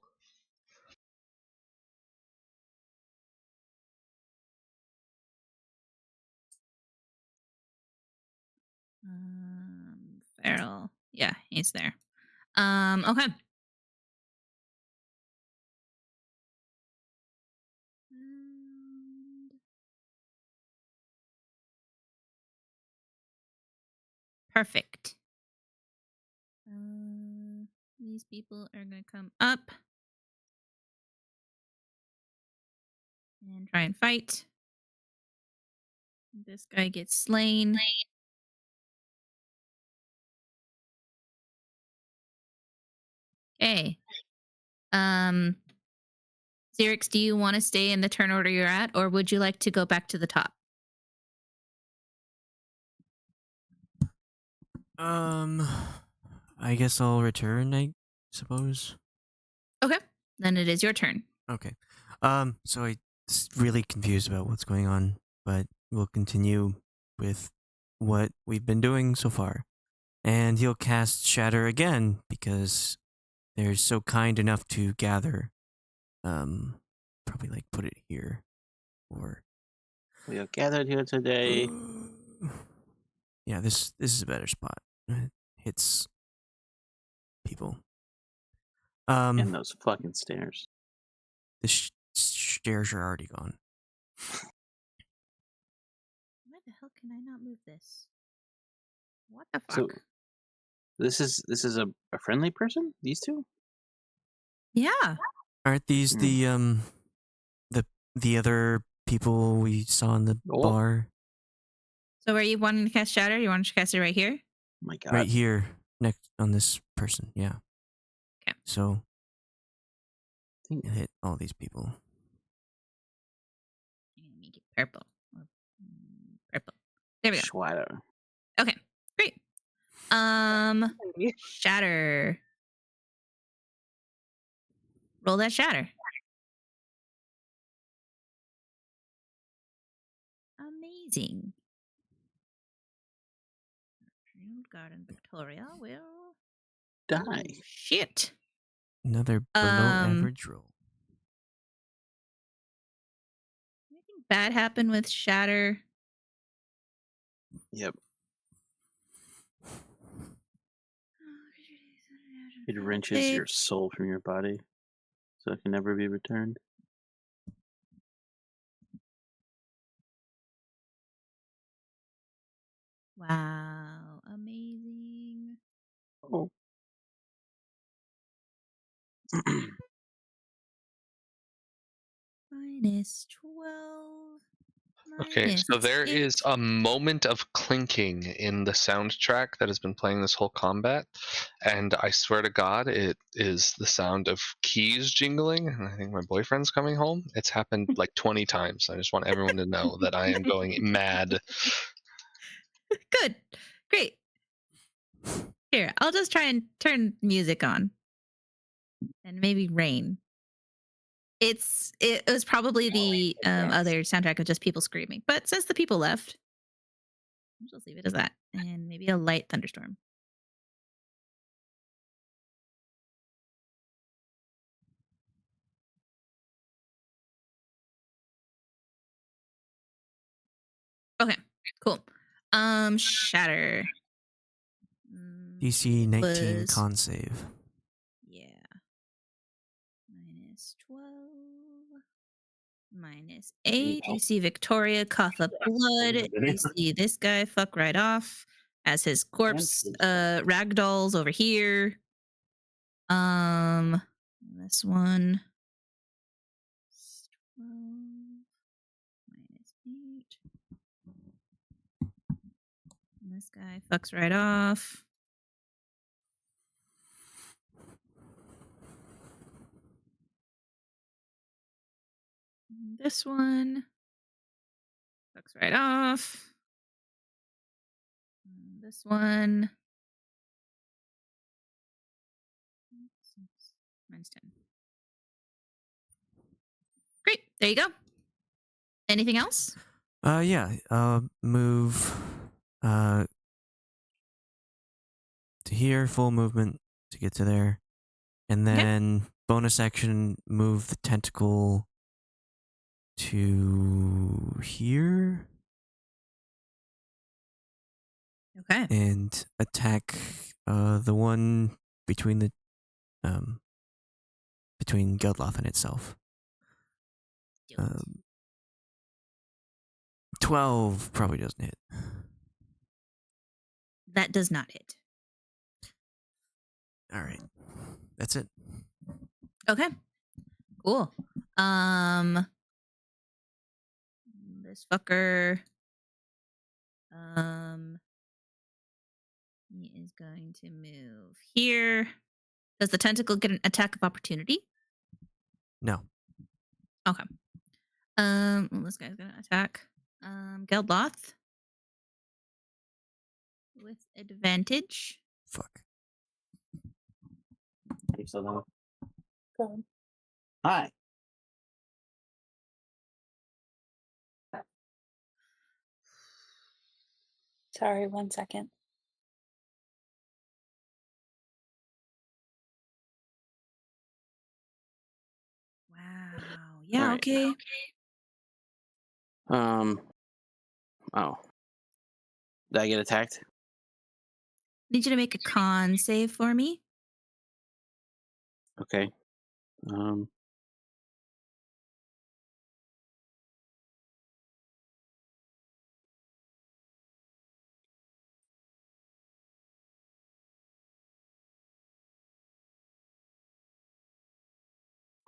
Feral. Yeah, he's there. Okay. Perfect. These people are going to come up and try and fight. This guy gets slain. Okay. Xerix, do you want to stay in the turn order you're at, or would you like to go back to the top? I guess I'll return, I suppose. Okay. Then it is your turn. Okay. So I'm really confused about what's going on, but we'll continue with what we've been doing so far. And he'll cast Shatter again because they're so kind enough to gather. Probably like put it here, or We are gathered here today. yeah, this is a better spot. It hits people. And those fucking stairs. The stairs are already gone. Why the hell can I not move this? What the fuck? So this is a friendly person? These two? Yeah. Aren't these the other people we saw in the Oh. bar? So are you wanting to cast Shatter? You want to cast it right here? Oh my god. Right here, next on this person, yeah. Okay. So it hit all these people. Make it purple. Purple. There we go. Schwatter. Okay. Great. Shatter. Roll that shatter. Amazing. Garden Victoria will Die. Oh, shit. Another below average roll. Anything bad happen with Shatter? Yep. It wrenches your soul from your body, so it can never be returned. Wow. Amazing. Oh. -12. Okay, so there is a moment of clinking in the soundtrack that has been playing this whole combat, and I swear to God, it is the sound of keys jingling, and I think my boyfriend's coming home. It's happened like 20 times. I just want everyone to know that I am going mad. Good. Great. Here, I'll just try and turn music on. And maybe rain. It was probably the other soundtrack of just people screaming. But since the people left, I'll just leave it as that. And maybe a light thunderstorm. Okay, cool. Shatter. DC 19 Was- con save. Yeah. -12. -8. You see Victoria cough up blood. You see this guy fuck right off as his corpse ragdolls over here. This one. 12 -8. And this guy fucks right off. This one fucks right off. This one. -10. Great. There you go. Anything else? Yeah. Move to here, full movement to get to there. And then bonus action, move the tentacle to here. Okay. And attack the one between the between Geldloth and itself. 12 probably doesn't hit. That does not hit. All right. That's it. Okay. Cool. This fucker. He is going to move here. Does the tentacle get an attack of opportunity? No. Okay. Well, this guy's gonna attack. Geldloth with advantage. Fuck. You still know? Go on. Hi. Sorry, 1 second. Wow. Yeah. All right. Okay. Oh. Did I get attacked? Need you to make a con save for me. Okay.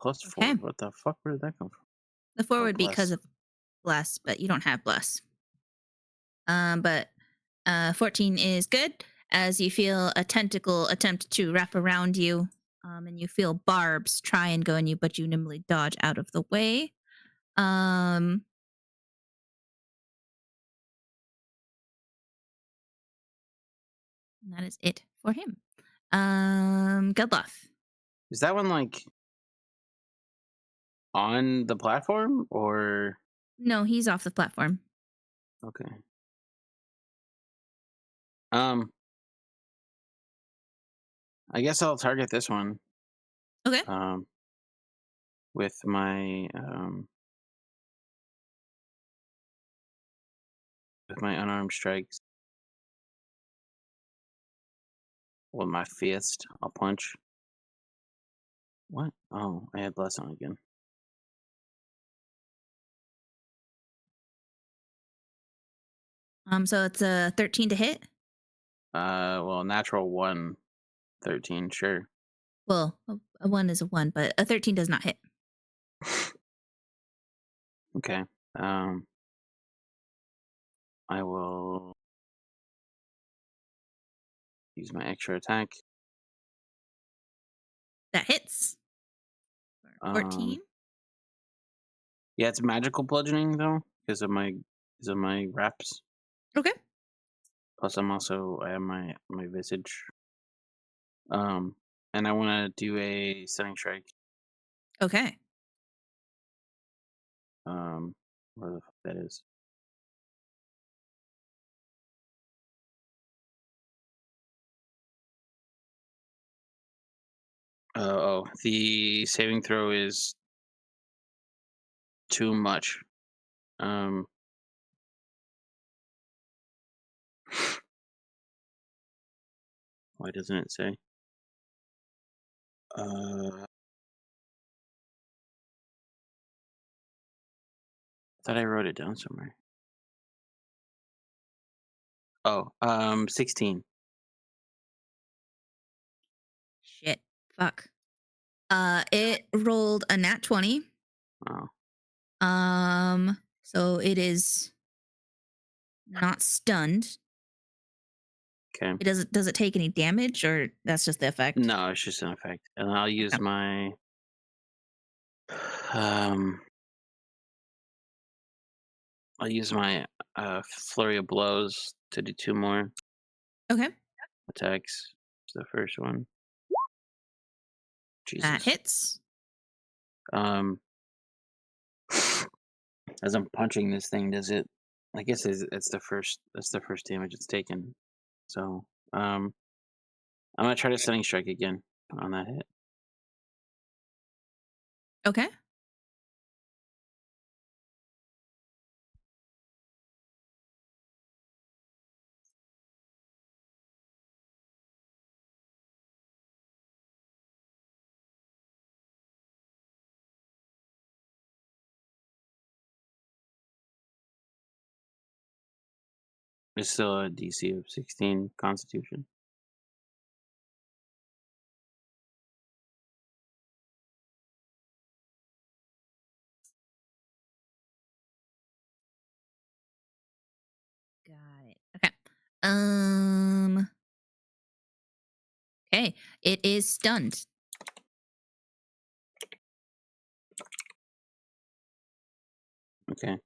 Plus 4. Okay. What the fuck? Where did that come from? The 4 Oh, would be bless. because of bless, but you don't have bless. But 14 is good as you feel a tentacle attempt to wrap around you, and you feel barbs try and go in you, but you nimbly dodge out of the way. And that is it for him. Geldloth. Is that one like on the platform or No, he's off the platform. okay? I guess I'll target this one. Okay. With my unarmed strikes. With my fist, I'll punch. What? Oh, I had bless on again. So it's a 13 to hit. Well, natural 1, 13, sure. Well, a 1 is a 1, but a 13 does not hit. Okay. I will use my extra attack. That hits. 14. Yeah, it's magical bludgeoning though, because of my reps. Okay. Plus, I have my visage. And I want to do a stunning strike. Okay. Where the fuck that is? The saving throw is too much. Why doesn't it say? Thought I wrote it down somewhere. 16. Shit. Fuck. It rolled a nat 20. Oh. So it is not stunned. Okay. Does it take any damage, or that's just the effect? No, it's just an effect. And I'll use my flurry of blows to do 2 more Okay. attacks. It's the first one. Jesus. That hits. As I'm punching this thing, does it? I guess it's the first. That's the first damage it's taken. So, I'm gonna try to stunning strike again on that hit. Okay. It's still a DC of 16 Constitution. Got it. Okay. Okay. It is stunned. Okay.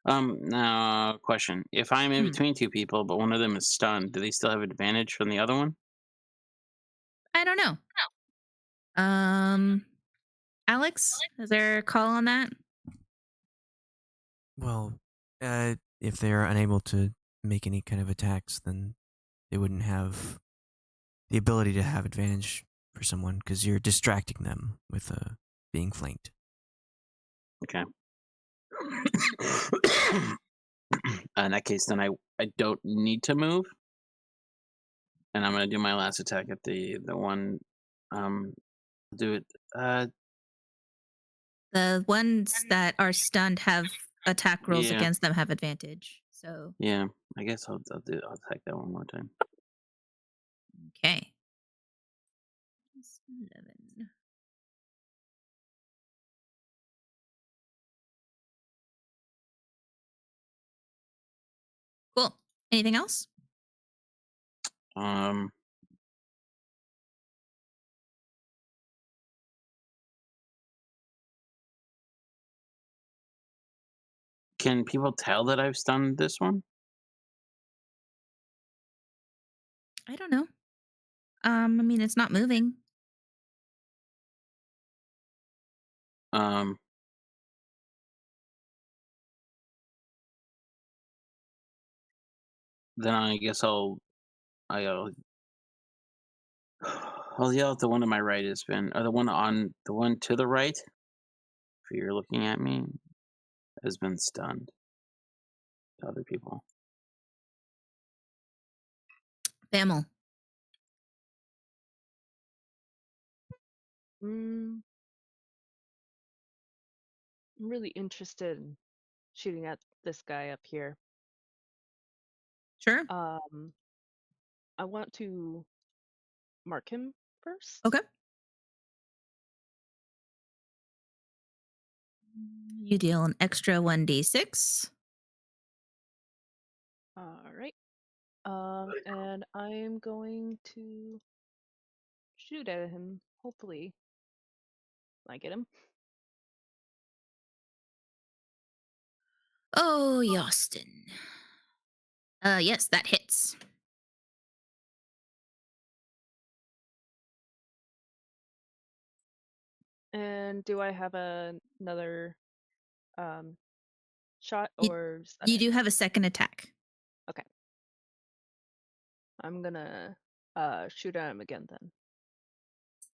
Now question: if I'm in between 2 people, but one of them is stunned, do they still have advantage from the other one? I don't know. Alex, is there a call on that? Well, if they are unable to make any kind of attacks, then they wouldn't have the ability to have advantage for someone because you're distracting them with being flanked. Okay. In that case, then I don't need to move, and I'm gonna do my last attack at the one. Do it. The ones that are stunned have attack rolls Yeah. against them have advantage. So Yeah. I guess I'll attack that one more time. okay. 11. Cool. Anything else? Can people tell that I've stunned this one? I don't know. I mean, it's not moving. Then I guess I'll yell at the one to my right has been, or the one to the right, if you're looking at me, has been stunned to other people. Fammal. I'm really interested in shooting at this guy up here. Sure. I want to mark him first. Okay. You deal an extra 1d6. All right. And I am going to shoot at him. Hopefully, I get him. Oh, Yostin. Yes, that hits. And do I have another shot, You- or is that You it? do have a second attack. Okay. I'm gonna shoot at him again then.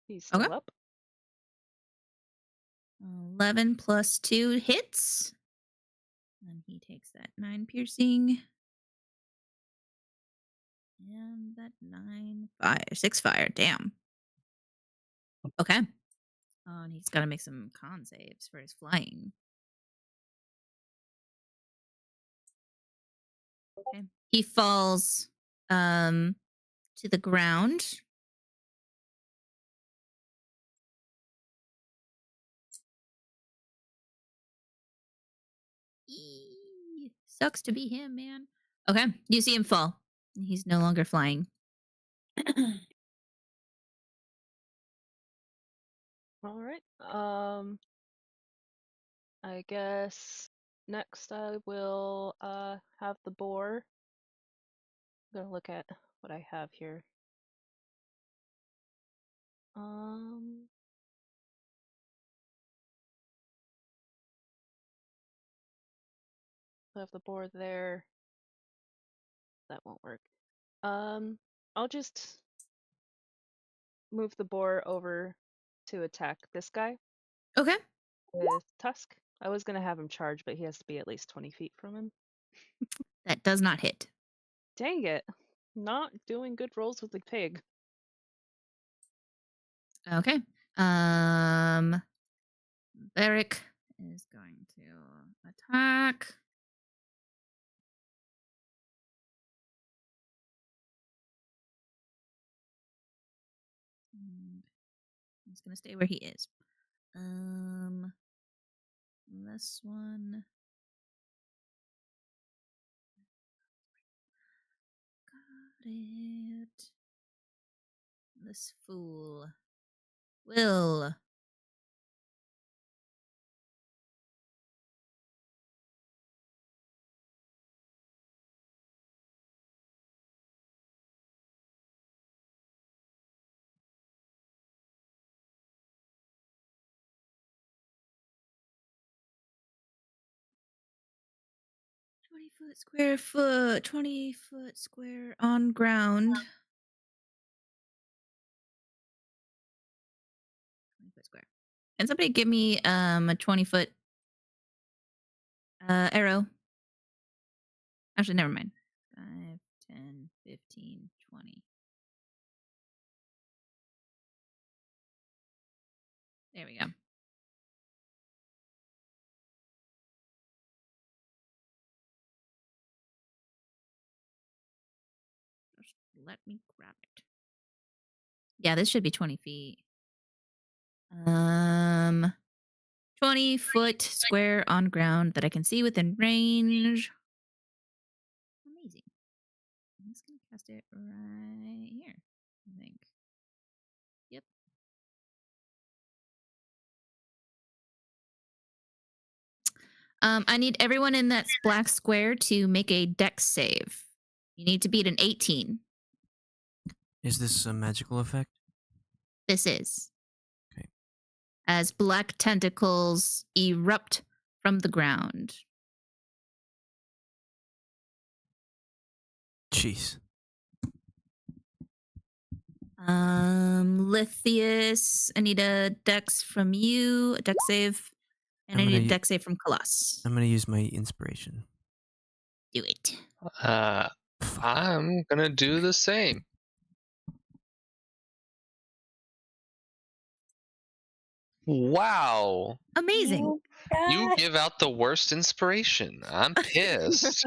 He's still Okay. up. 11 plus 2 hits. And he takes that 9 piercing. And that 9 fire. 6 fire. Damn. Okay. And he's got to make some con saves for his flying. Okay. He falls to the ground. Eee, sucks to be him, man. Okay. You see him fall. He's no longer flying. All right. I guess next I will have the boar. I'm gonna look at what I have here. I have the boar there. That won't work. I'll just move the boar over to attack this guy Okay. with Tusk. I was gonna have him charge, but he has to be at least 20 feet from him. That does not hit. Dang it. Not doing good rolls with the pig. Okay. Beric is going to attack. And he's gonna stay where he is. This one. Got it. This fool will foot, 20-foot square on ground. 20-foot square. Can somebody give me a 20-foot arrow? Actually, never mind. 5, 10, 15, 20. There we go. Just let me grab it. Yeah, this should be 20 feet. 20-foot square on ground that I can see within range. Amazing. I'm just gonna cast it right here, I think. Yep. I need everyone in that black square to make a dex save. You need to beat an 18. Is this a magical effect? This is. Okay. As black tentacles erupt from the ground. Jeez. Lithius, I need a dex from you, a dex save, and I I'm need a gonna dex save from Colossus. I'm gonna use my inspiration. Do it. I'm gonna do the same. Wow. Amazing. You give out the worst inspiration. I'm pissed.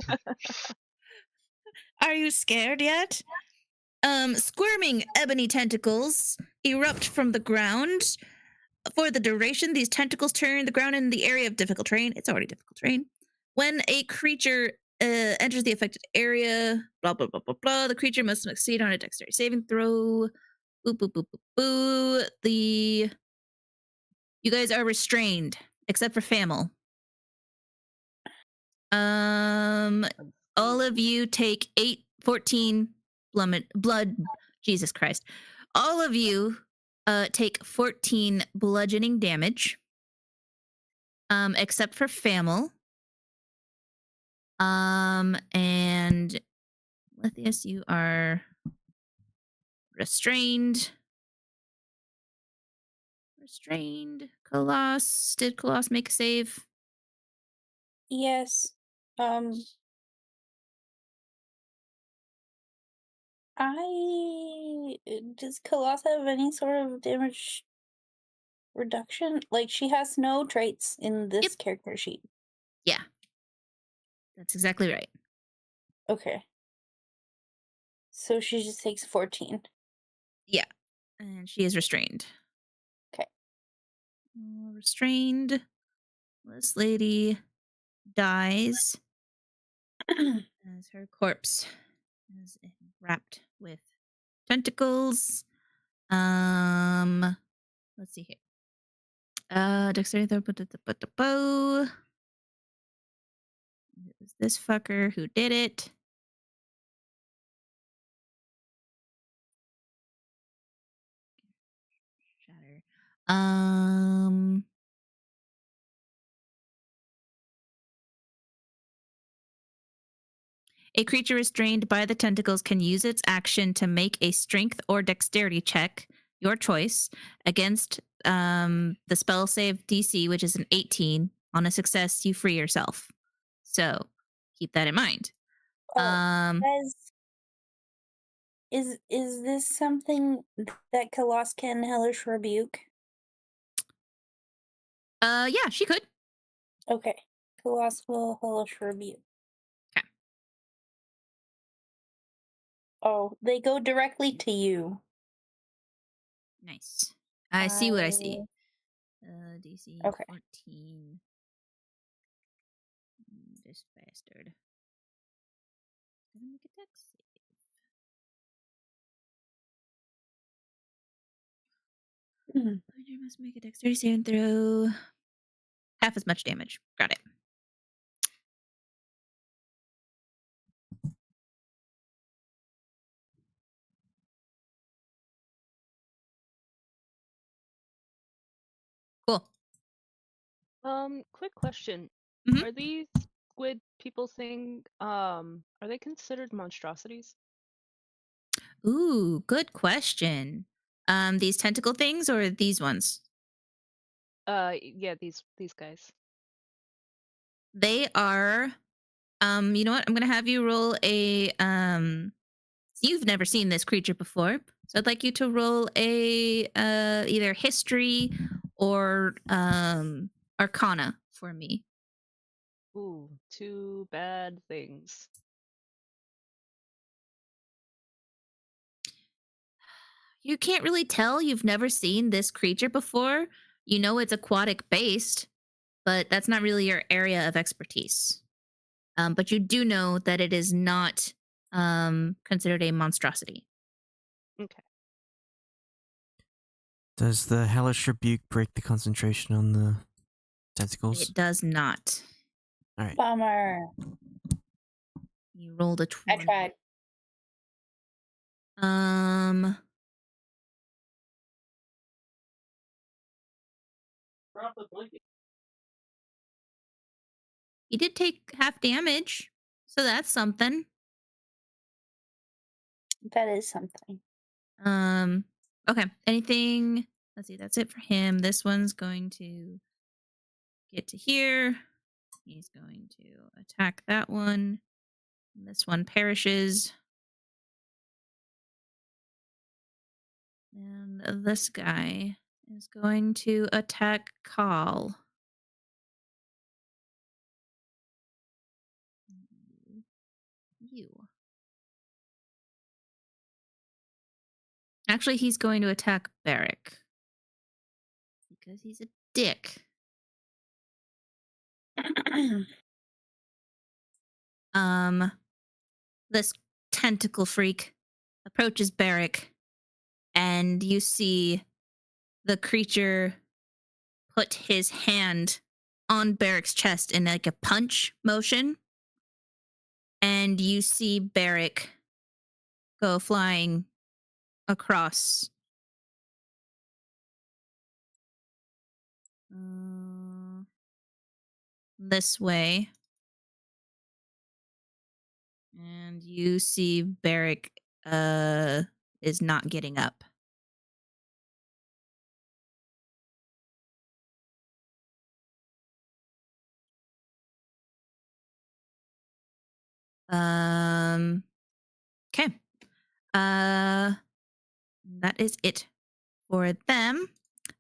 Are you scared yet? Squirming ebony tentacles erupt from the ground. For the duration, these tentacles turn the ground in the area of difficult terrain. It's already difficult terrain. When a creature enters the affected area. Blah blah blah blah blah. The creature must succeed on a dexterity saving throw. Boo boo boo boo boo. You guys are restrained, except for Fammal. All of you take 14 blood. Jesus Christ. All of you take 14 bludgeoning damage. Except for Fammal. And Lithius, you are restrained. Colossus. Did Colossus make a save? Yes. Does Colossus have any sort of damage reduction? Like, she has no traits in this character sheet. Yeah. That's exactly right. Okay. So she just takes 14. Yeah. And she is restrained. Okay. Restrained. This lady dies as her corpse is wrapped with tentacles. Let's see here. Dexterity throw, put the bow. It was this fucker who did it. Shatter. A creature restrained by the tentacles can use its action to make a strength or dexterity check, your choice, against the spell save DC, which is an 18. On a success, you free yourself. So keep that in mind. Is this something that Colossus can hellish rebuke? Yeah, she could. Okay. Colossus will hellish rebuke. Okay. Oh, they go directly to you. Nice. I see what I see. DC Okay. 14. This bastard. Gonna make a dex save. You must make a dexterity saving throw. Half as much damage. Got it. Cool. Quick question. Mhm. Are these squid people thing, are they considered monstrosities? Ooh, good question. These tentacle things or these ones? Yeah, these guys. They are. You know what? I'm gonna have you roll a. You've never seen this creature before, so I'd like you to roll a either history or arcana for me. Ooh, two bad things. You can't really tell. You've never seen this creature before. You know it's aquatic based, but that's not really your area of expertise. But you do know that it is not considered a monstrosity. Okay. Does the hellish rebuke break the concentration on the tentacles? It does not. All right. Bummer. You rolled a 20. I tried. He did take half damage, so that's something. That is something. Okay. Anything? Let's see. That's it for him. This one's going to get to here. He's going to attack that one. And this one perishes. And this guy is going to attack Carl. You. Actually, he's going to attack Barrick. Because he's a dick. this tentacle freak approaches Barrick, and you see the creature put his hand on Barrick's chest in like a punch motion, and you see Barrick go flying across this way. And you see Barrick is not getting up. Okay. That is it for them.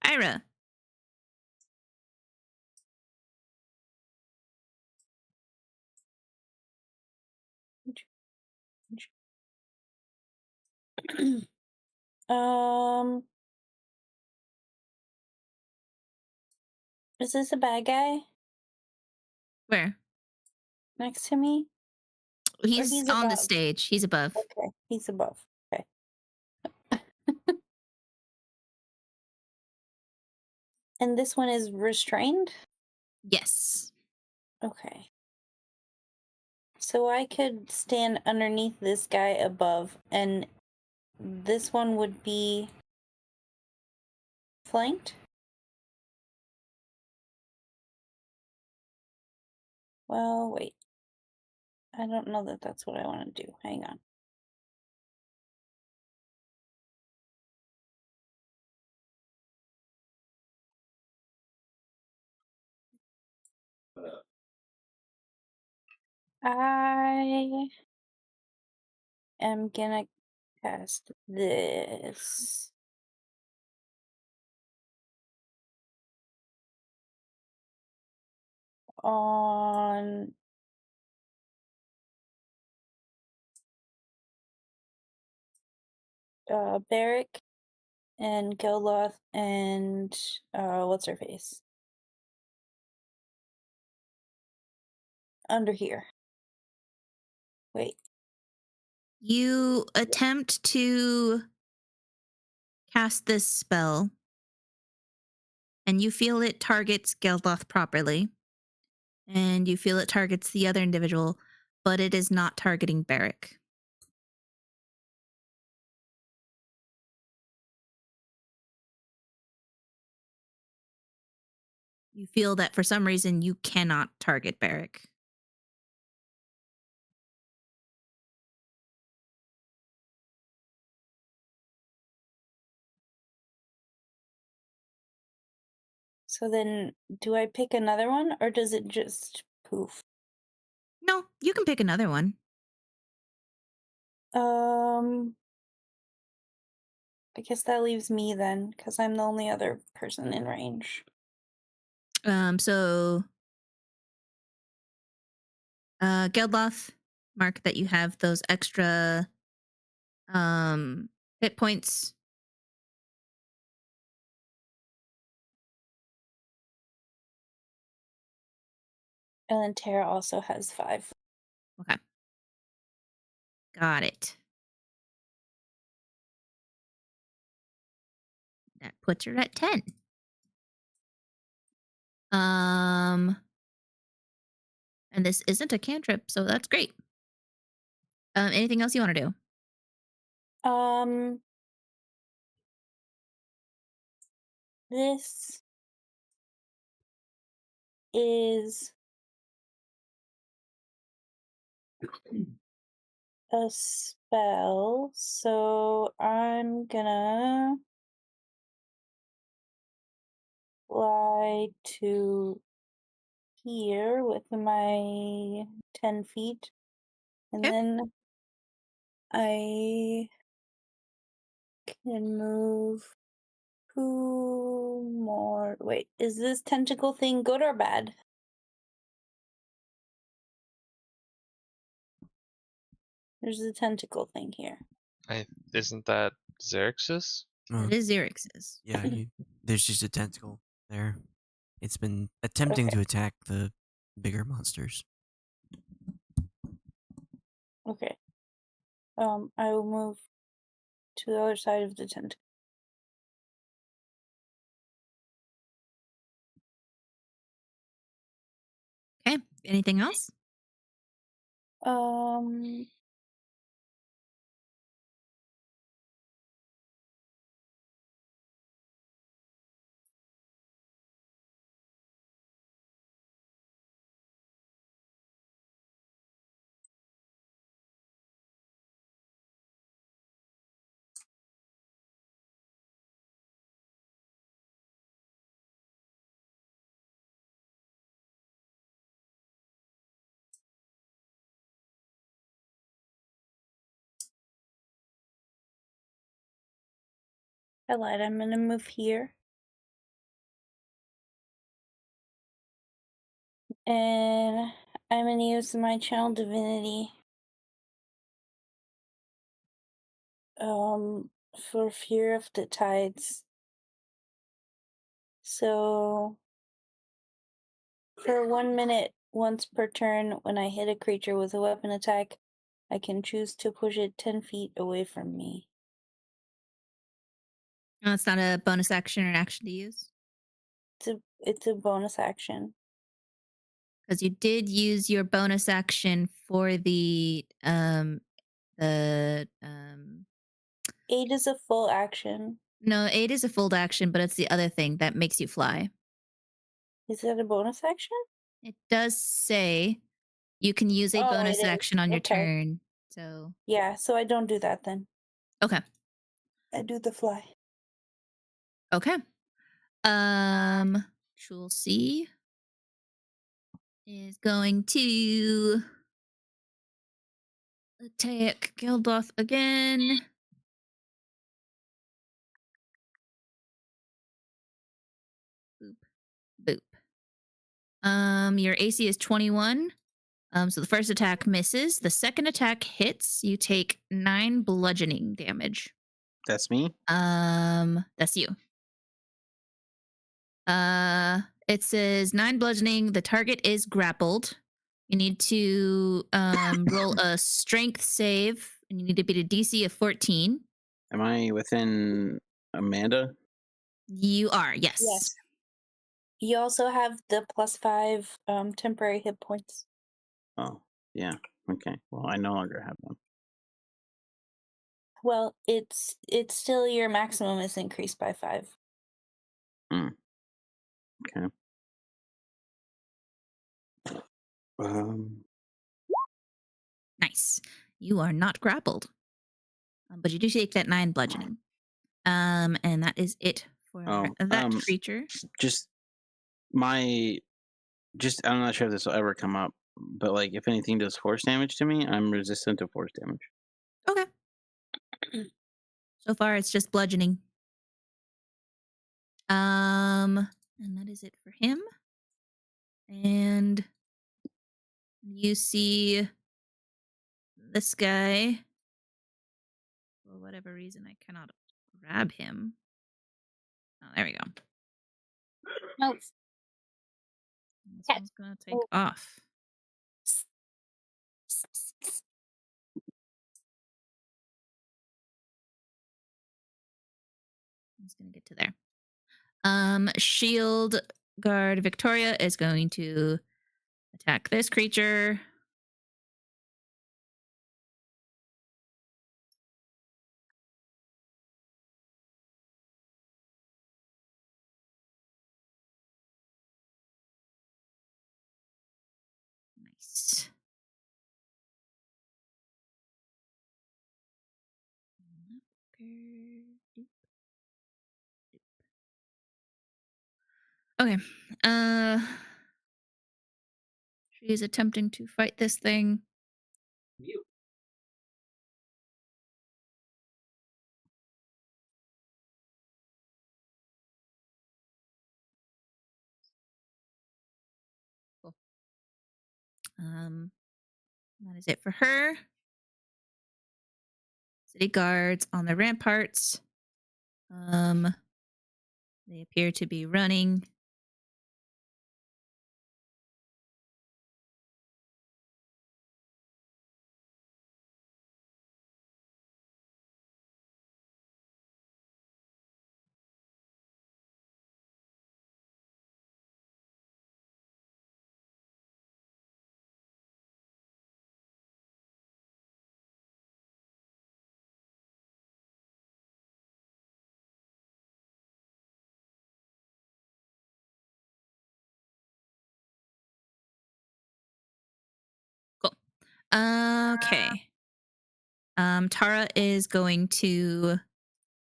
Ayre. um, is this a bad guy Where? next to me? He's he's on the above? stage. He's above. Okay, he's above. Okay. And this one is restrained? Yes. Okay. So I could stand underneath this guy above, and this one would be flanked? Well, wait. I don't know that that's what I want to do. Hang on. I am gonna cast this. On Barrick and Geldloth and what's her face? Under here. Wait. You attempt to cast this spell, and you feel it targets Geldloth properly, and you feel it targets the other individual, but it is not targeting Barrick. You feel that for some reason you cannot target Barrick. So then, do I pick another one, or does it just poof? No, you can pick another one. I guess that leaves me then, because I'm the only other person in range. So Geldloth, mark that you have those extra hit points. And then Tara also has 5. Okay. Got it. That puts her at 10. And this isn't a cantrip, so that's great. Anything else you want to do? This is a spell, so I'm gonna fly to here with my 10 feet, and Okay. then I can move 2 more. Wait, is this tentacle thing good or bad? There's a tentacle thing here. Isn't that Xerix's? It is Xerix's. Yeah, there's just a tentacle there. It's been attempting Okay. to attack the bigger monsters. Okay. I will move to the other side of the tent. Okay. Anything else? Um, I lied. I'm gonna move here. And I'm gonna use my channel divinity. For Fear of the Tides. So, for 1 minute, once per turn, when I hit a creature with a weapon attack, I can choose to push it 10 feet away from me. No, it's not a bonus action or an action to use. It's a bonus action. Because you did use your bonus action for the 8 is a full action. no, 8 is a full action, but it's the other thing that makes you fly. Is that a bonus action? It does say you can use a Oh, bonus it is. action on your Okay. turn. So Yeah, so I don't do that then. okay. I do the fly. Okay. Chulcy is going to attack Geldloth again. Boop. Boop. Your AC is 21. So the first attack misses. The second attack hits. You take 9 bludgeoning damage. That's me. That's you. It says 9 bludgeoning. The target is grappled. You need to roll a strength save, and you need to beat a DC of 14. Am I within Amanda? You are, yes. Yes. You also have the +5 temporary hit points. Oh, yeah. Okay. Well, I no longer have them. Well, it's still your maximum is increased by 5. Okay. Nice. You are not grappled, but you do take that 9 bludgeoning. And that is it for that creature. I'm not sure if this will ever come up, but like if anything does force damage to me, I'm resistant to force damage. Okay. So far, it's just bludgeoning. And that is it for him. And you see this guy. For whatever reason, I cannot grab him. Oh, there we go. No. This one's gonna take off. He's gonna get to there. Shield Guard Victoria is going to attack this creature. Nice. Okay. She is attempting to fight this thing. Cool. That is it for her. City guards on the ramparts. They appear to be running. Okay. Tara is going to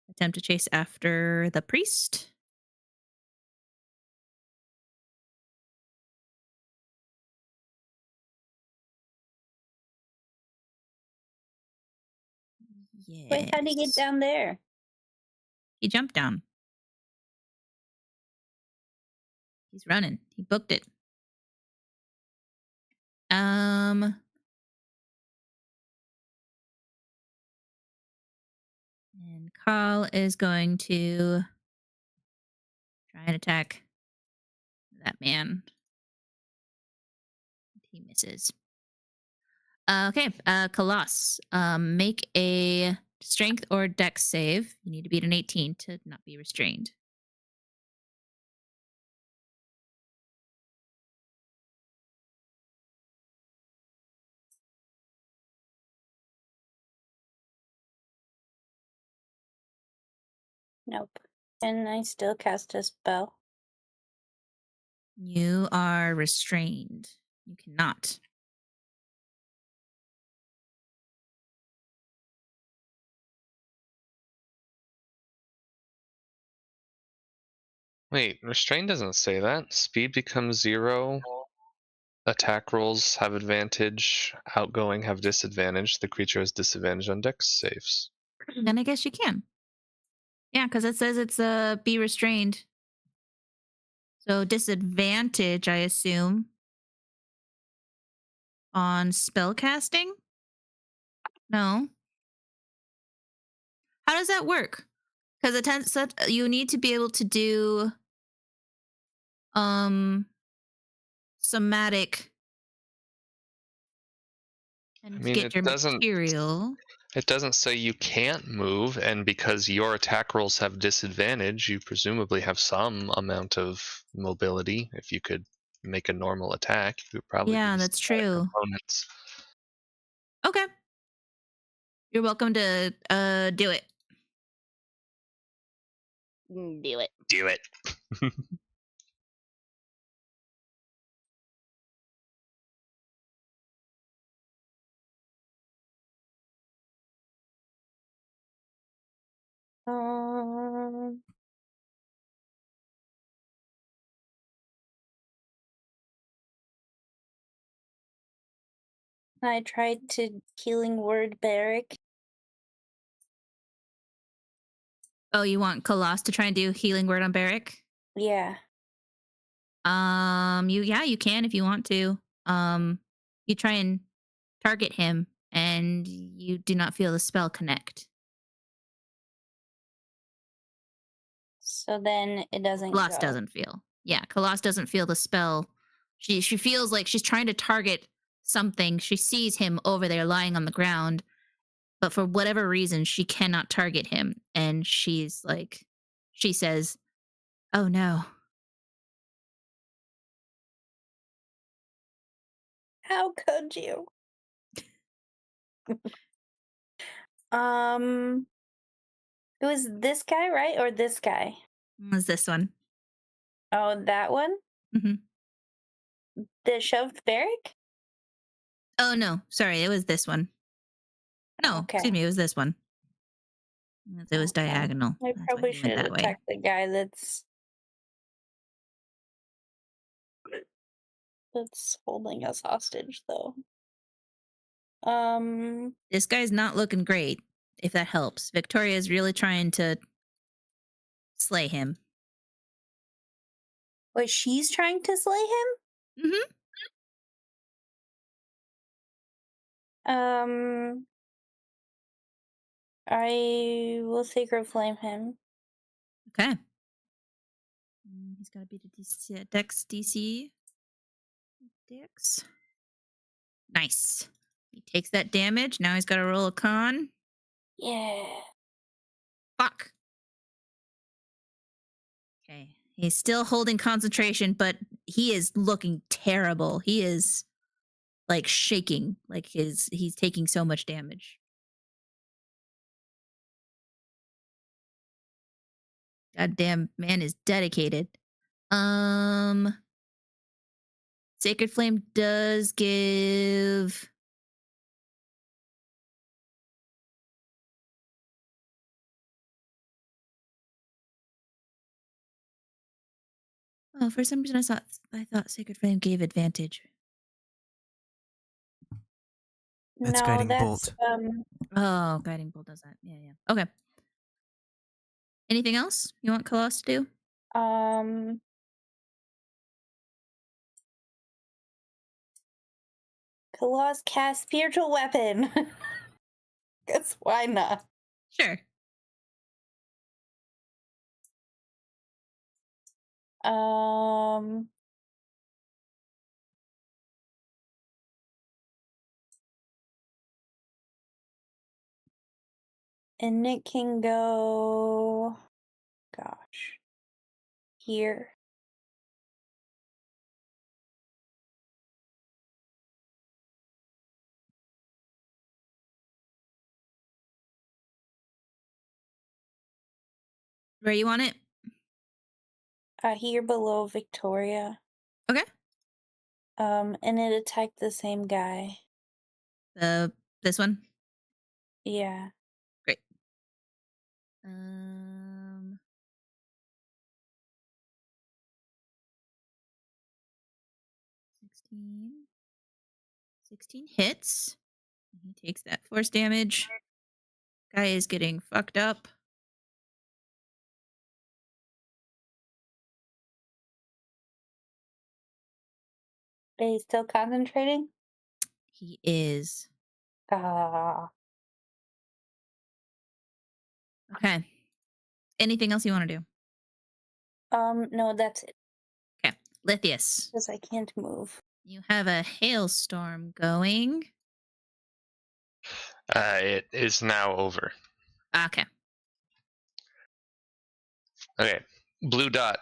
attempt to chase after the priest. Yes. Wait, how'd he get down there? He jumped down. He's running. He booked it. And Carl is going to try and attack that man. He misses. Okay, Colossus. Make a strength or dex save. You need to beat an 18 to not be restrained. Nope. Can I still cast a spell? You are restrained. You cannot. Wait, restraint doesn't say that. Speed becomes 0. Attack rolls have advantage. Outgoing have disadvantage. The creature has disadvantage on dex saves. Then I guess you can. Yeah, because it says it's be restrained. So disadvantage, I assume, on spell casting? No. How does that work? Because it tends you need to be able to do somatic and I mean, get your material. It doesn't say you can't move, and because your attack rolls have disadvantage, you presumably have some amount of mobility. If you could make a normal attack, you would probably Yeah, use that's true. components. Okay. You're welcome to do it. Do it. Do it. Um, I tried to healing word Barrack. Oh, you want Colossus to try and do healing word on Barrack? Yeah. You can if you want to. You try and target him and you do not feel the spell connect. So then it doesn't Colossus go. doesn't feel. Yeah, Colossus doesn't feel the spell. She feels like she's trying to target something. She sees him over there lying on the ground, but for whatever reason she cannot target him, and she says, "Oh no." How could you? It was this guy, right? Or this guy? Was this one? Oh, that one? Mhm. The shoved Barrack? Oh no, sorry, it was this one. No, Okay. excuse me, it was this one. It was Okay. diagonal. I That's why probably he went should that way. attack the guy that's holding us hostage, though. This guy's not looking great, if that helps. Victoria's really trying to slay him. Wait, she's trying to slay him? Mm-hmm. I will sacred flame him. Okay. He's got to beat a DC, Dex DC. Dex. Nice. He takes that damage. Now he's got to roll a con. Yeah. Fuck. Okay. He's still holding concentration, but he is looking terrible. He is like shaking, like he's taking so much damage. Goddamn man is dedicated. Sacred Flame does give Oh, for some reason I thought Sacred Flame gave advantage. That's No, guiding that's bolt. Oh, Guiding Bolt does that. Yeah. Okay. Anything else you want Colossus to do? Colossus cast spiritual weapon. Guess why not? Sure. And it can go, gosh, here. Where you want it? Here below Victoria. Okay. And it attacked the same guy. This one? Yeah. Great. 16 hits. He takes that force damage. Guy is getting fucked up. Are you still concentrating? He is. Ah. Okay. Anything else you want to do? No, that's it. Okay. Lithius. Because I can't move. You have a hailstorm going. It is now over. Okay. Okay. Blue dot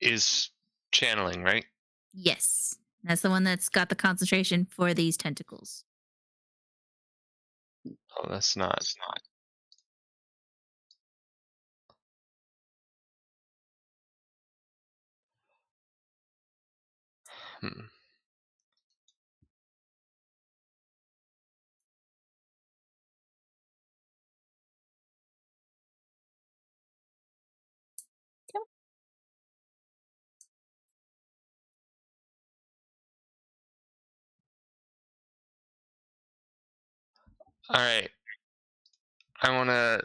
is channeling, right? Yes. That's the one that's got the concentration for these tentacles. Oh, that's not. It's not. Hmm. Yep. All right. I want to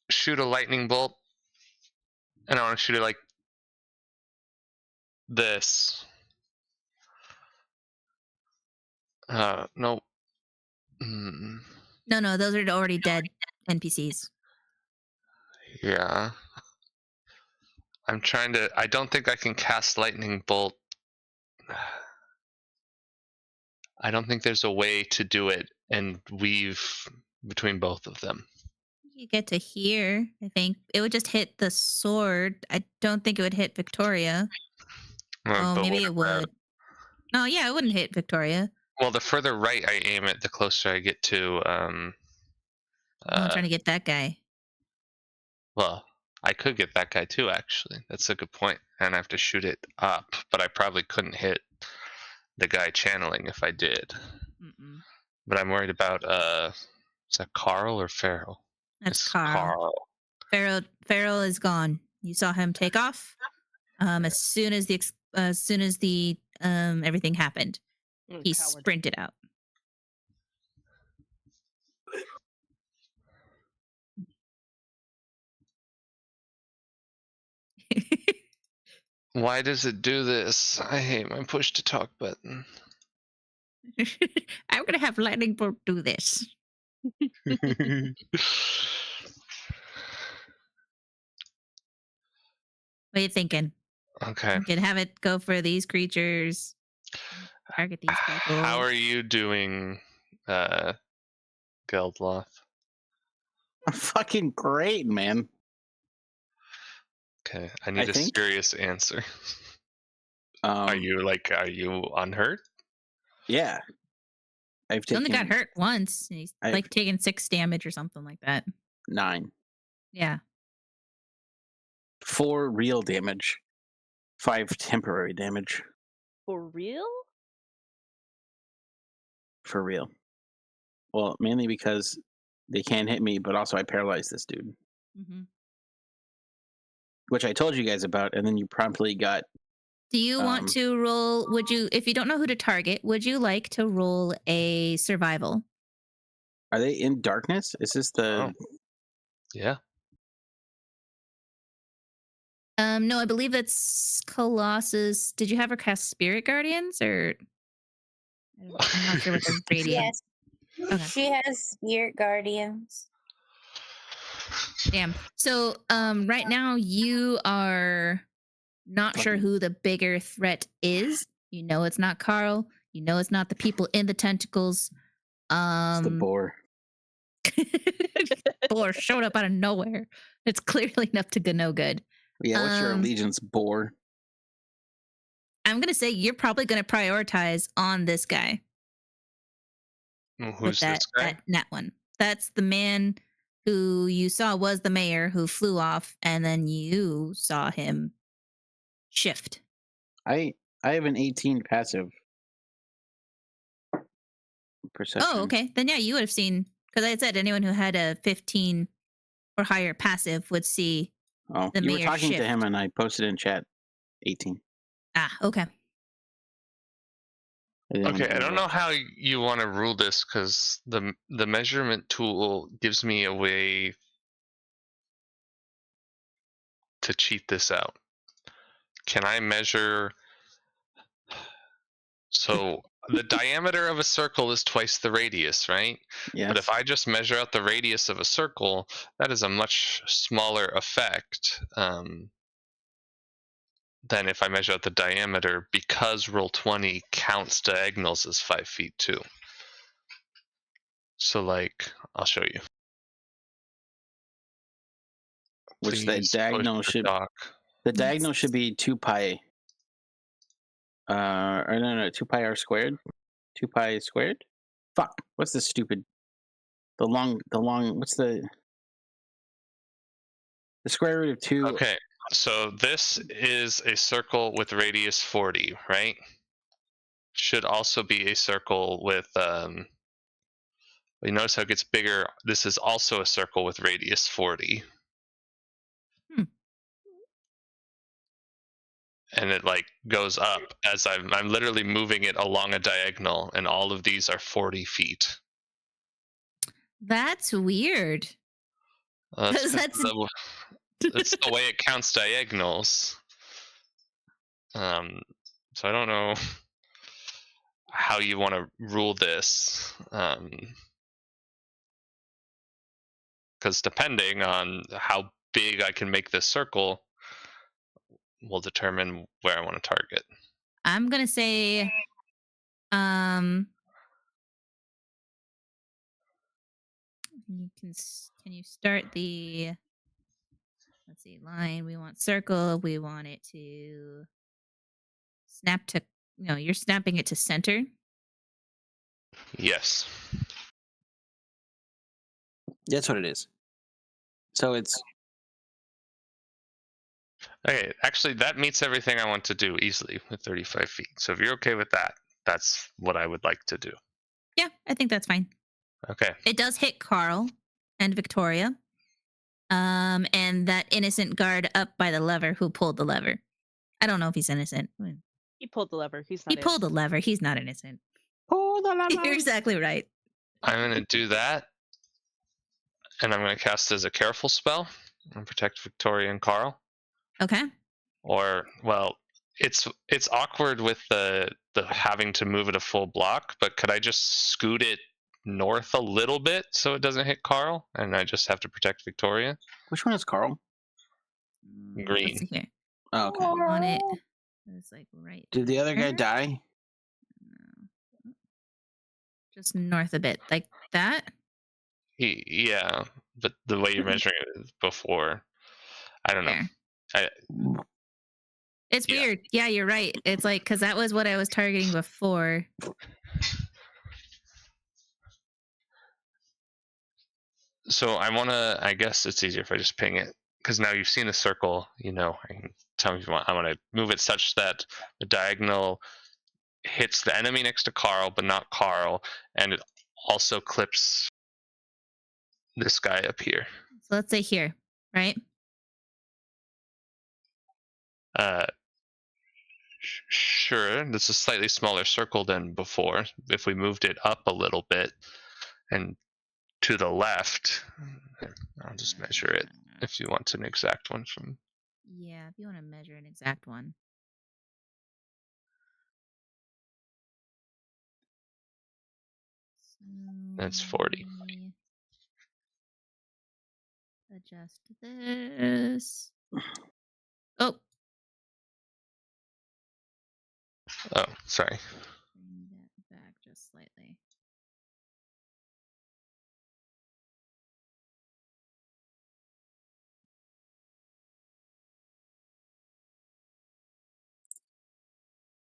shoot a lightning bolt, and I want to shoot it like this. Nope. Hmm. No, those are already dead NPCs. Yeah. I'm trying to. I don't think I can cast lightning bolt. I don't think there's a way to do it and weave between both of them. You get to here, I think. It would just hit the sword. I don't think it would hit Victoria. Oh, But maybe it would. No, yeah, it wouldn't hit Victoria. Well, the further right I aim it, the closer I get to. I'm trying to get that guy. Well, I could get that guy too. Actually, that's a good point. And I have to shoot it up, but I probably couldn't hit the guy channeling if I did. Mm-mm. But I'm worried about. Is that Carl or Farrell? That's It's Carl. Farrell is gone. You saw him take off. As soon as the everything happened, he Coward. sprinted out. Why does it do this? I hate my push to talk button. I'm gonna have lightning bolt do this. What are you thinking? Okay. You can have it go for these creatures. Target these people. How are you doing, Geldloth? Fucking great, man. Okay, I need a think- serious answer. Are you unhurt? Yeah. I've He taken only got hurt once. And he's I've- like taking 6 damage or something like that. 9. Yeah. 4 real damage. 5 temporary damage. For real? For real. Well, mainly because they can't hit me, but also I paralyzed this dude. Mm-hmm. which I told you guys about, and then you promptly got. Do you want to roll? Would you, if you don't know who to target, would you like to roll a survival? Are they in darkness? Is this the? Oh. Yeah. No, I believe that's Colossus. Did you have her cast Spirit Guardians, or I'm not sure what the radiant. Yes. Okay. She has Spirit Guardians. Damn. So, right now you are not sure who the bigger threat is. You know it's not Carl. You know it's not the people in the tentacles. It's the boar. Boar showed up out of nowhere. It's clearly enough to go no good. Yeah, what's your allegiance, boar? I'm gonna say you're probably gonna prioritize on this guy. Who's this guy? That one. That's the man who you saw was the mayor who flew off, and then you saw him shift. I have an 18 passive perception. Oh, okay. Then yeah, you would have seen, because I said anyone who had a 15 or higher passive would see the you mayor were talking shift. to him, and I posted in chat 18. Ah, okay. Okay, I don't know how you want to rule this, because the measurement tool gives me a way to cheat this out. Can I measure? So the diameter of a circle is twice the radius, right? Yes. But if I just measure out the radius of a circle, that is a much smaller effect than if I measure out the diameter, because Roll20 counts diagonals as 5 feet too. So, like, I'll show you. Which the diagonal should diagonal should be 2 pi. Or no, 2 pi r squared. 2 pi squared. Fuck. What's the stupid? The long. What's the square root of 2? Okay, so this is a circle with radius 40, right? Should also be a circle with you notice how it gets bigger. This is also a circle with radius 40. And it like goes up as I'm literally moving it along a diagonal, and all of these are 40 feet. That's weird. That's the way it counts diagonals. So I don't know how you want to rule this, because depending on how big I can make this circle will determine where I want to target. I'm gonna say, can you start the, let's see, line? We want circle. We want it to snap to, no, you're snapping it to center. Yes. That's what it is. So it's okay. Actually, that meets everything I want to do easily with 35 feet. So if you're okay with that, that's what I would like to do. Yeah, I think that's fine. Okay. It does hit Carl and Victoria. And that innocent guard up by the lever who pulled the lever. I don't know if he's innocent. He pulled the lever. He's not. He pulled the lever. He's not innocent. pull the lever. You're exactly right. I'm going to do that. And I'm going to cast as a careful spell and protect Victoria and Carl. Okay. Or, well, it's awkward with the having to move it a full block, but could I just scoot it north a little bit so it doesn't hit Carl, and I just have to protect Victoria? Which one is Carl? Green. Let's see here. Oh, okay. On it. It's like right. Did the other guy die? No. Just north a bit, like that. Yeah, but the way you're measuring it before, I don't know. It's weird. Yeah, you're right. It's like, because that was what I was targeting before. So I want to, I guess it's easier if I just ping it, because now you've seen a circle, you know, I can tell me if you want. I want to move it such that the diagonal hits the enemy next to Carl, but not Carl, and it also clips this guy up here. So let's say here, right? Uh, sure, it's a slightly smaller circle than before. If we moved it up a little bit and to the left, I'll just measure it if you want an exact one from. Yeah, if you want to measure an exact one. That's 40. Let me adjust this. Oh, Oh, sorry. bring that back just slightly.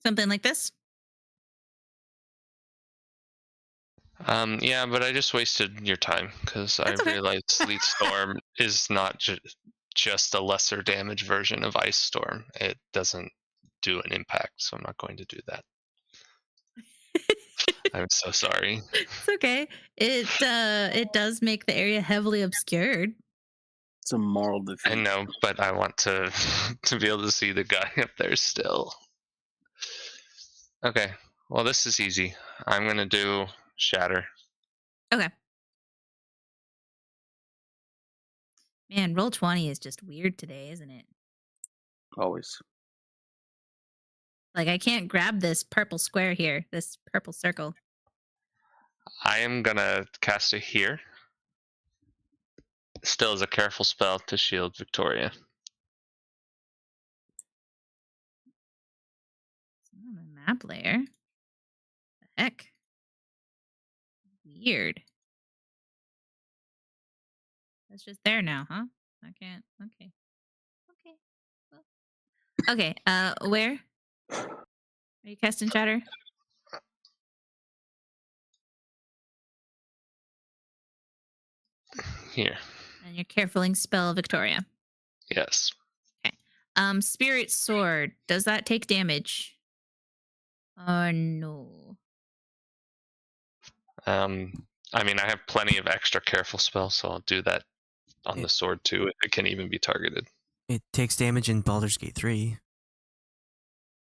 Something like this. Yeah, but I just wasted your time because I That's okay. realized Sleet Storm is not just a lesser damage version of Ice Storm. It doesn't do an impact, so I'm not going to do that. I'm so sorry. It's okay. It does make the area heavily obscured. It's a moral I defeat. know, but I want to to be able to see the guy up there still. Okay, well this is easy. I'm gonna do Shatter. Okay. Man, roll 20 is just weird today, isn't it? Always. Like I can't grab this purple square here, this purple circle. I am gonna cast it here. Still as a careful spell to shield Victoria. It's not on my map layer. The heck? Weird. That's just there now, huh? I can't. Okay. Okay. Well. Okay. Where? Are you casting Shatter? Here. And you're carefuling spell Victoria. Yes. Okay. Spirit Sword. Does that take damage? No. I mean, I have plenty of extra careful spells, so I'll do that on the sword too, if it can even be targeted. It takes damage in Baldur's Gate 3,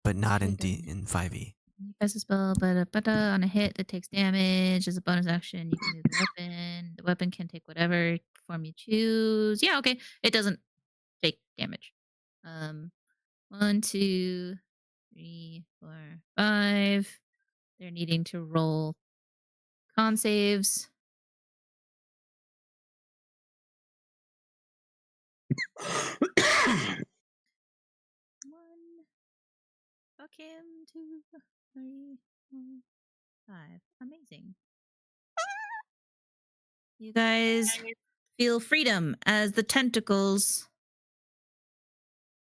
but not in Okay. in 5e. You cast a spell, but on a hit that takes damage as a bonus action, you can move the weapon. The weapon can take whatever form you choose. Yeah, okay. It doesn't take damage. 1, 2, 3, 4, 5. They're needing to roll con saves. One. Fuck him. 2, 3, 4, 5. Amazing. You guys feel freedom as the tentacles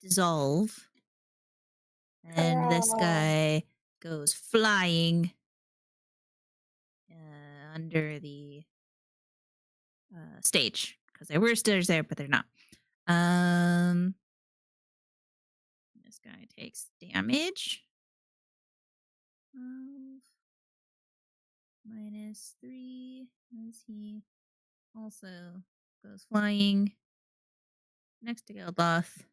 dissolve. And this guy goes flying under the stage. Because there were stairs there, but they're not. This guy takes damage. -3 as he also goes flying next to Geldloth.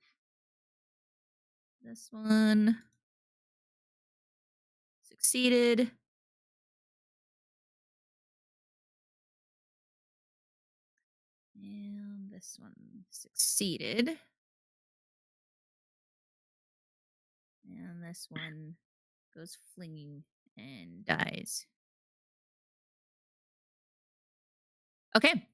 This one succeeded. And this one succeeded. And this one goes flinging and dies. Okay.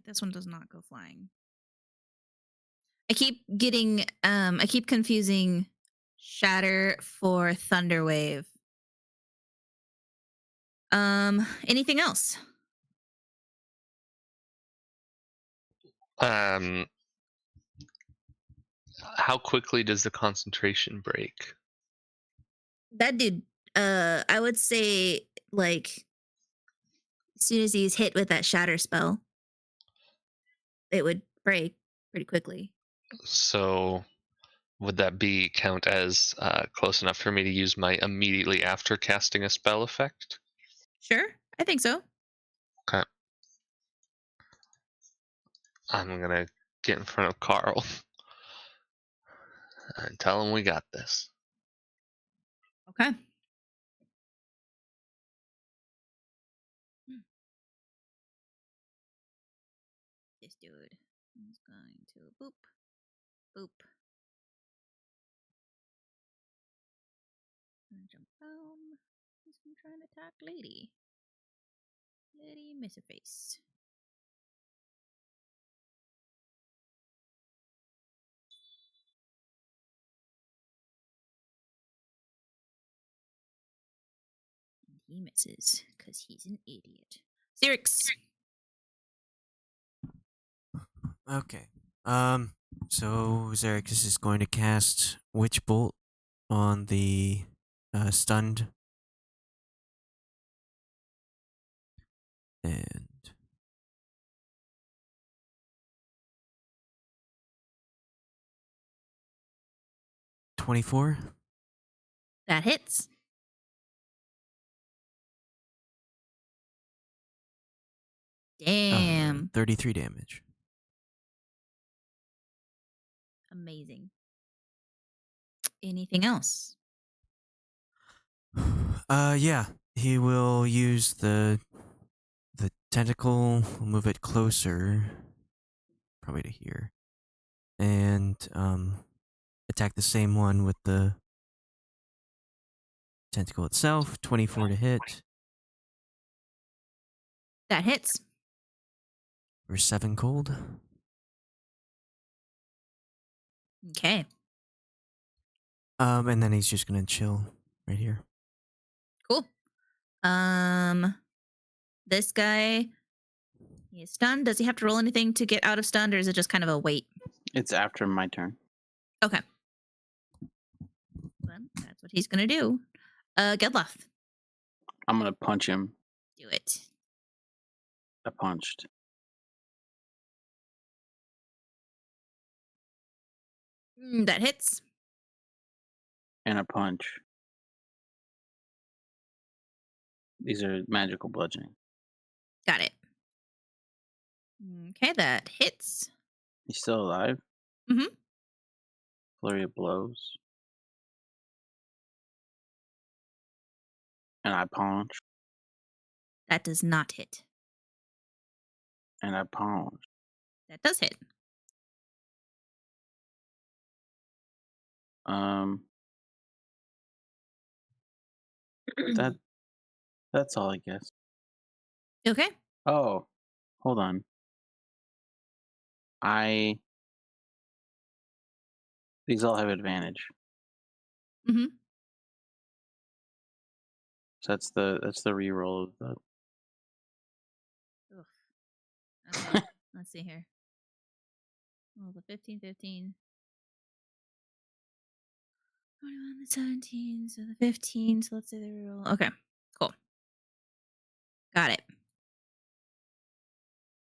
This one does not go flying. I keep confusing Shatter for Thunderwave. Anything else? How quickly does the concentration break? That dude, I would say like as soon as he's hit with that shatter spell, it would break pretty quickly. So would that be count as close enough for me to use my immediately after casting a spell effect? Sure, I think so. Okay. I'm gonna get in front of Carl and tell him we got this. Okay. This dude is going to boop, boop. Gonna jump down. He's gonna try and attack Lady. Lady miss her face. And he misses because he's an idiot. Xerix. Okay. So Xerix is going to cast Witch Bolt on the stunned. And 24. That hits. Damn. 33 damage. Amazing. Anything else? Yeah. He will use the tentacle, move it closer, probably to here, and attack the same one with the tentacle itself. 24 to hit. That hits. For 7 cold. Okay. And then he's just gonna chill right here. Cool. This guy, he is stunned. Does he have to roll anything to get out of stunned, or is it just kind of a wait? It's after my turn. Okay. Well, that's what he's gonna do. Geldloth, I'm gonna punch him. do it. I punched. That hits. And a punch. These are magical bludgeoning. Got it. Okay, that hits. He's still alive? Mhm. Flurry of blows. And I punch. That does not hit. And I punch. That does hit. That's all, I guess. Okay. Oh, hold on. These all have advantage. Mm-hmm. So that's the reroll of the. Okay. Let's see here. Well, the 15, 15. 21, the 17, so the 15. So let's say they reroll. Okay, cool. Got it.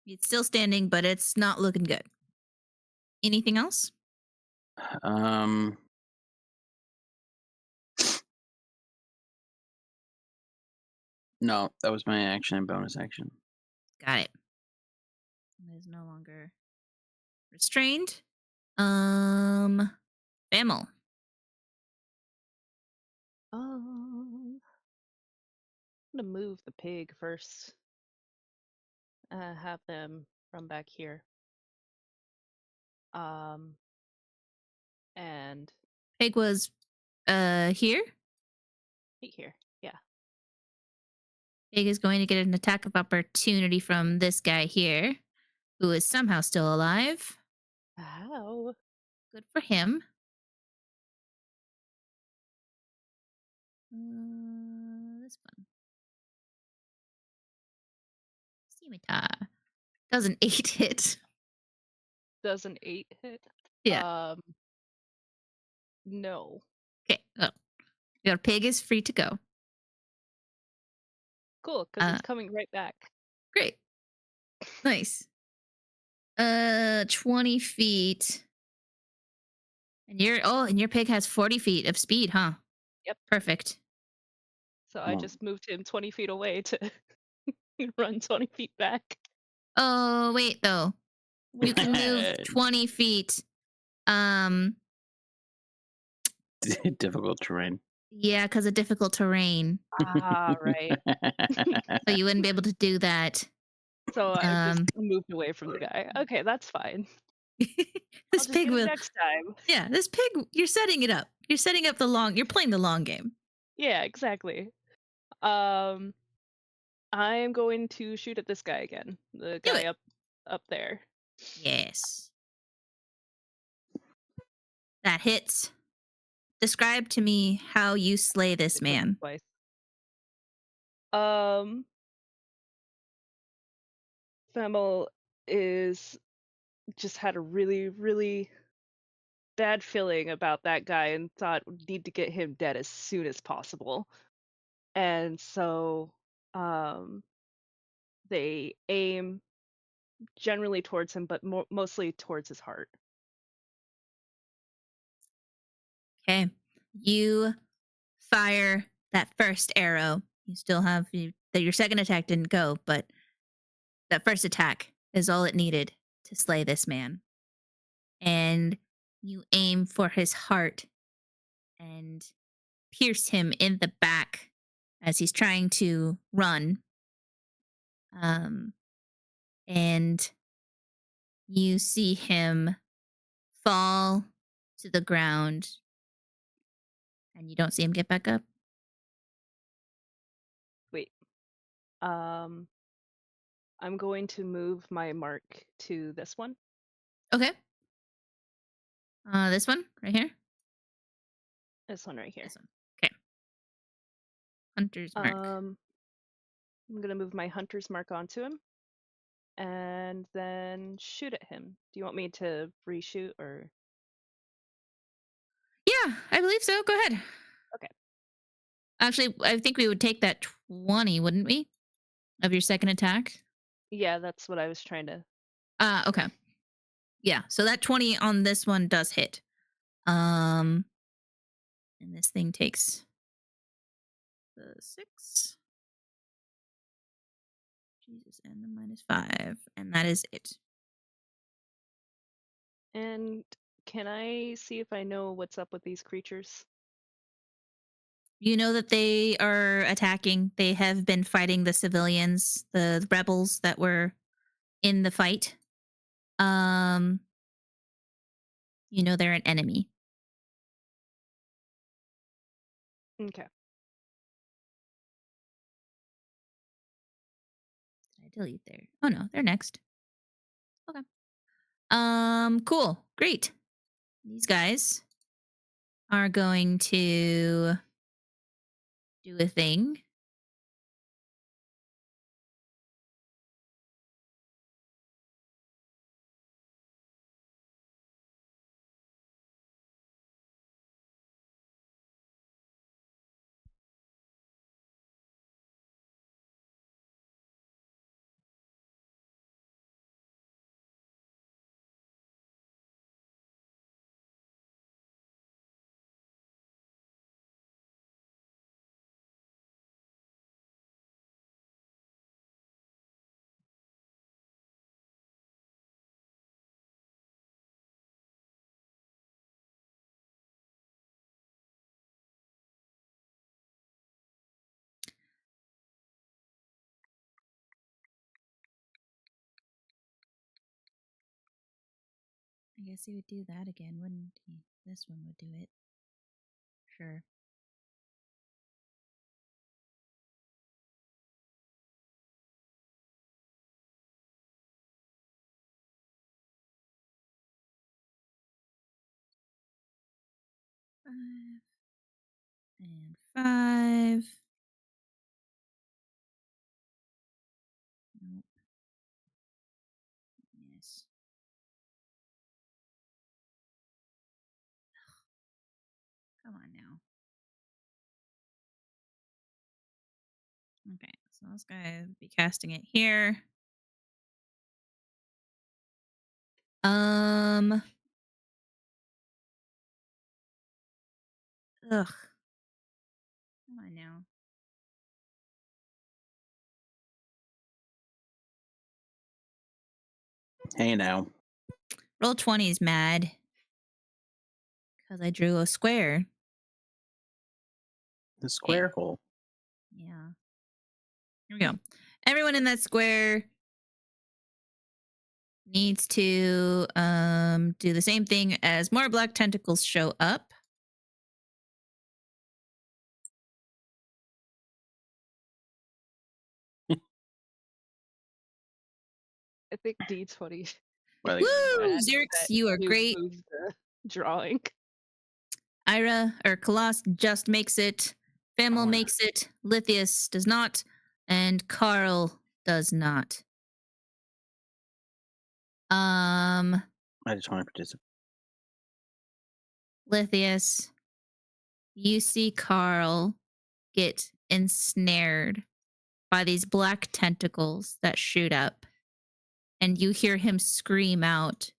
It's still standing, but it's not looking good. Anything else? No, that was my action and bonus action. Got it. It is no longer restrained. Fammal. I'm gonna move the pig first. Have them from back here. And Pig was here. right here. Yeah. Pig is going to get an attack of opportunity from this guy here, who is somehow still alive. How? Good for him. This one. Scimitar. Does an 8 hit. Does an 8 hit? Yeah. No. Okay. Oh, your pig is free to go. Cool, because it's coming right back. Great. Nice. 20 feet. And your pig has 40 feet of speed, huh? Yep. Perfect. So I just moved him 20 feet away to run 20 feet back. Oh, wait, though. You can move 20 feet. Difficult terrain. Yeah, because of difficult terrain. Ah, right. So you wouldn't be able to do that. So I just moved away from the guy. Okay, that's fine. I'll This just pig get it will. next time. Yeah, this pig. You're setting it up. You're setting up You're playing the long game. Yeah, exactly. I am going to shoot at this guy again. The Do guy it. up there. Yes. That hits. Describe to me how you slay this It clicks man. twice. Fammal is just had a really, really bad feeling about that guy and thought we need to get him dead as soon as possible. And so they aim generally towards him, but mostly towards his heart. Okay. You fire that first arrow. You still have your second attack didn't go, but that first attack is all it needed to slay this man. And you aim for his heart and pierce him in the back as he's trying to run. And you see him fall to the ground, and you don't see him get back up. Wait. I'm going to move my mark to this one. Okay. This one right here. This one right here. This one. Okay. Hunter's mark. I'm gonna move my hunter's mark onto him and then shoot at him. Do you want me to reshoot or? Yeah, I believe so. Go ahead. Okay. Actually, I think we would take that 20, wouldn't we? Of your second attack. Yeah, that's what I was trying to. Okay. Yeah, so that 20 on this one does hit. And this thing takes the 6. Jesus, and the -5. And that is it. And can I see if I know what's up with these creatures? You know that they are attacking. They have been fighting the civilians, the rebels that were in the fight. You know they're an enemy. Okay. Did I delete there? Oh no, they're next. Okay. Cool. Great. These guys are going to do a thing. I guess he would do that again, wouldn't he? This one would do it. Sure. Five and 5. Nope. Yes. Okay, so this guy will be casting it here. Ugh. Come on now. Hey now. Roll 20 is mad. Because I drew a square. The square hole. Yeah. Here we go. Everyone in that square needs to do the same thing as more black tentacles show up. I think D20. Well, Woo! Mad Xerix, that you are great. moved the drawing. Ayre or Colossus just makes it. Fammal makes it. Lithius does not. And Carl does not. I just want to participate. Lithius, you see Carl get ensnared by these black tentacles that shoot up. And you hear him scream out.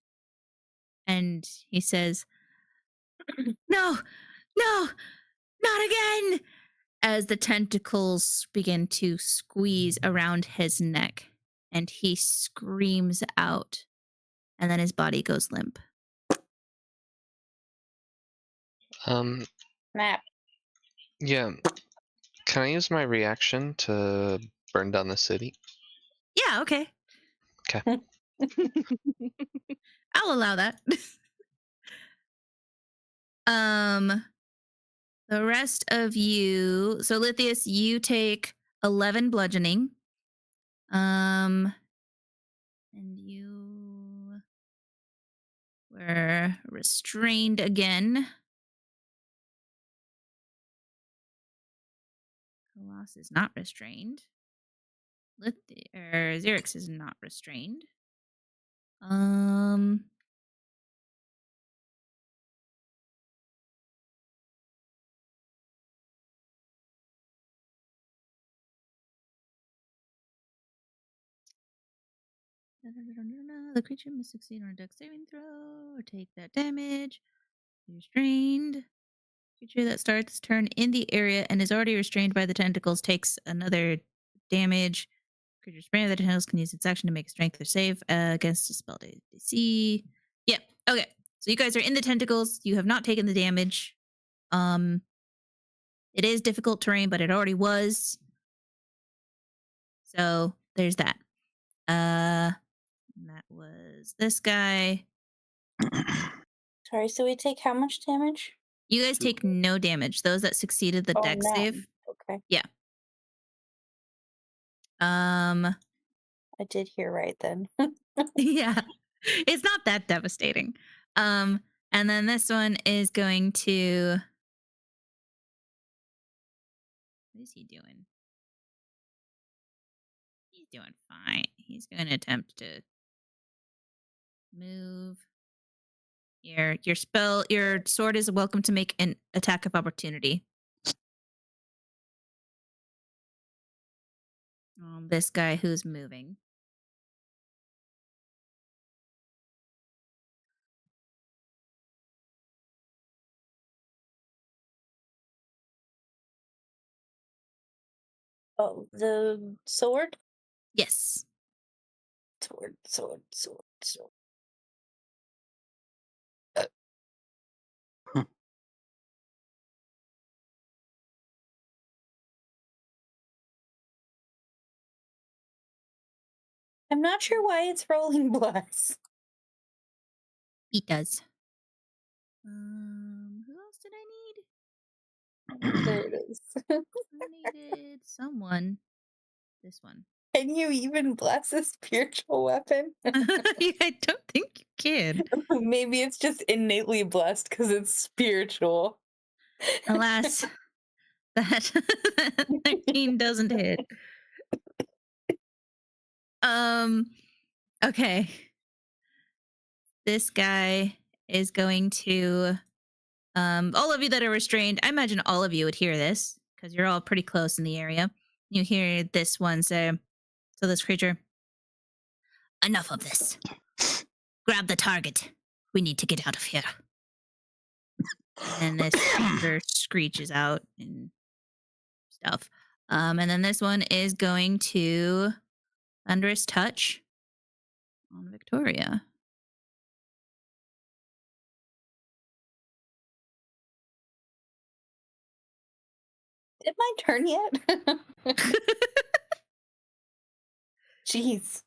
And he says, "No, no, not again!" As the tentacles begin to squeeze around his neck. And he screams out. And then his body goes limp. Snap. Yeah. Can I use my reaction to burn down the city? Yeah, okay. Okay. I'll allow that. The rest of you, so Lithius, you take 11 bludgeoning. And you were restrained again. Colossus is not restrained. Xerix is not restrained. The creature must succeed on a dex saving throw or take that damage. Restrained. Creature that starts its turn in the area and is already restrained by the tentacles takes another damage. Creature restrained by the tentacles can use its action to make a strength or save against a spell DC. Yep. Okay. So you guys are in the tentacles. You have not taken the damage. It is difficult terrain, but it already was. So there's that. That was this guy. Sorry, so we take how much damage? You guys take no damage. Those that succeeded the dex none. save. Okay. Yeah. I did hear right then. Yeah. It's not that devastating. And then this one is going to. What is he doing? He's doing fine. He's going to attempt to move. Your sword is welcome to make an attack of opportunity. This guy who's moving. Oh, the sword? Yes. Sword. I'm not sure why it's rolling bless. He does. Who else did I need? There it is. I needed someone. This one. Can you even bless a spiritual weapon? I don't think you can. Maybe it's just innately blessed because it's spiritual. Alas, that 13 doesn't hit. Okay. This guy is going to all of you that are restrained, I imagine all of you would hear this because you're all pretty close in the area. You hear this one say to this creature, "Enough of this. Grab the target. We need to get out of here." And this creature screeches out and stuff. And then this one is going to Thunderous Touch on Victoria. Did my turn yet? Jeez.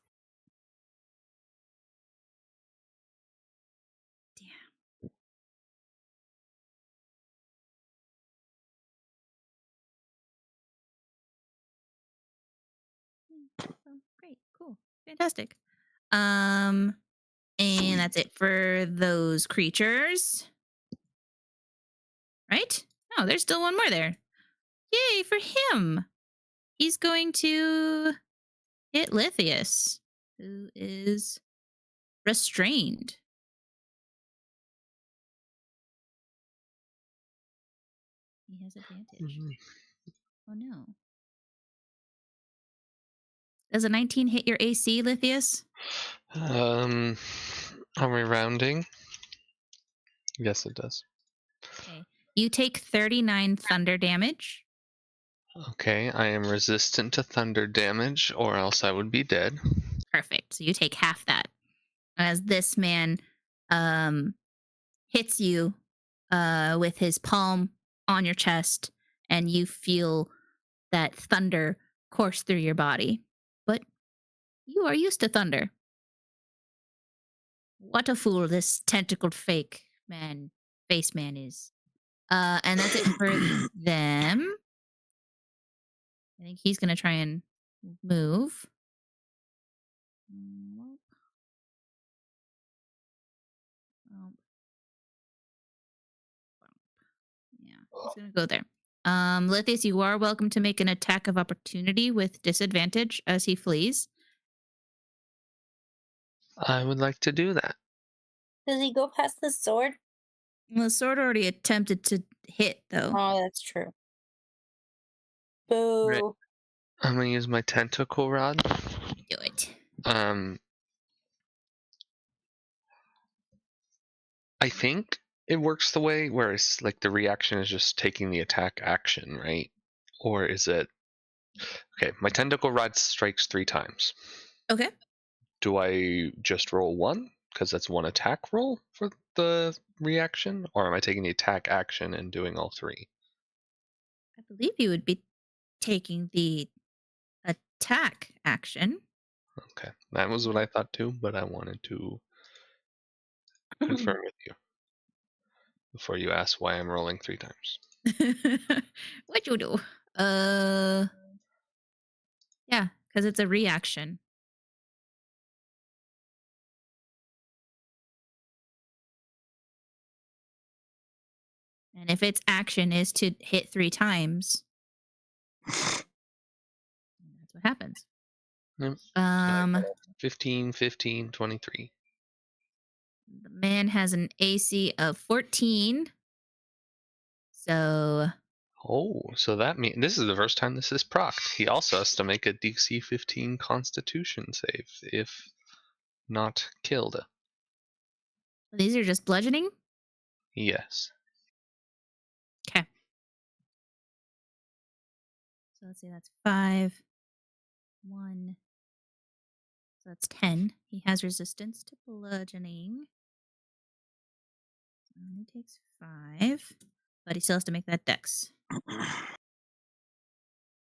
Oh, great, cool, fantastic. And that's it for those creatures, right? No, there's still one more there. Yay for him! He's going to hit Lithius, who is restrained. He has advantage. Oh no. Does a 19 hit your AC, Lithius? Are we rounding? Yes, it does. Okay. You take 39 thunder damage. Okay, I am resistant to thunder damage, or else I would be dead. Perfect. So you take half that. As this man hits you with his palm on your chest, and you feel that thunder course through your body. But you are used to thunder. What a fool this tentacled face man is. And that's it for them. I think he's gonna try and move. Yeah, he's gonna go there. Lithius, you are welcome to make an attack of opportunity with disadvantage as he flees. I would like to do that. Does he go past the sword? Well, the sword already attempted to hit, though. Oh, that's true. Boo. Right. I'm gonna use my tentacle rod. Do it. I think it works the way where it's like the reaction is just taking the attack action, right? Or is it okay? My tentacle rod strikes 3 times. Okay. Do I just roll 1 because that's 1 attack roll for the reaction, or am I taking the attack action and doing all 3? I believe you would be taking the attack action. Okay, that was what I thought too, but I wanted to confirm with you before you ask why I'm rolling 3 times. What you do? Yeah, because it's a reaction. And if its action is to hit 3 times, that's what happens. Yep. 15, 15, 23. The man has an AC of 14. So. Oh, so that means this is the first time this is procced. He also has to make a DC 15 Constitution save if not killed. These are just bludgeoning? Yes. Okay. So let's see, that's 5, 1. So that's 10. He has resistance to bludgeoning. So he takes 5, but he still has to make that dex.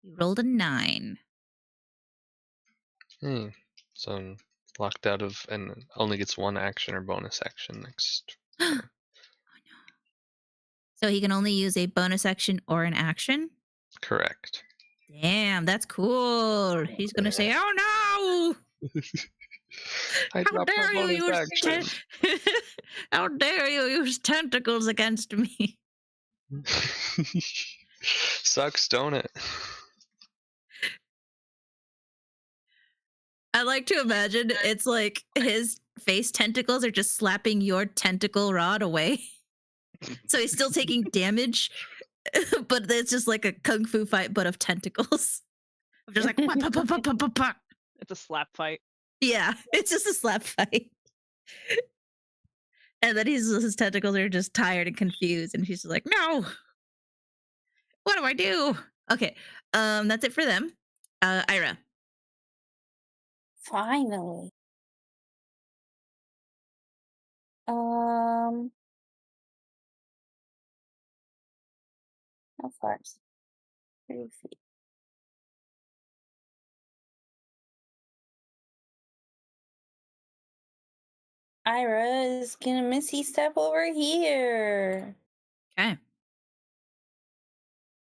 He rolled a 9. So I'm locked out of and only gets 1 action or bonus action next. Oh no. So he can only use a bonus action or an action? Correct. Damn, that's cool. He's gonna say, "Oh no! I How dare you use how dare you use tentacles against me?" Sucks, don't it? I like to imagine it's like his face tentacles are just slapping your tentacle rod away. So he's still taking damage, but it's just like a kung fu fight, but of tentacles. I'm just like, "Wah, pa, pa, pa, pa, pa, pa." It's a slap fight. Yeah, it's just a slap fight. And then his tentacles are just tired and confused, and she's just like, "No, what do I do?" Okay, that's it for them. Ayra. Finally. How far is it? 30 feet. Ira is gonna Missy step over here. Okay.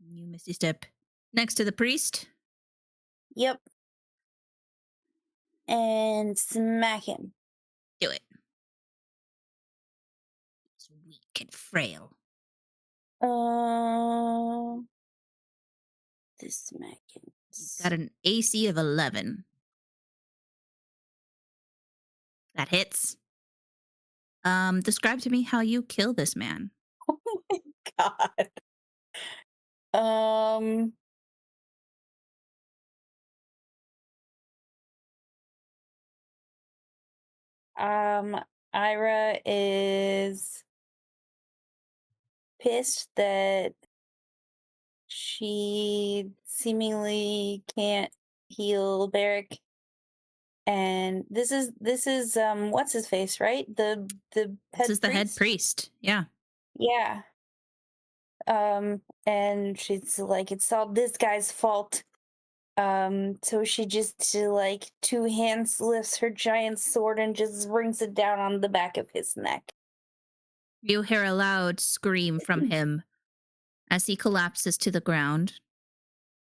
You misty step next to the priest. Yep. And smack him. Do it. It's weak and frail. This smack him. He's got an AC of 11. That hits. Describe to me how you kill this man. Oh my god. Ira is pissed that she seemingly can't heal Barrick. And this is what's his face, right? The This head is the head priest? priest. Yeah. Yeah. And she's like, it's all this guy's fault. So she just like two hands lifts her giant sword and just brings it down on the back of his neck. You hear a loud scream from him as he collapses to the ground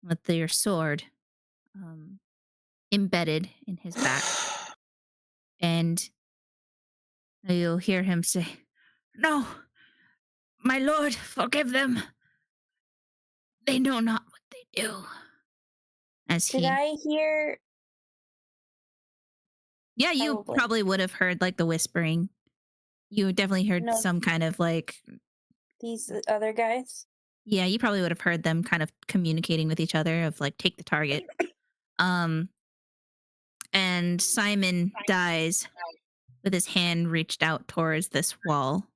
with your sword embedded in his back. And you'll hear him say, "No, my lord, forgive them. They know not what they do." As Did I hear? Yeah, you probably would have heard like the whispering. You definitely heard No. some kind of like, These other guys? yeah, you probably would have heard them kind of communicating with each other of like, take the target. And Simon dies with his hand reached out towards this wall.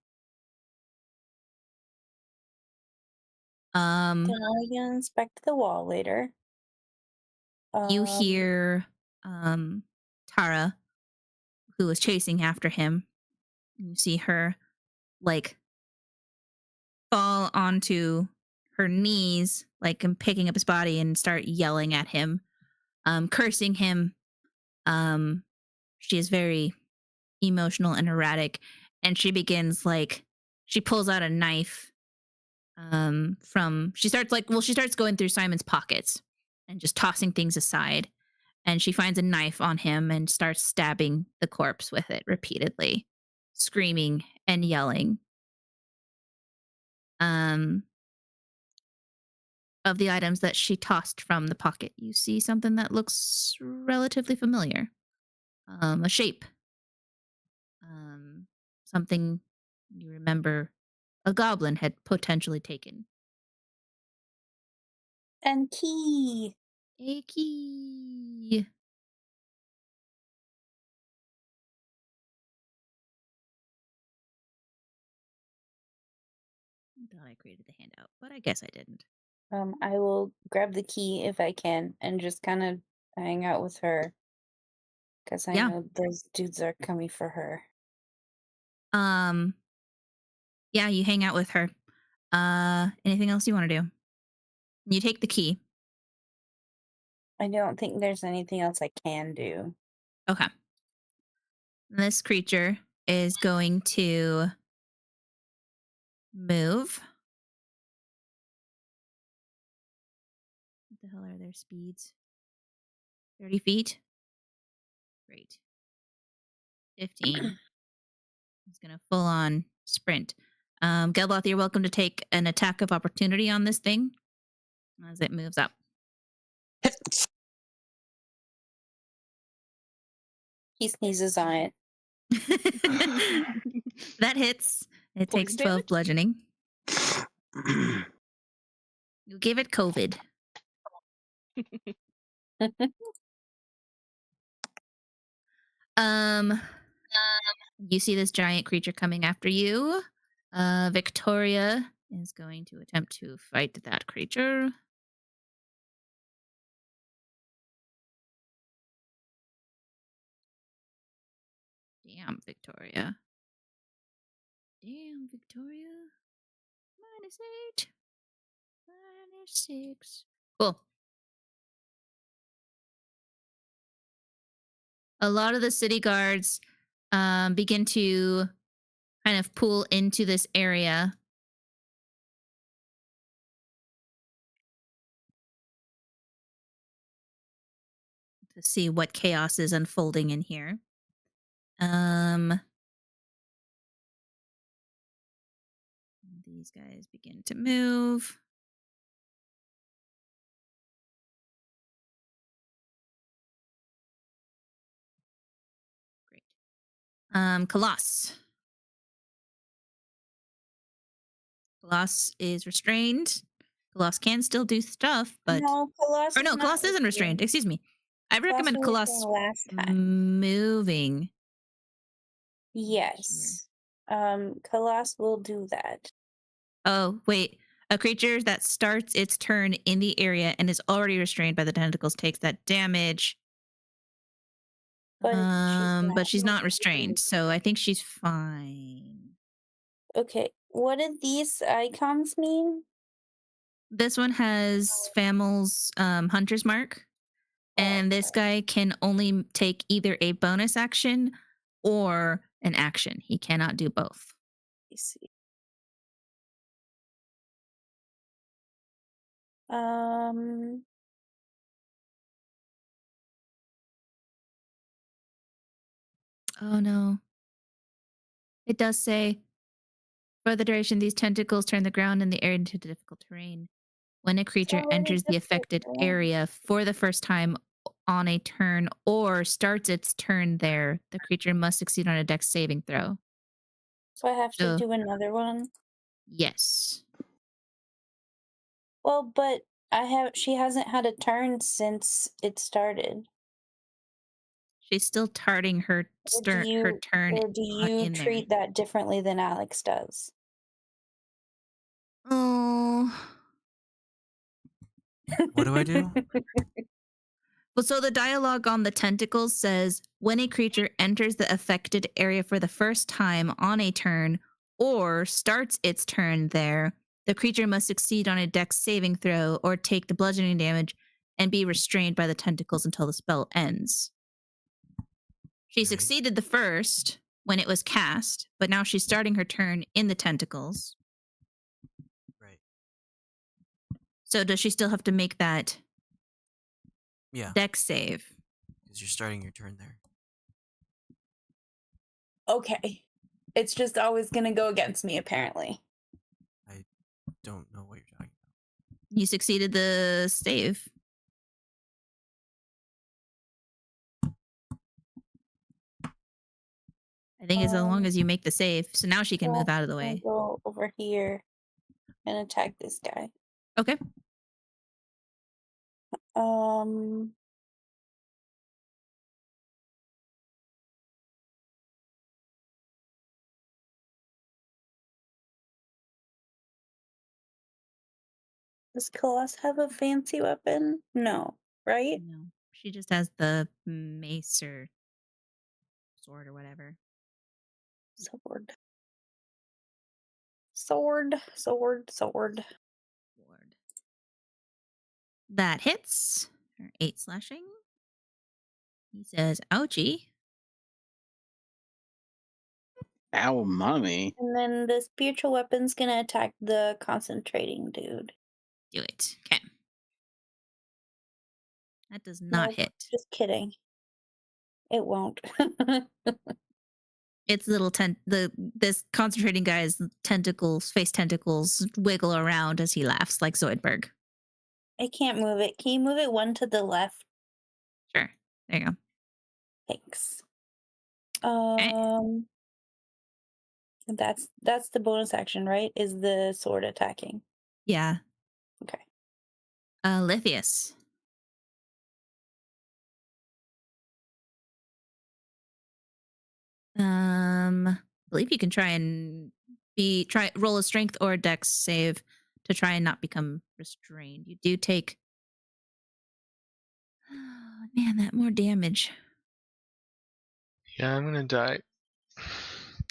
Then I can inspect the wall later. You hear Tara, who was chasing after him. You see her like fall onto her knees, like and picking up his body and start yelling at him, cursing him. She is very emotional and erratic, and she begins like she pulls out a knife. She starts going through Simon's pockets and just tossing things aside. And she finds a knife on him and starts stabbing the corpse with it repeatedly, screaming and yelling. Of the items that she tossed from the pocket, you see something that looks relatively familiar. A shape. Something you remember a goblin had potentially taken. And key. A key. I thought I created the handout, but I guess I didn't. I will grab the key if I can and just kind of hang out with her. Because I know those dudes are coming for her. Yeah, you hang out with her. Anything else you want to do? You take the key. I don't think there's anything else I can do. Okay. This creature is going to move. What the hell are their speeds? 30 feet? Great. 15. He's going to full on sprint. Geldloth, you're welcome to take an attack of opportunity on this thing as it moves up. He sneezes on it. That hits. It takes Poison 12 damage? bludgeoning. You give it COVID. You see this giant creature coming after you. Victoria is going to attempt to fight that creature. Damn, Victoria. Damn, Victoria. -8. -6. Cool. A lot of the city guards begin to kind of pull into this area. To see what chaos is unfolding in here. These guys begin to move. Great. Colossus. Colossus is restrained. Colossus can still do stuff, but No, Colossus or no, is not Colossus isn't restrained. Excuse me. I Colossus recommend was Colossus restrained last time. moving. Yes. Colossus will do that. Oh, wait. A creature that starts its turn in the area and is already restrained by the tentacles takes that damage. But she's not restrained, so I think she's fine. Okay. What did these icons mean? This one has Fammal's hunter's mark. And this guy can only take either a bonus action or an action. He cannot do both. Let me see. Oh no. It does say, for the duration, these tentacles turn the ground and the air into difficult terrain. When a creature enters the affected area for the first time on a turn or starts its turn there, the creature must succeed on a dex saving throw. So I have to do another one? Yes. Well, but she hasn't had a turn since it started. She's still tarting her her turn. Or do you treat that differently than Alex does? Oh. What do I do? Well, so the dialogue on the tentacles says, when a creature enters the affected area for the first time on a turn or starts its turn there, the creature must succeed on a dex saving throw or take the bludgeoning damage and be restrained by the tentacles until the spell ends. She succeeded the first when it was cast, but now she's starting her turn in the tentacles. Right. So does she still have to make that dex save? Because you're starting your turn there. Okay. It's just always going to go against me, apparently. I don't know what you're talking about. You succeeded the save. I think as long as you make the save. So now she can move out of the way. I'll go over here and attack this guy. Okay. Does Colossus have a fancy weapon? No, right? No. She just has the mace or sword or whatever. Sword. That hits. Her 8 slashing. He says, ouchie. Ow, mommy. And then the spiritual weapon's gonna attack the concentrating dude. Do it. Okay. That does not hit. Just kidding. It won't. It's little this concentrating guy's face tentacles wiggle around as he laughs like Zoidberg. I can't move it. Can you move it one to the left? Sure. There you go. Thanks. Okay. That's the bonus action, right? Is the sword attacking? Yeah. Okay. Lithius. I believe you can try and roll a strength or a dex save to try and not become restrained. You do take man, that more damage. Yeah, I'm gonna die.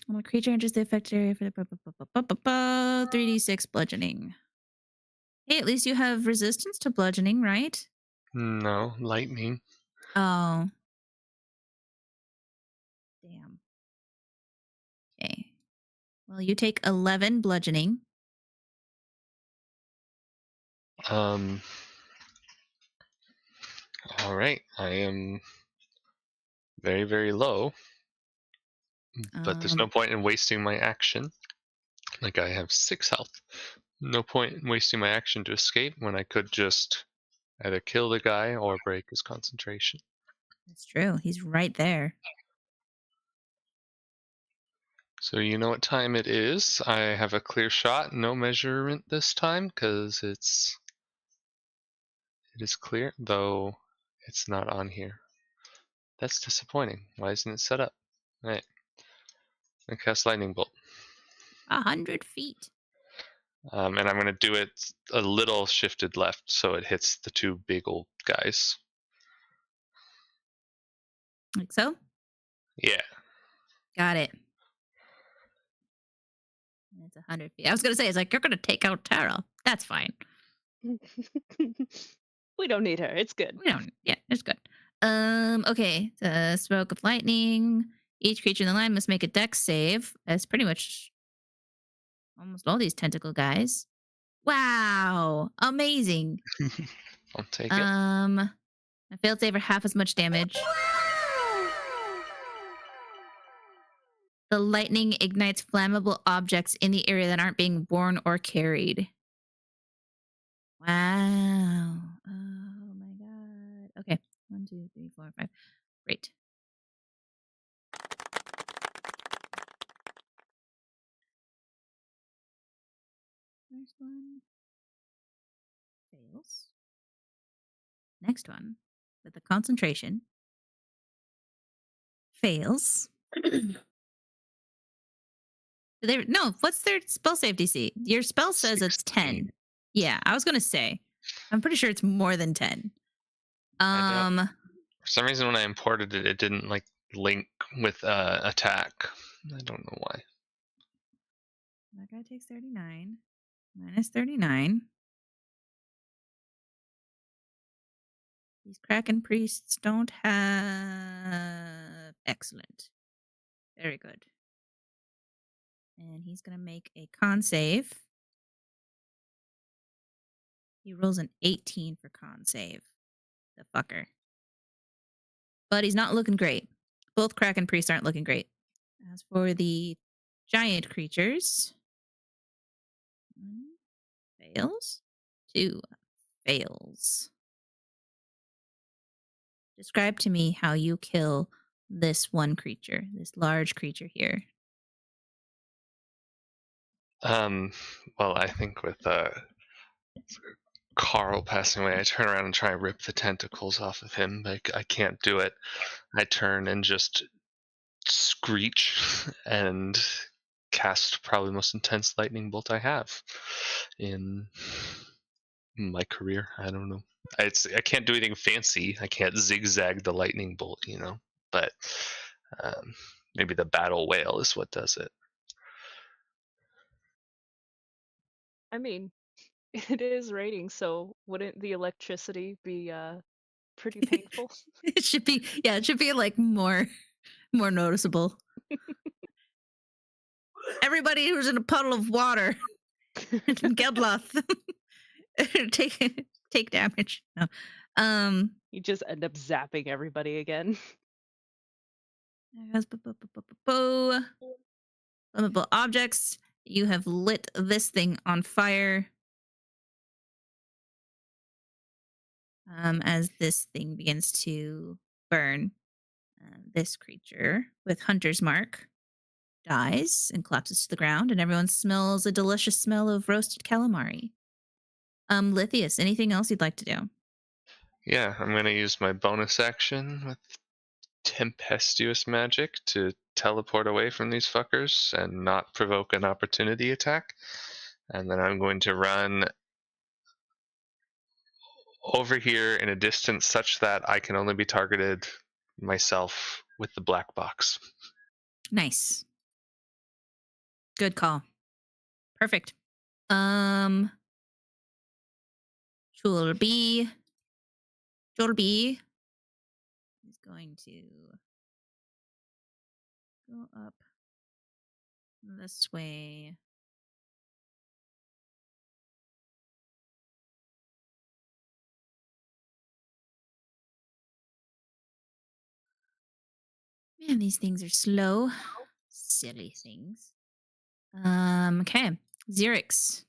When a creature enters the affected area for the 3d6 bludgeoning. Hey, at least you have resistance to bludgeoning, right? No, lightning. Oh. Damn. Okay. Well, you take 11 bludgeoning. All right, I am very, very low, but there's no point in wasting my action. Like, I have 6 health. No point in wasting my action to escape when I could just either kill the guy or break his concentration. That's true. He's right there. So you know what time it is. I have a clear shot, no measurement this time, because it is clear, though it's not on here. That's disappointing. Why isn't it set up? All right. I cast lightning bolt. 100 feet. And I'm going to do it a little shifted left so it hits the 2 big old guys. Like so? Yeah. Got it. It's 100 feet. I was going to say, it's like, you're going to take out Tara. That's fine. We don't need her. It's good. We don't. Yeah, it's good. Okay. The stroke of lightning. Each creature in the line must make a dex save. That's pretty much almost all these tentacle guys. Wow. Amazing. I'll take it. A failed save for half as much damage. The lightning ignites flammable objects in the area that aren't being borne or carried. Wow. Oh my god. Okay. 1, 2, 3, 4, 5. Great. First one fails. Next one with the concentration fails. No, what's their spell save DC? Your spell says it's 10. Yeah, I was gonna say. I'm pretty sure it's more than 10. For some reason when I imported it, it didn't like link with attack. I don't know why. That guy takes 39. Minus 39. These Kraken priests don't have... Excellent. Very good. And he's going to make a con save. He rolls an 18 for con save. The fucker. But he's not looking great. Both Kraken priests aren't looking great. As for the giant creatures... 1 fails. 2 fails. Describe to me how you kill this one creature, this large creature here. Well, I think with Carl passing away, I turn around and try and rip the tentacles off of him, but I can't do it. I turn and just screech and cast probably the most intense lightning bolt I have in my career. I don't know. I can't do anything fancy. I can't zigzag the lightning bolt, you know. But maybe the battle whale is what does it. I mean, it is raining, so wouldn't the electricity be pretty painful? It should be like more noticeable. Everybody who's in a puddle of water in Geldloth take damage. No. You just end up zapping everybody again. Flammable objects. You have lit this thing on fire. As this thing begins to burn, this creature with Hunter's Mark dies and collapses to the ground, and everyone smells a delicious smell of roasted calamari. Lithius, anything else you'd like to do? Yeah, I'm going to use my bonus action with tempestuous magic to teleport away from these fuckers and not provoke an opportunity attack. And then I'm going to run over here in a distance such that I can only be targeted myself with the black box. Nice. Good call. Perfect. Chulby is going to go up this way. Man, these things are slow. Silly things. Okay. Xerix.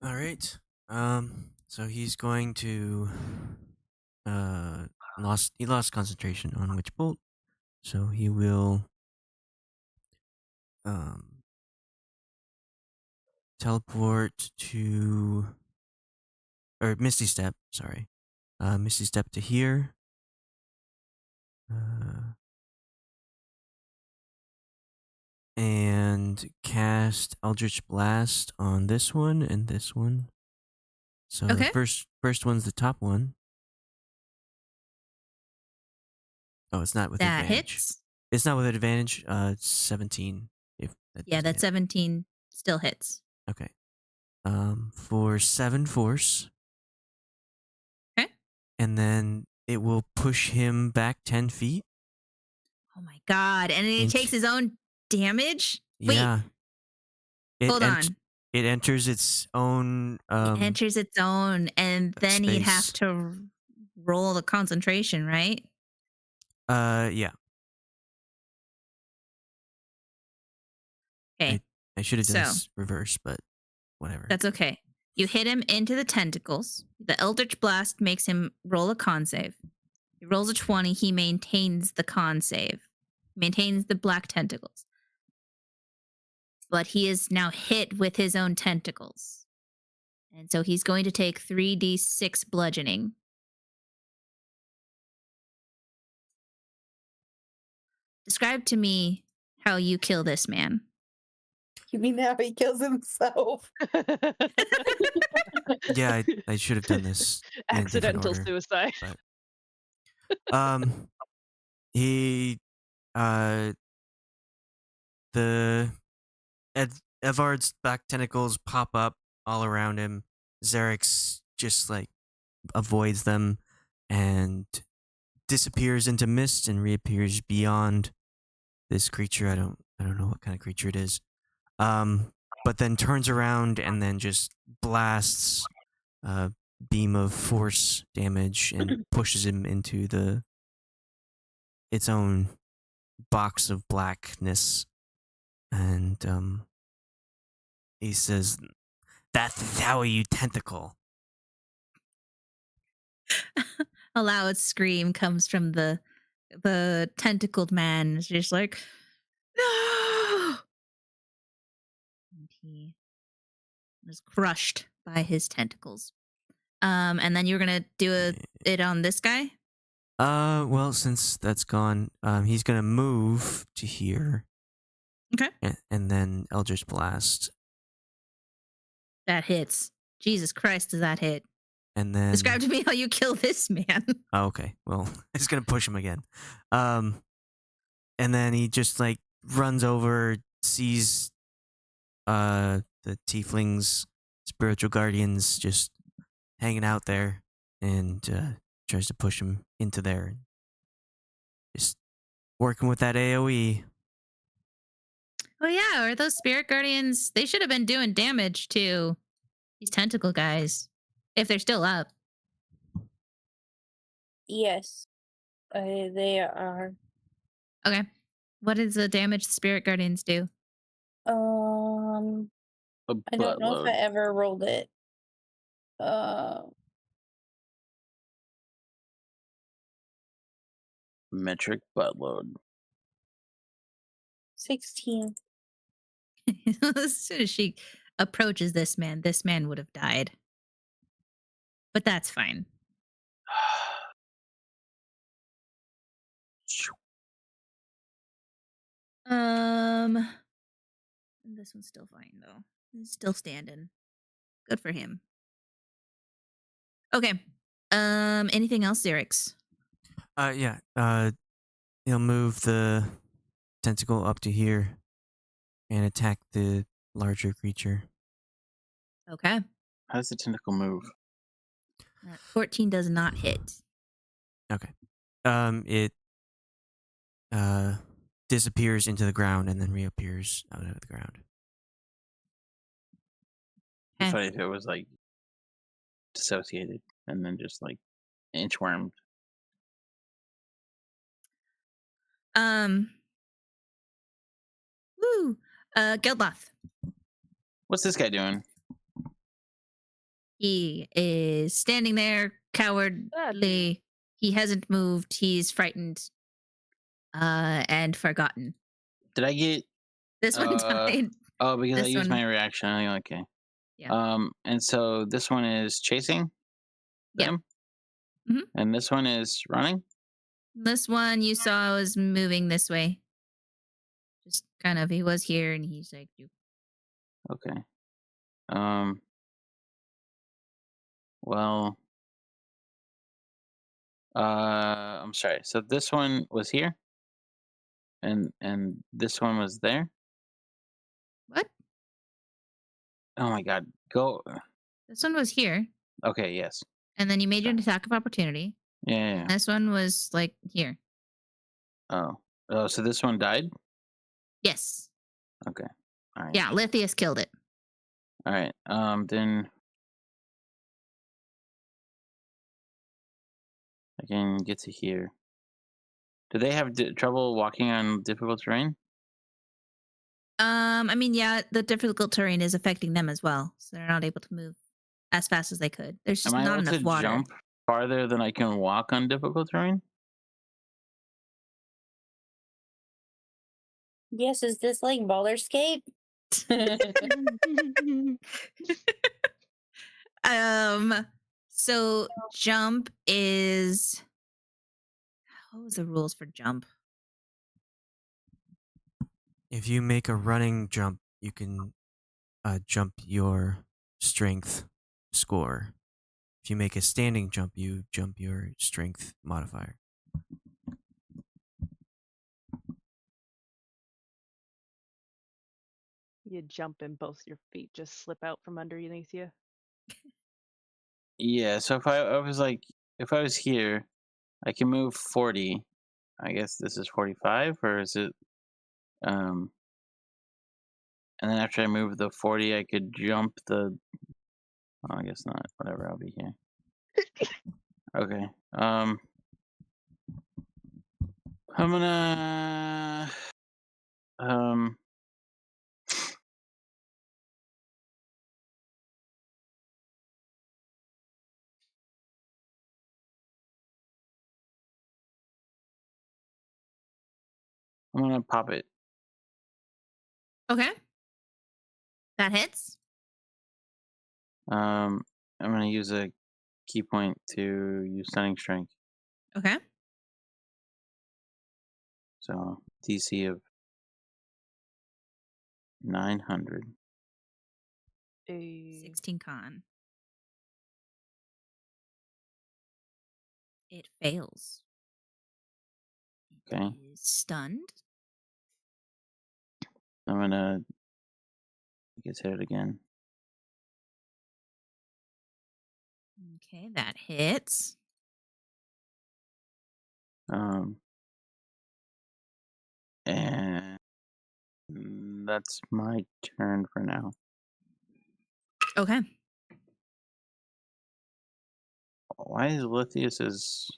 All right. So he's going to he lost concentration on Witch Bolt, so he will teleport to or Misty Step. Sorry, Misty Step to here. And cast Eldritch Blast on this one and this one. So Okay. the first one's the top one. Oh, it's not with That advantage. hits. It's not with advantage. It's 17. If that Yeah, doesn't that hit. 17 still hits. Okay. For 7 force. Okay. And then it will push him back 10 feet. Oh my god. And he takes his own damage? Wait. Yeah. Hold on. It enters its own It enters its own, and then he'd have space. to roll the concentration, right? Yeah. Okay. I should have done So- this reverse, but whatever. That's okay. You hit him into the tentacles. The Eldritch Blast makes him roll a con save. He rolls a 20. He maintains the con save. Maintains the black tentacles. But he is now hit with his own tentacles. And so he's going to take 3d6 bludgeoning. Describe to me how you kill this man. You mean how he kills himself? Yeah, I should have done this in a different Accidental order, suicide. but he the Evard's back tentacles pop up all around him. Xerix just like avoids them and disappears into mist and reappears beyond this creature. I don't know what kind of creature it is. But then turns around and then just blasts a beam of force damage and pushes him into its own box of blackness. And he says, "That's how you tentacle." A loud scream comes from the tentacled man. It's just like, no! And he is crushed by his tentacles. And then you're gonna do it on this guy? Well, since that's gone, he's gonna move to here. Okay. And then Eldritch Blast. That hits. Jesus Christ, does that hit? And then Describe to me how you kill this man. Oh, okay. Well, it's gonna push him again. And then he just like runs over, sees the tieflings, spiritual guardians just hanging out there, and tries to push him into there. Just working with that AoE. Oh yeah, or those spirit guardians, they should have been doing damage to these tentacle guys. If they're still up. Yes, they are. Okay. What does the damage the spirit guardians do? I A don't know if I buttload. ever rolled it. Metric buttload. 16. As soon as she approaches this man would have died. But that's fine. This one's still fine though. He's still standing. Good for him. Okay. Anything else, Xerix? Yeah. He'll move the tentacle up to here and attack the larger creature. Okay. How does the tentacle move? 14 does not hit. Okay. It disappears into the ground and then reappears out of the ground. It'd be Okay. funny if it was like dissociated and then just like inchwormed. Woo. Geldloth. What's this guy doing? He is standing there, cowardly. He hasn't moved. He's frightened. And forgotten. Did I get? This one died. Oh, because I This used one- my reaction. Okay. Yeah. And so this one is chasing Yeah. them. Mhm. And this one is running. This one you saw was moving this way. Just kind of, he was here and he's like, Okay. Well. I'm sorry. So this one was here. And this one was there. what? Oh my God. Go. This one was here. Okay. Yes. And then you made your attack of opportunity. Yeah. And this one was like here. Oh. Oh. So this one died. Yes. Okay. All right. Yeah, Lithius killed it. All right. Then I can get to here. Do they have trouble walking on difficult terrain? I mean, yeah, the difficult terrain is affecting them as well, so they're not able to move as fast as they could. There's just Am I not able enough to water. jump farther than I can walk on difficult terrain? Yes, is this like Baldur's Gate? So jump is, what was the rules for jump? If you make a running jump, you can jump your strength score. If you make a standing jump, you jump your strength modifier. You jump and both your feet just slip out from underneath you. Yeah, so if I was here, I can move 40. I guess this is 45, or is it and then after I move the 40, I could jump the oh, I guess not. Whatever, I'll be here. Okay. I'm gonna pop it. Okay. That hits. I'm gonna use a key point to use stunning strength. Okay. So DC of 900. 16 con. It fails. Okay. It is stunned. I'm gonna get hit again. Okay, that hits. And that's my turn for now. Okay. Why is Lithius's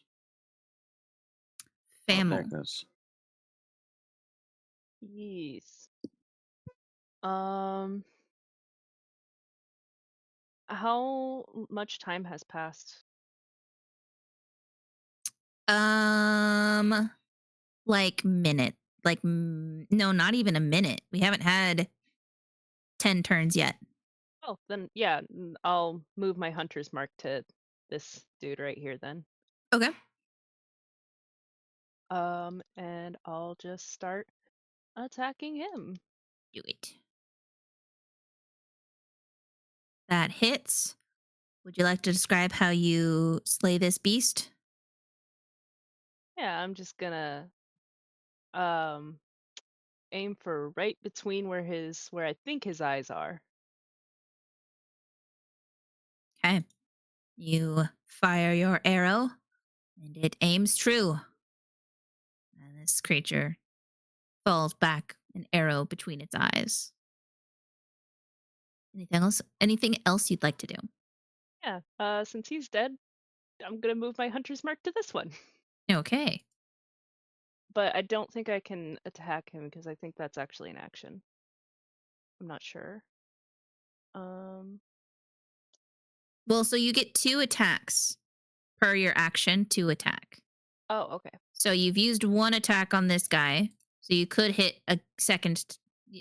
there Fammal. it goes. Yes. How much time has passed? Like minute. Like no, not even a minute. We haven't had 10 turns yet. Oh, then yeah, I'll move my hunter's mark to this dude right here then. Okay. And I'll just start attacking him. Do it. That hits. Would you like to describe how you slay this beast? Yeah, I'm just gonna um aim for right between where I think his eyes are. Okay. You fire your arrow, and it aims true. And this creature falls back, an arrow between its eyes. Anything else? Anything else you'd like to do? Yeah. Since he's dead, I'm gonna move my hunter's mark to this one. Okay. But I don't think I can attack him because I think that's actually an action. I'm not sure. Well, so you get 2 attacks per your action to attack. Oh, okay. So you've used 1 attack on this guy. So you could hit a second,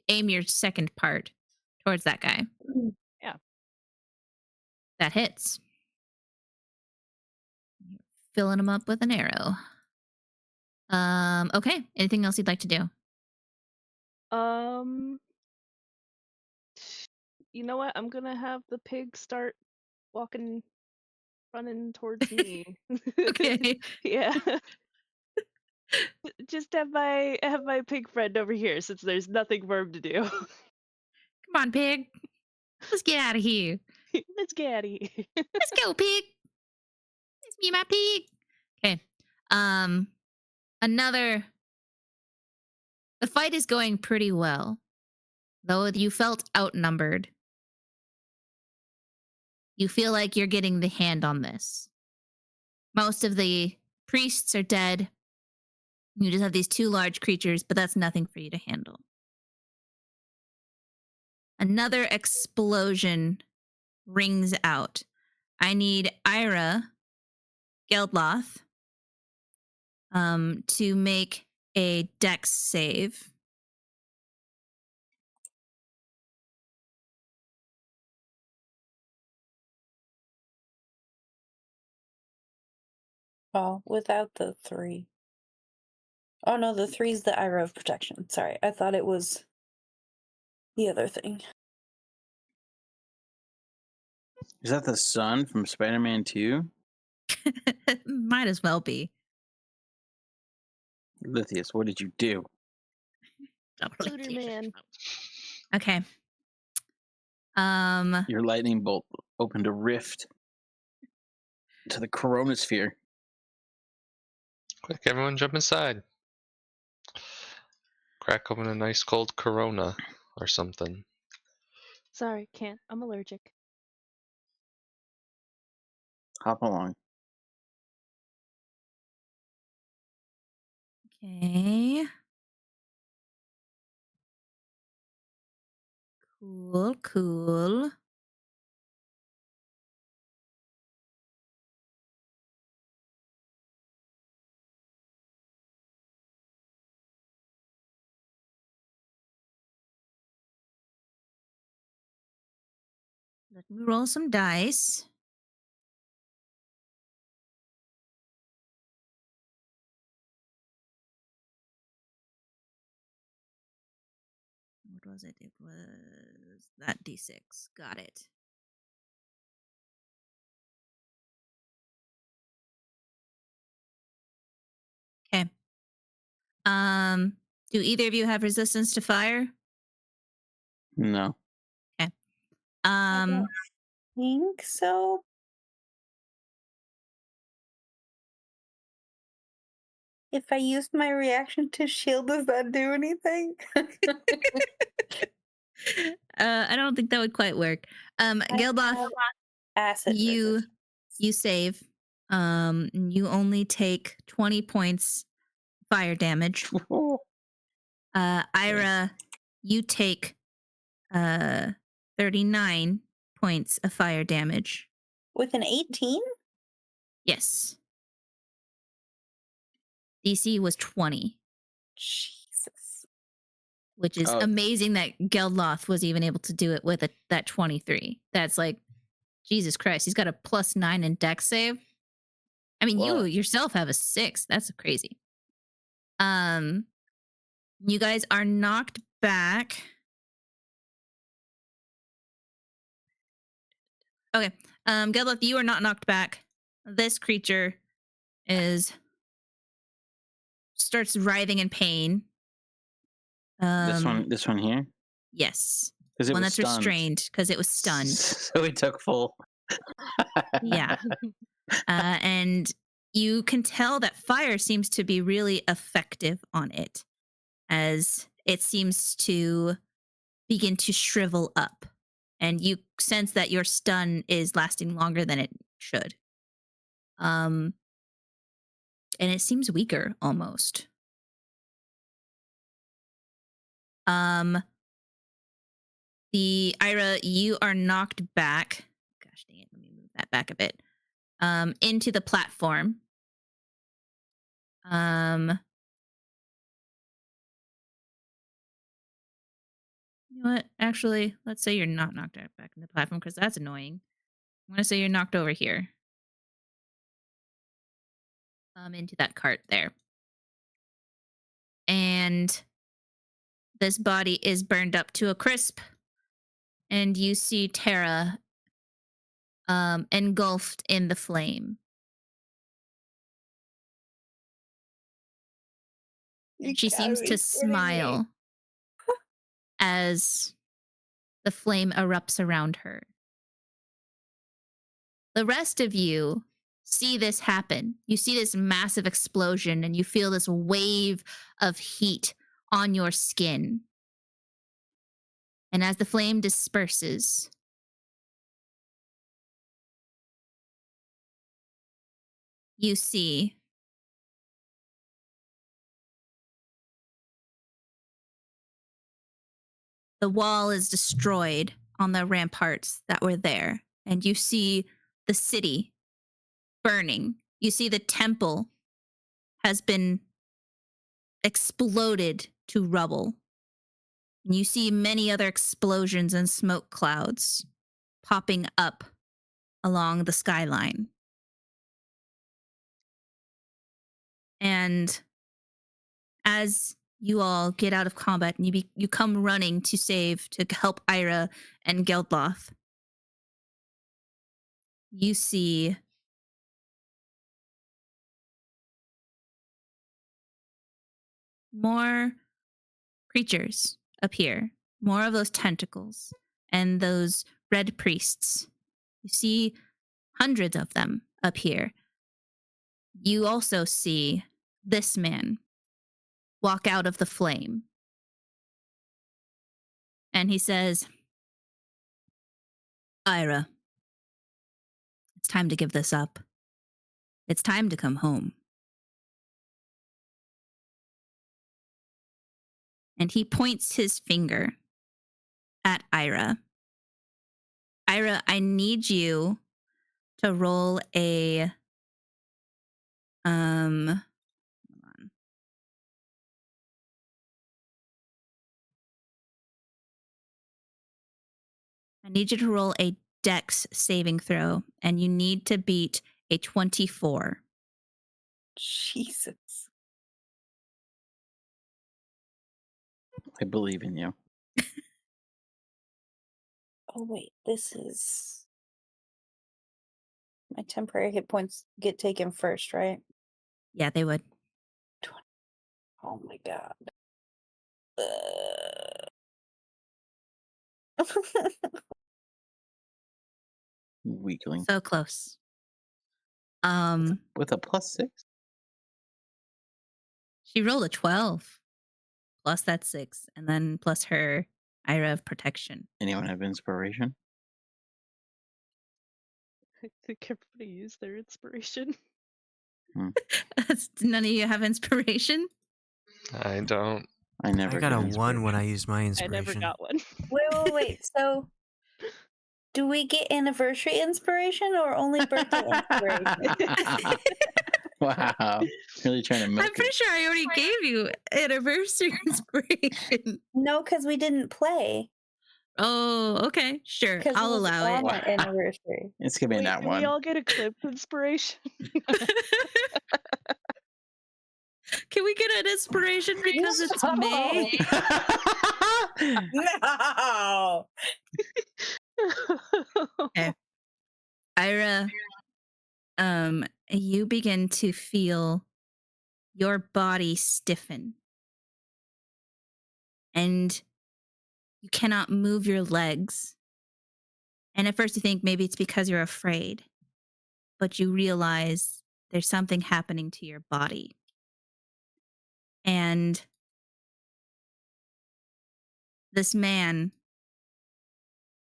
aim your second part towards that guy. Yeah. That hits. You're filling him up with an arrow. Okay. Anything else you'd like to do? You know what? I'm gonna have the pig start running towards me. Okay. Yeah. Just have my pig friend over here since there's nothing for him to do. Come on, pig. Let's get out of here. Let's get out of here. Let's go, pig. Let's be my pig. Okay. The fight is going pretty well. Though you felt outnumbered. You feel like you're getting the hand on this. Most of the priests are dead. You just have these 2 large creatures, but that's nothing for you to handle. Another explosion rings out. I need Ayre, Geldloth, to make a dex save. Oh, without the 3. Oh no, the 3's the Ayre of protection. Sorry, I thought it was the other thing. Is that the sun from Spider-Man 2? Might as well be. Lithius, what did you do? Tutor man. Okay. Your lightning bolt opened a rift to the coronasphere. Quick, everyone jump inside. Crack open a nice cold Corona or something. Sorry, can't. I'm allergic. Hop along. Okay. Cool. Let me roll some dice. What was it? It was that D6. Got it. Okay. Do either of you have resistance to fire? No. Okay. I don't think so. If I used my reaction to shield, does that do anything? I don't think that would quite work. Geldloth, Acid you resistance. save. You only take 20 points fire damage. Ayre, you take 39 points of fire damage. With an 18? Yes. DC was 20, Jesus. which is amazing that Geldloth was even able to do it with that 23. That's like, Jesus Christ, he's got a +9 in dex save. I mean, you yourself have a 6. That's crazy. You guys are knocked back. Okay. Geldloth, you are not knocked back. This creature starts writhing in pain. This one here? Yes. Because it One was that's stunned. restrained because it was stunned. So it took full. Yeah. And you can tell that fire seems to be really effective on it, as it seems to begin to shrivel up. And you sense that your stun is lasting longer than it should. And it seems weaker almost. The Ayre, you are knocked back. Gosh dang it, let me move that back a bit. Into the platform. You know what? Actually, let's say you're not knocked back in the platform because that's annoying. I'm gonna say you're knocked over here. Into that cart there. And this body is burned up to a crisp. And you see Tara engulfed in the flame. And she seems to smile as the flame erupts around her. The rest of you see this happen. You see this massive explosion and you feel this wave of heat on your skin. And as the flame disperses, you see the wall is destroyed on the ramparts that were there. And you see the city burning. You see the temple has been exploded to rubble. And you see many other explosions and smoke clouds popping up along the skyline. And as you all get out of combat and you come running to help Ayre and Geldloth, you see more creatures appear, more of those tentacles and those red priests. You see hundreds of them appear. You also see this man walk out of the flame. And he says, Ayre, it's time to give this up. It's time to come home. And he points his finger at Ayre. Ayre, I need you to roll a hold on. I need you to roll a dex saving throw, and you need to beat a 24. Jesus. I believe in you. Oh, wait. This is. My temporary hit points get taken first, right? Yeah, they would. Oh my god. Weakling. So close. With a +6? She rolled a 12. Plus that 6. And then plus her Ayre of protection. Anyone have inspiration? I think everybody used their inspiration. None of you have inspiration? I don't. I never I got a get 1 when I inspiration. used my I inspiration. never got one. Wait. So, do we get anniversary inspiration or only birthday inspiration? Wow. Really trying to milk I'm pretty sure I already gave you anniversary inspiration. No, because we didn't play. Oh, okay. Sure. Because I'll allow it. on our anniversary. It's gonna be Wait, that do one. we all get eclipse inspiration? Can we get an inspiration because it's May? No. Okay. Ayre, you begin to feel your body stiffen. And you cannot move your legs. And at first you think maybe it's because you're afraid, but you realize there's something happening to your body. And this man,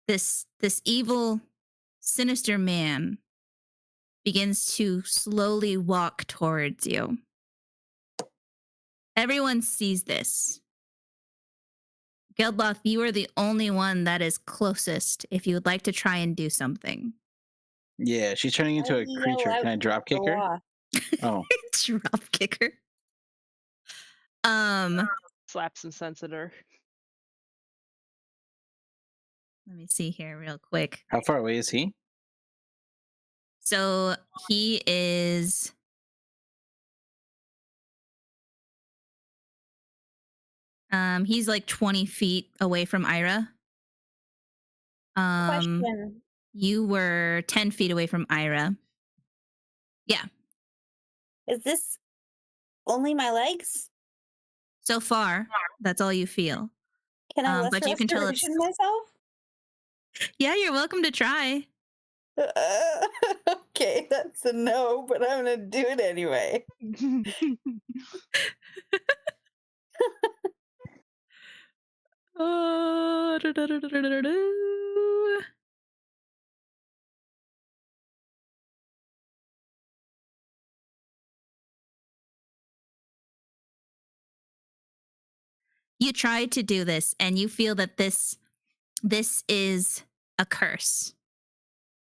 this evil, sinister man begins to slowly walk towards you. Everyone sees this. Geldloth, you are the only one that is closest if you would like to try and do something. Yeah, she's turning into a creature. Can I drop kick her? Oh. Drop kicker. Slap some sense at her. Let me see here real quick. How far away is he? So he is he's like 20 feet away from Ayre. Question. You were 10 feet away from Ayre. Yeah. Is this only my legs? So far, that's all you feel. Can I lesser but you can tell it's restoration myself? Yeah, you're welcome to try. Okay, that's a no, but I'm gonna do it anyway. You tried to do this and you feel that this is a curse.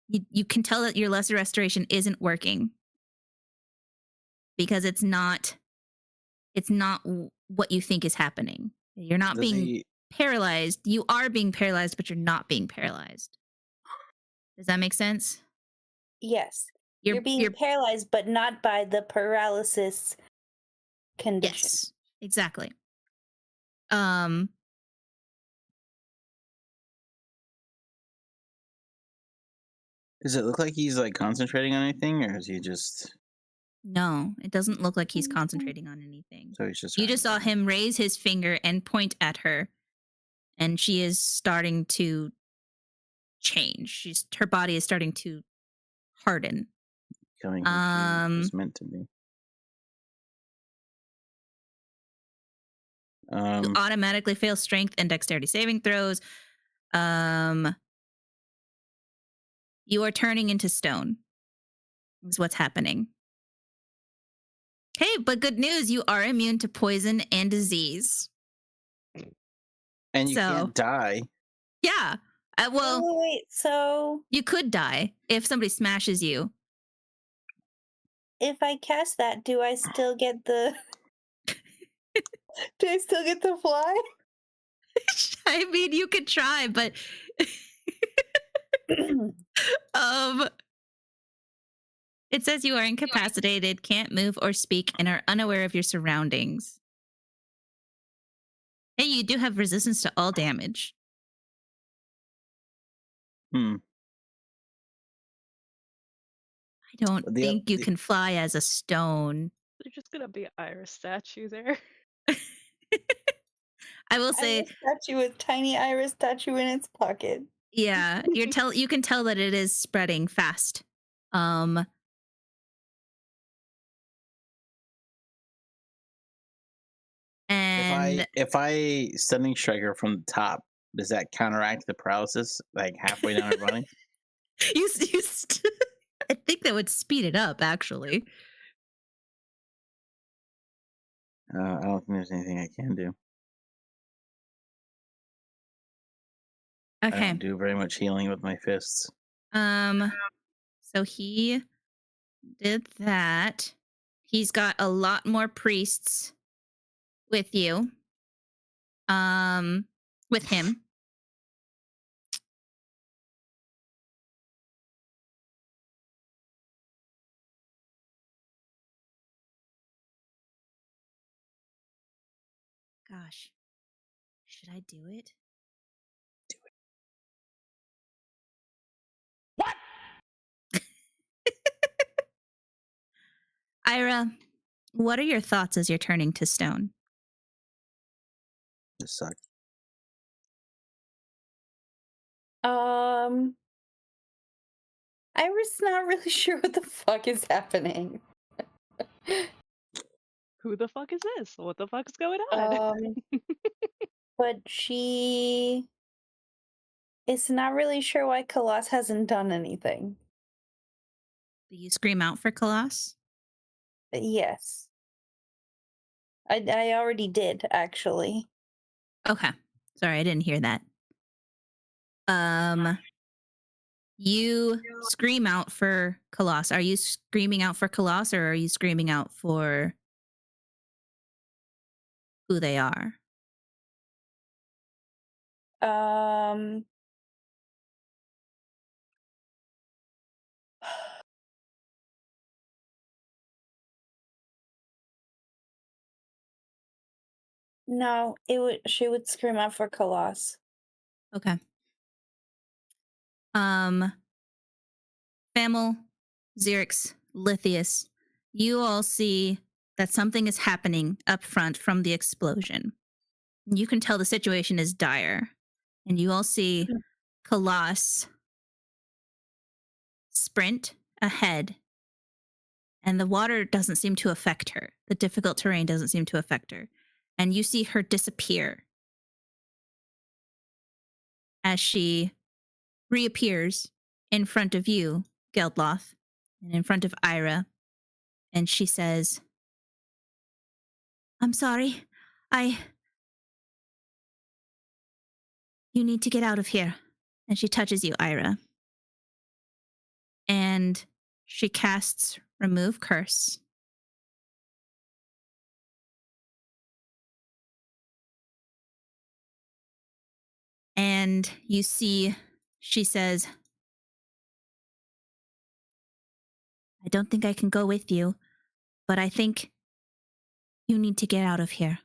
You can tell that your lesser restoration isn't working because it's not what you think is happening. You're not being paralyzed. You are being paralyzed, but you're not being paralyzed. Does that make sense? Yes. You're being paralyzed, but not by the paralysis condition. Yes, exactly. Does it look like he's like concentrating on anything, or is he just? No, it doesn't look like he's concentrating on anything. So he's just. You just saw him raise his finger and point at her, and she is starting to change. Her body is starting to harden. Becoming who she is meant to be. You automatically fail strength and dexterity saving throws. You are turning into stone. Is what's happening. Hey, but good news, you are immune to poison and disease. And you can't die. Yeah. Well, wait, so you could die if somebody smashes you. If I cast that, do I still get the do I still get to fly? I mean, you could try, but it says you are incapacitated, can't move or speak, and are unaware of your surroundings. Hey, you do have resistance to all damage. I don't think you can fly as a stone. There's just gonna be an Ayre statue there. I will say, a statue with tiny Ayre statue in its pocket. Yeah, you can tell that it is spreading fast. And if I stunning strike her from the top, does that counteract the paralysis? Like halfway down and running? I think that would speed it up, actually. I don't think there's anything I can do. Okay. I don't do very much healing with my fists. So he did that. He's got a lot more priests with you. With him. Gosh. Should I do it? What? Ayre, what are your thoughts as you're turning to stone? This sucks. I was not really sure what the fuck is happening. Who the fuck is this? What the fuck's going on? But she is not really sure why Colossus hasn't done anything. Do you scream out for Colossus? Yes. I already did, actually. Okay. Sorry, I didn't hear that. You scream out for Colossus. Are you screaming out for Colossus, or are you screaming out for who they are? No, she would scream out for Colossus. Okay. Fammal, Xerix, Lithius, you all see that something is happening up front from the explosion. You can tell the situation is dire. And you all see Colossus sprint ahead. And the water doesn't seem to affect her. The difficult terrain doesn't seem to affect her. And you see her disappear as she reappears in front of you, Geldloth, and in front of Ayre. And she says, I'm sorry. You need to get out of here. And she touches you, Ayre. And she casts Remove Curse. And you see, she says, I don't think I can go with you, but I think you need to get out of here.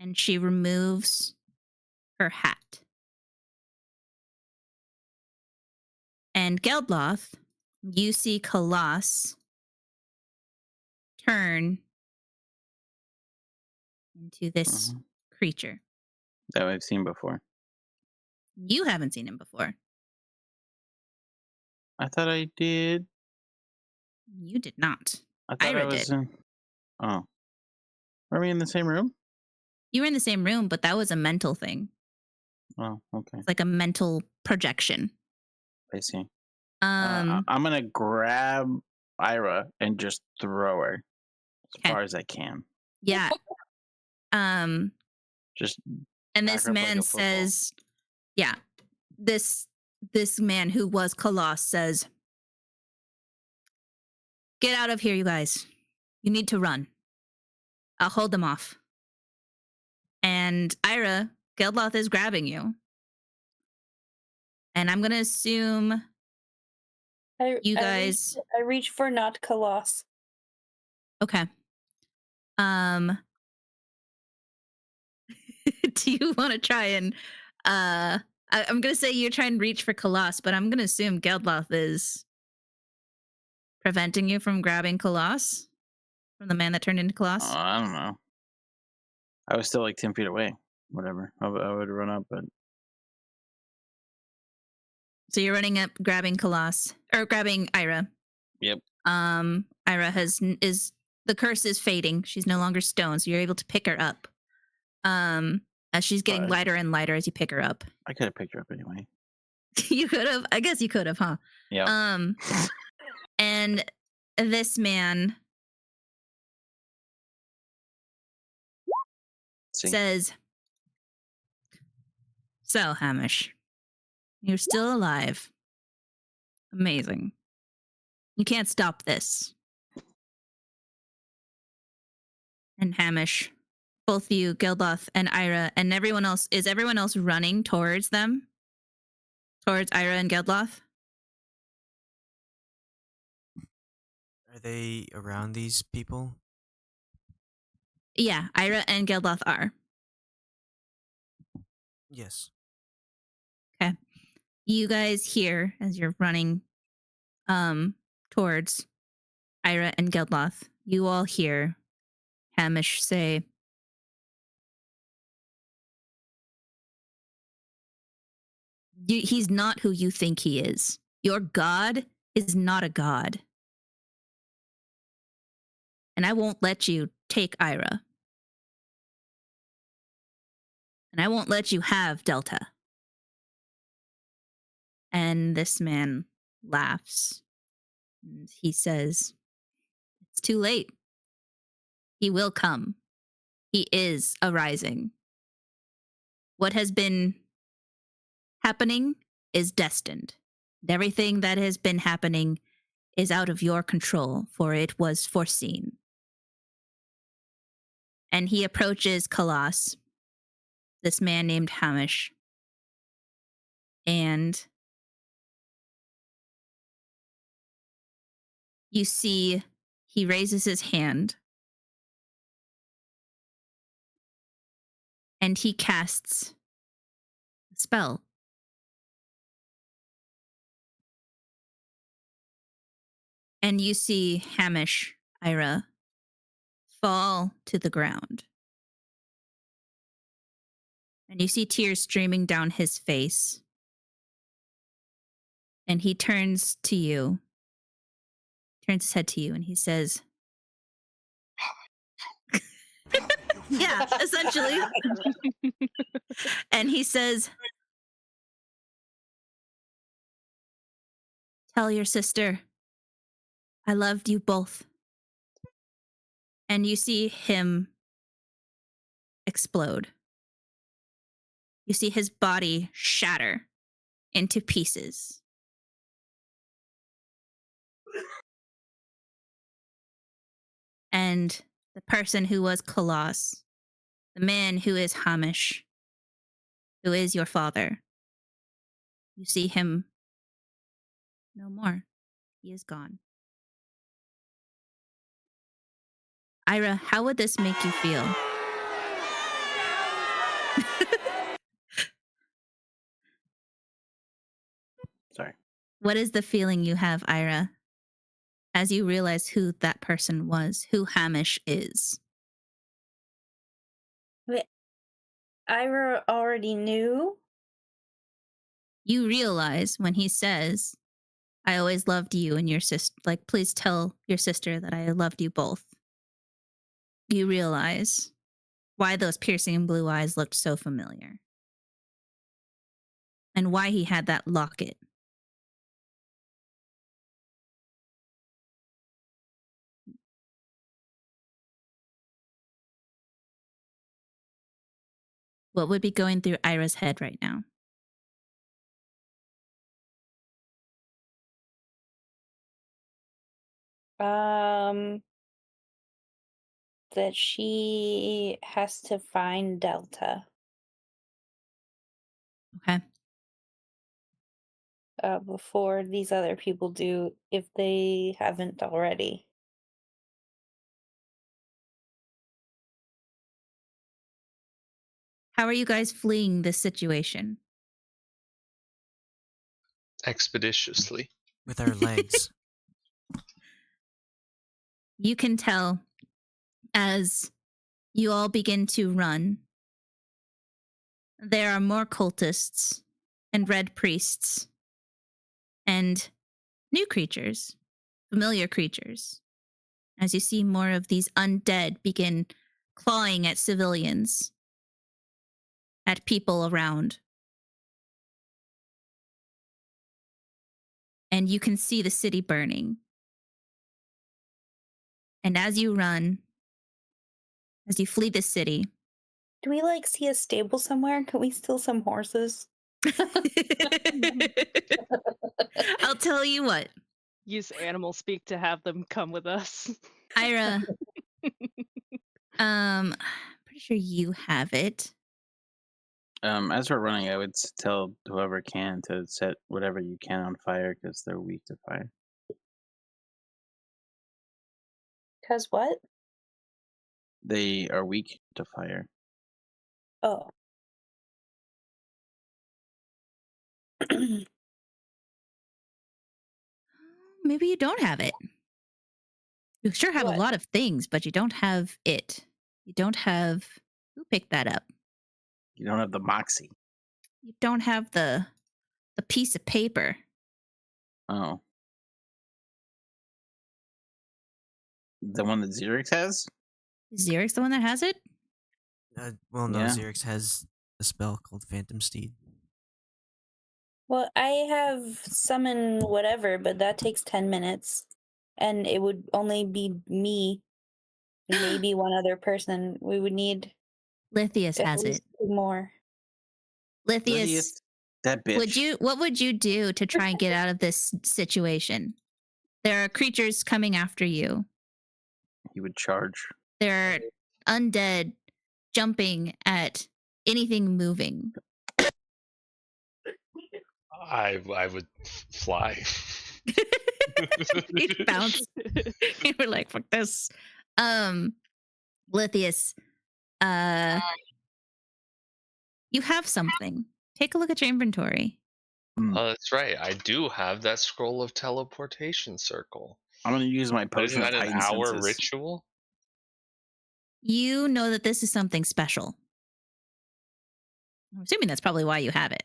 And she removes her hat. And Geldloth, you see Colossus turn into this creature. That I've seen before. You haven't seen him before. I thought I did. You did not. I thought Ayre I was did. in. Oh. Are we in the same room? You were in the same room, but that was a mental thing. Oh, okay. It's like a mental projection. I see. Um, I'm going to grab Ayre and just throw her as Okay. far as I can. yeah. Just And back this her up like man a football. says, yeah, this man who was Colossus says, get out of here, you guys. You need to run. I'll hold them off. And Ayre, Geldloth is grabbing you. And I'm going to assume you guys... I reach for not Colossus. Okay. Do you want to try and... I'm going to say you try and reach for Colossus, but I'm going to assume Geldloth is preventing you from grabbing Colossus? From the man that turned into Colossus? I don't know. I was still like 10 feet away. Whatever. I would run up, but... So you're running up, grabbing Colossus, or grabbing Ayre. Yep. Ayre is the curse is fading. She's no longer stone, so you're able to pick her up. As she's getting lighter and lighter as you pick her up. I could have picked her up anyway. You could have. I guess you could have, huh? Yeah. And this man says, "So, Hamish, you're still alive. Amazing. You can't stop this." And Hamish, both you, Geldloth and Ayre, and everyone else, is everyone else running towards them? Towards Ayre and Geldloth? Are they around these people? Yeah, Ayre and Geldloth are. Yes. Okay. You guys hear as you're running towards Ayre and Geldloth, you all hear Hamish say, he's not who you think he is. Your god is not a god. And I won't let you take Ayre. And I won't let you have Delta. And this man laughs. And he says, it's too late. He will come. He is arising. What has been happening is destined. And everything that has been happening is out of your control, for it was foreseen. And he approaches Kalas, this man named Hamish, and you see he raises his hand and he casts a spell. And you see Hamish, Ayre, fall to the ground. And you see tears streaming down his face. And he turns to you, turns his head to you, and he says, yeah, essentially. And he says, tell your sister I loved you both. And you see him explode. You see his body shatter into pieces. And the person who was Kalas, the man who is Hamish, who is your father, you see him no more. He is gone. Ayre, how would this make you feel? Sorry. What is the feeling you have, Ayre, as you realize who that person was, who Hamish is? Wait, Ayre already knew? You realize when he says, I always loved you and your sister, like, please tell your sister that I loved you both. You realize why those piercing blue eyes looked so familiar. And why he had that locket. What would be going through Ayre's head right now? That she has to find Delta Okay. before these other people do, if they haven't already. How are you guys fleeing this situation? Expeditiously. With our legs. You can tell as you all begin to run, there are more cultists and red priests and new creatures, familiar creatures. As you see more of these undead begin clawing at civilians, at people around. And you can see the city burning. And as you run, as you flee the city, Do we see a stable somewhere? Can we steal some horses? I'll tell you what, Use animal speak to have them come with us. Ayre, pretty sure you have it. As we're running, I would tell whoever can to set whatever you can on fire because they're weak to fire. Because what? They are weak to fire. Oh. Maybe you don't have it. You sure have What? a lot of things, but you don't have it. You don't have. Who picked that up? You don't have the moxie. You don't have the piece of paper. Oh. The one that Xerix has? Is Xerix the one that has it? Well, no, Yeah. Xerix has a spell called Phantom Steed. Well, I have summon whatever, but that takes 10 minutes. And it would only be me and maybe one other person. We would need Lithius at has least it. 2 more. Lithius, That bitch. what would you do to try and get out of this situation? There are creatures coming after you. He would charge. There are undead jumping at anything moving. I would fly. You bounce. You were like, fuck this. Lithius, you have something. Take a look at your inventory. Oh, that's right. I do have that scroll of teleportation circle. I'm going to use my But isn't potion of that an heightened hour senses. ritual? You know that this is something special. I'm assuming that's probably why you have it.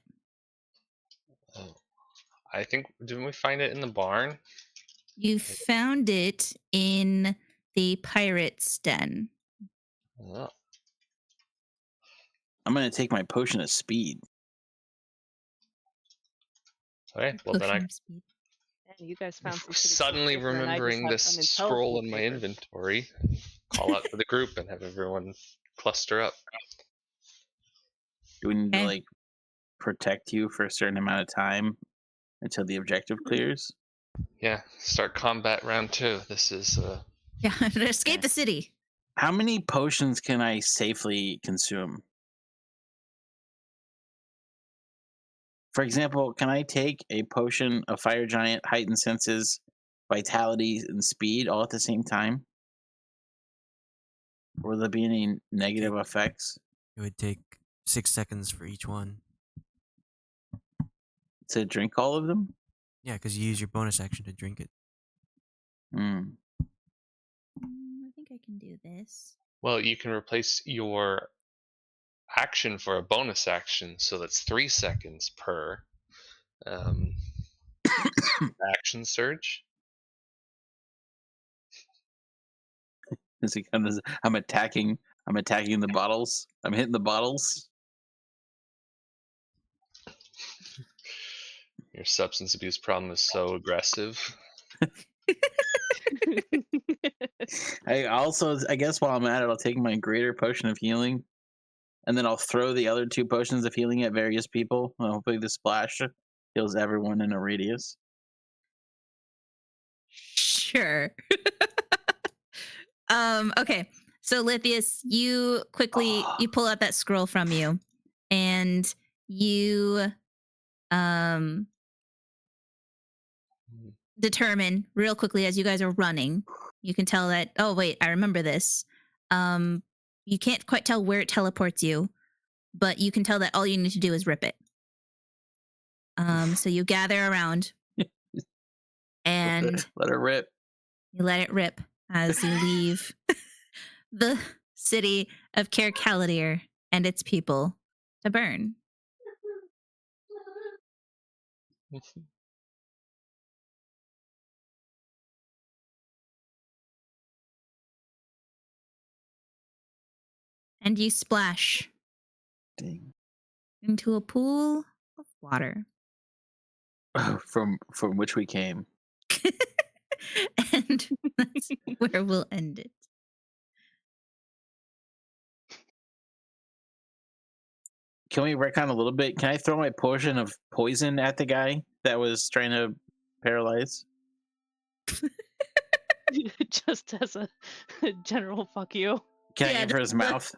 Oh, I think, didn't we find it in the barn? You found it in the pirate's den. Oh. I'm going to take my potion of speed. Okay, well then Potion of speed. Man, you guys found some pretty cool suddenly paper, and I just remembering have this scroll in unintelligible my paper. inventory, call out to the group and have everyone cluster up. Do we need to, Okay. like, protect you for a certain amount of time until the objective clears? Yeah, start combat round 2. This is Yeah, escape the city. How many potions can I safely consume? For example, can I take a potion of Fire Giant, Heightened Senses, Vitality, and Speed all at the same time? Will there be any negative effects? It would take 6 seconds for each one. To drink all of them? Yeah, because you use your bonus action to drink it. Hmm. I think I can do this. well, you can replace your action for a bonus action, so that's 3 seconds per action surge. Is it kind of, I'm attacking the bottles. I'm hitting the bottles. Your substance abuse problem is so aggressive. I guess while I'm at it, I'll take my greater potion of healing, and then I'll throw the other 2 potions of healing at various people. And hopefully the splash heals everyone in a radius. Sure. Okay. So Lithius, you quickly you pull out that scroll from you, and you determine real quickly as you guys are running. You can tell that, oh wait, I remember this. You can't quite tell where it teleports you, but you can tell that all you need to do is rip it. So you gather around and Let her rip. you let it rip as you leave the city of Caer Calidyrr and its people to burn. And you splash Dang. into a pool of water. From which we came. And that's where we'll end it. Can we retcon a little bit? Can I throw my potion of poison at the guy that was trying to paralyze? Just as a general fuck you. Can I Yeah, aim for his mouth?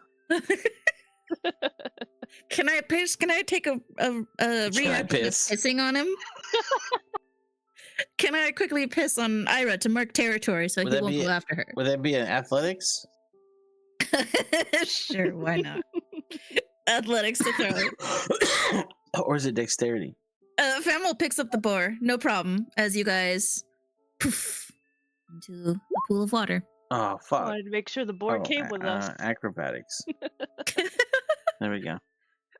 Can I piss? Can I take a reaction of piss? pissing on him? Can I quickly piss on Ayre to mark territory so Would he that won't be- go after her? Would that be an athletics? Sure, why not? Athletics to throw. Or is it dexterity? Fammal picks up the boar, no problem, as you guys poof into a pool of water. Oh I fuck! wanted to make sure the board came with us. Acrobatics. There we go.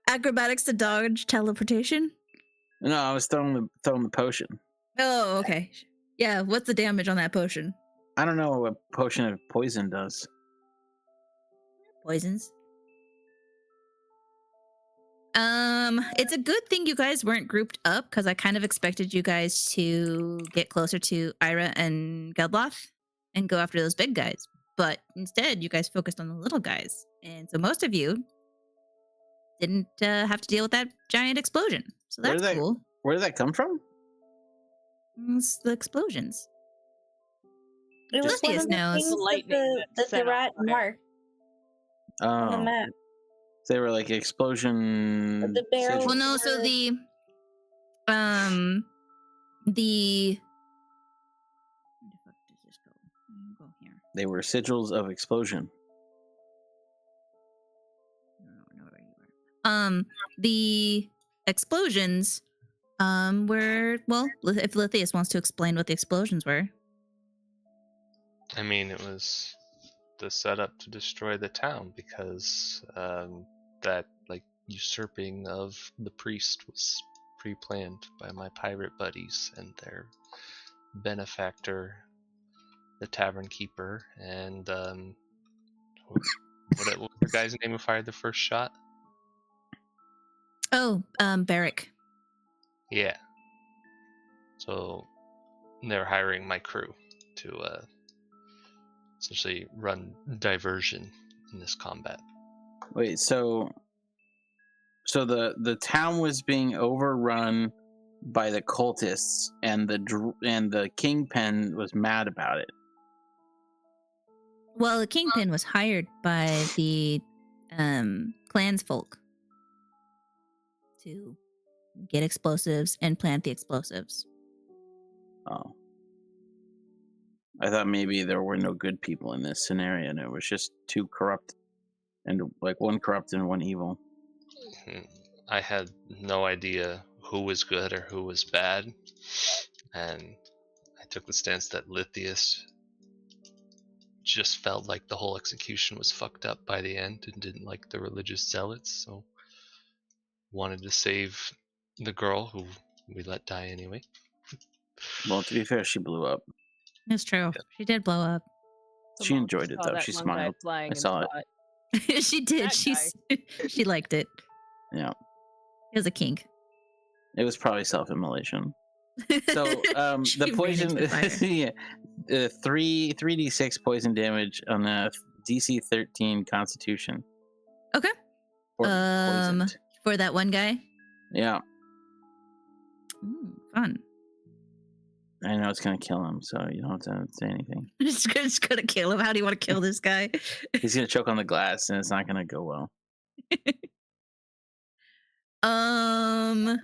Acrobatics to dodge teleportation. No, I was throwing the potion. Oh, okay. Yeah, what's the damage on that potion? I don't know what potion of poison does. Poisons. It's a good thing you guys weren't grouped up because I kind of expected you guys to get closer to Ayre and Geldloth and go after those big guys. But instead, you guys focused on the little guys. And so most of you didn't have to deal with that giant explosion. So that's cool. Where did that come from? It's the explosions. It was one Lithius of the knows. things that Lightning that the set off rat fire. marked on the Oh, map. they were like explosion. The barrel- sigils. Well, no. So the where the fuck does this go? Go here. They were sigils of explosion. I don't know where you are. The explosions were, well, if Lithius wants to explain what the explosions were. I mean, it was the setup to destroy the town because that like usurping of the priest was pre-planned by my pirate buddies and their benefactor, the tavern keeper, and what was the guy's name who fired the first shot? Oh, Barrick. Yeah. So they're hiring my crew to essentially run diversion in this combat. Wait, so the town was being overrun by the cultists, and the kingpin was mad about it. Well, the kingpin was hired by the clansfolk to get explosives and plant the explosives. Oh, I thought maybe there were no good people in this scenario, and it was just two corrupt, and like one corrupt and one evil. I had no idea who was good or who was bad, and I took the stance that Lithius just felt like the whole execution was fucked up by the end and didn't like the religious zealots, so wanted to save the girl who we let die anyway. Well, to be fair, she blew up. It's true. Yeah. She did blow up. She Someone enjoyed it saw though. that She one guy smiled. flying I and saw it. thought, She did. That She liked it. Yeah, It was a kink. it was probably self-immolation. So She the ran poison, into the fire. yeah, 3d6 poison damage on a DC 13 Constitution. Okay. Or poisoned. For that one guy. Yeah, Fun. I know it's gonna kill him, so you don't have to say anything. Just gonna kill him. How do you want to kill this guy? He's gonna choke on the glass, and it's not gonna go well. Well,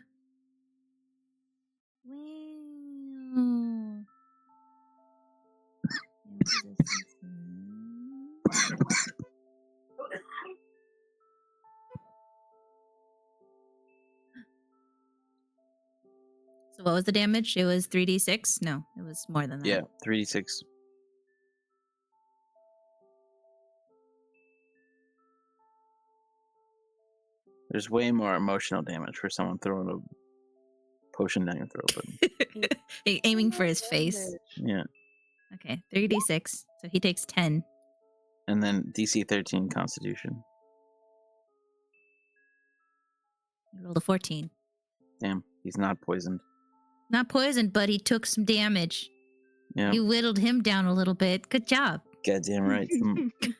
so what was the damage? It was 3d6? No, it was more than that. Yeah, 3d6. There's way more emotional damage for someone throwing a potion down your throat. But Aiming for his face. yeah, Okay, 3d6. So he takes 10. and then DC 13 Constitution. He rolled a 14. Damn, he's not poisoned. Not poisoned, but he took some damage. Yeah, You whittled him down a little bit. Good job. goddamn right.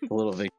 A little Vic.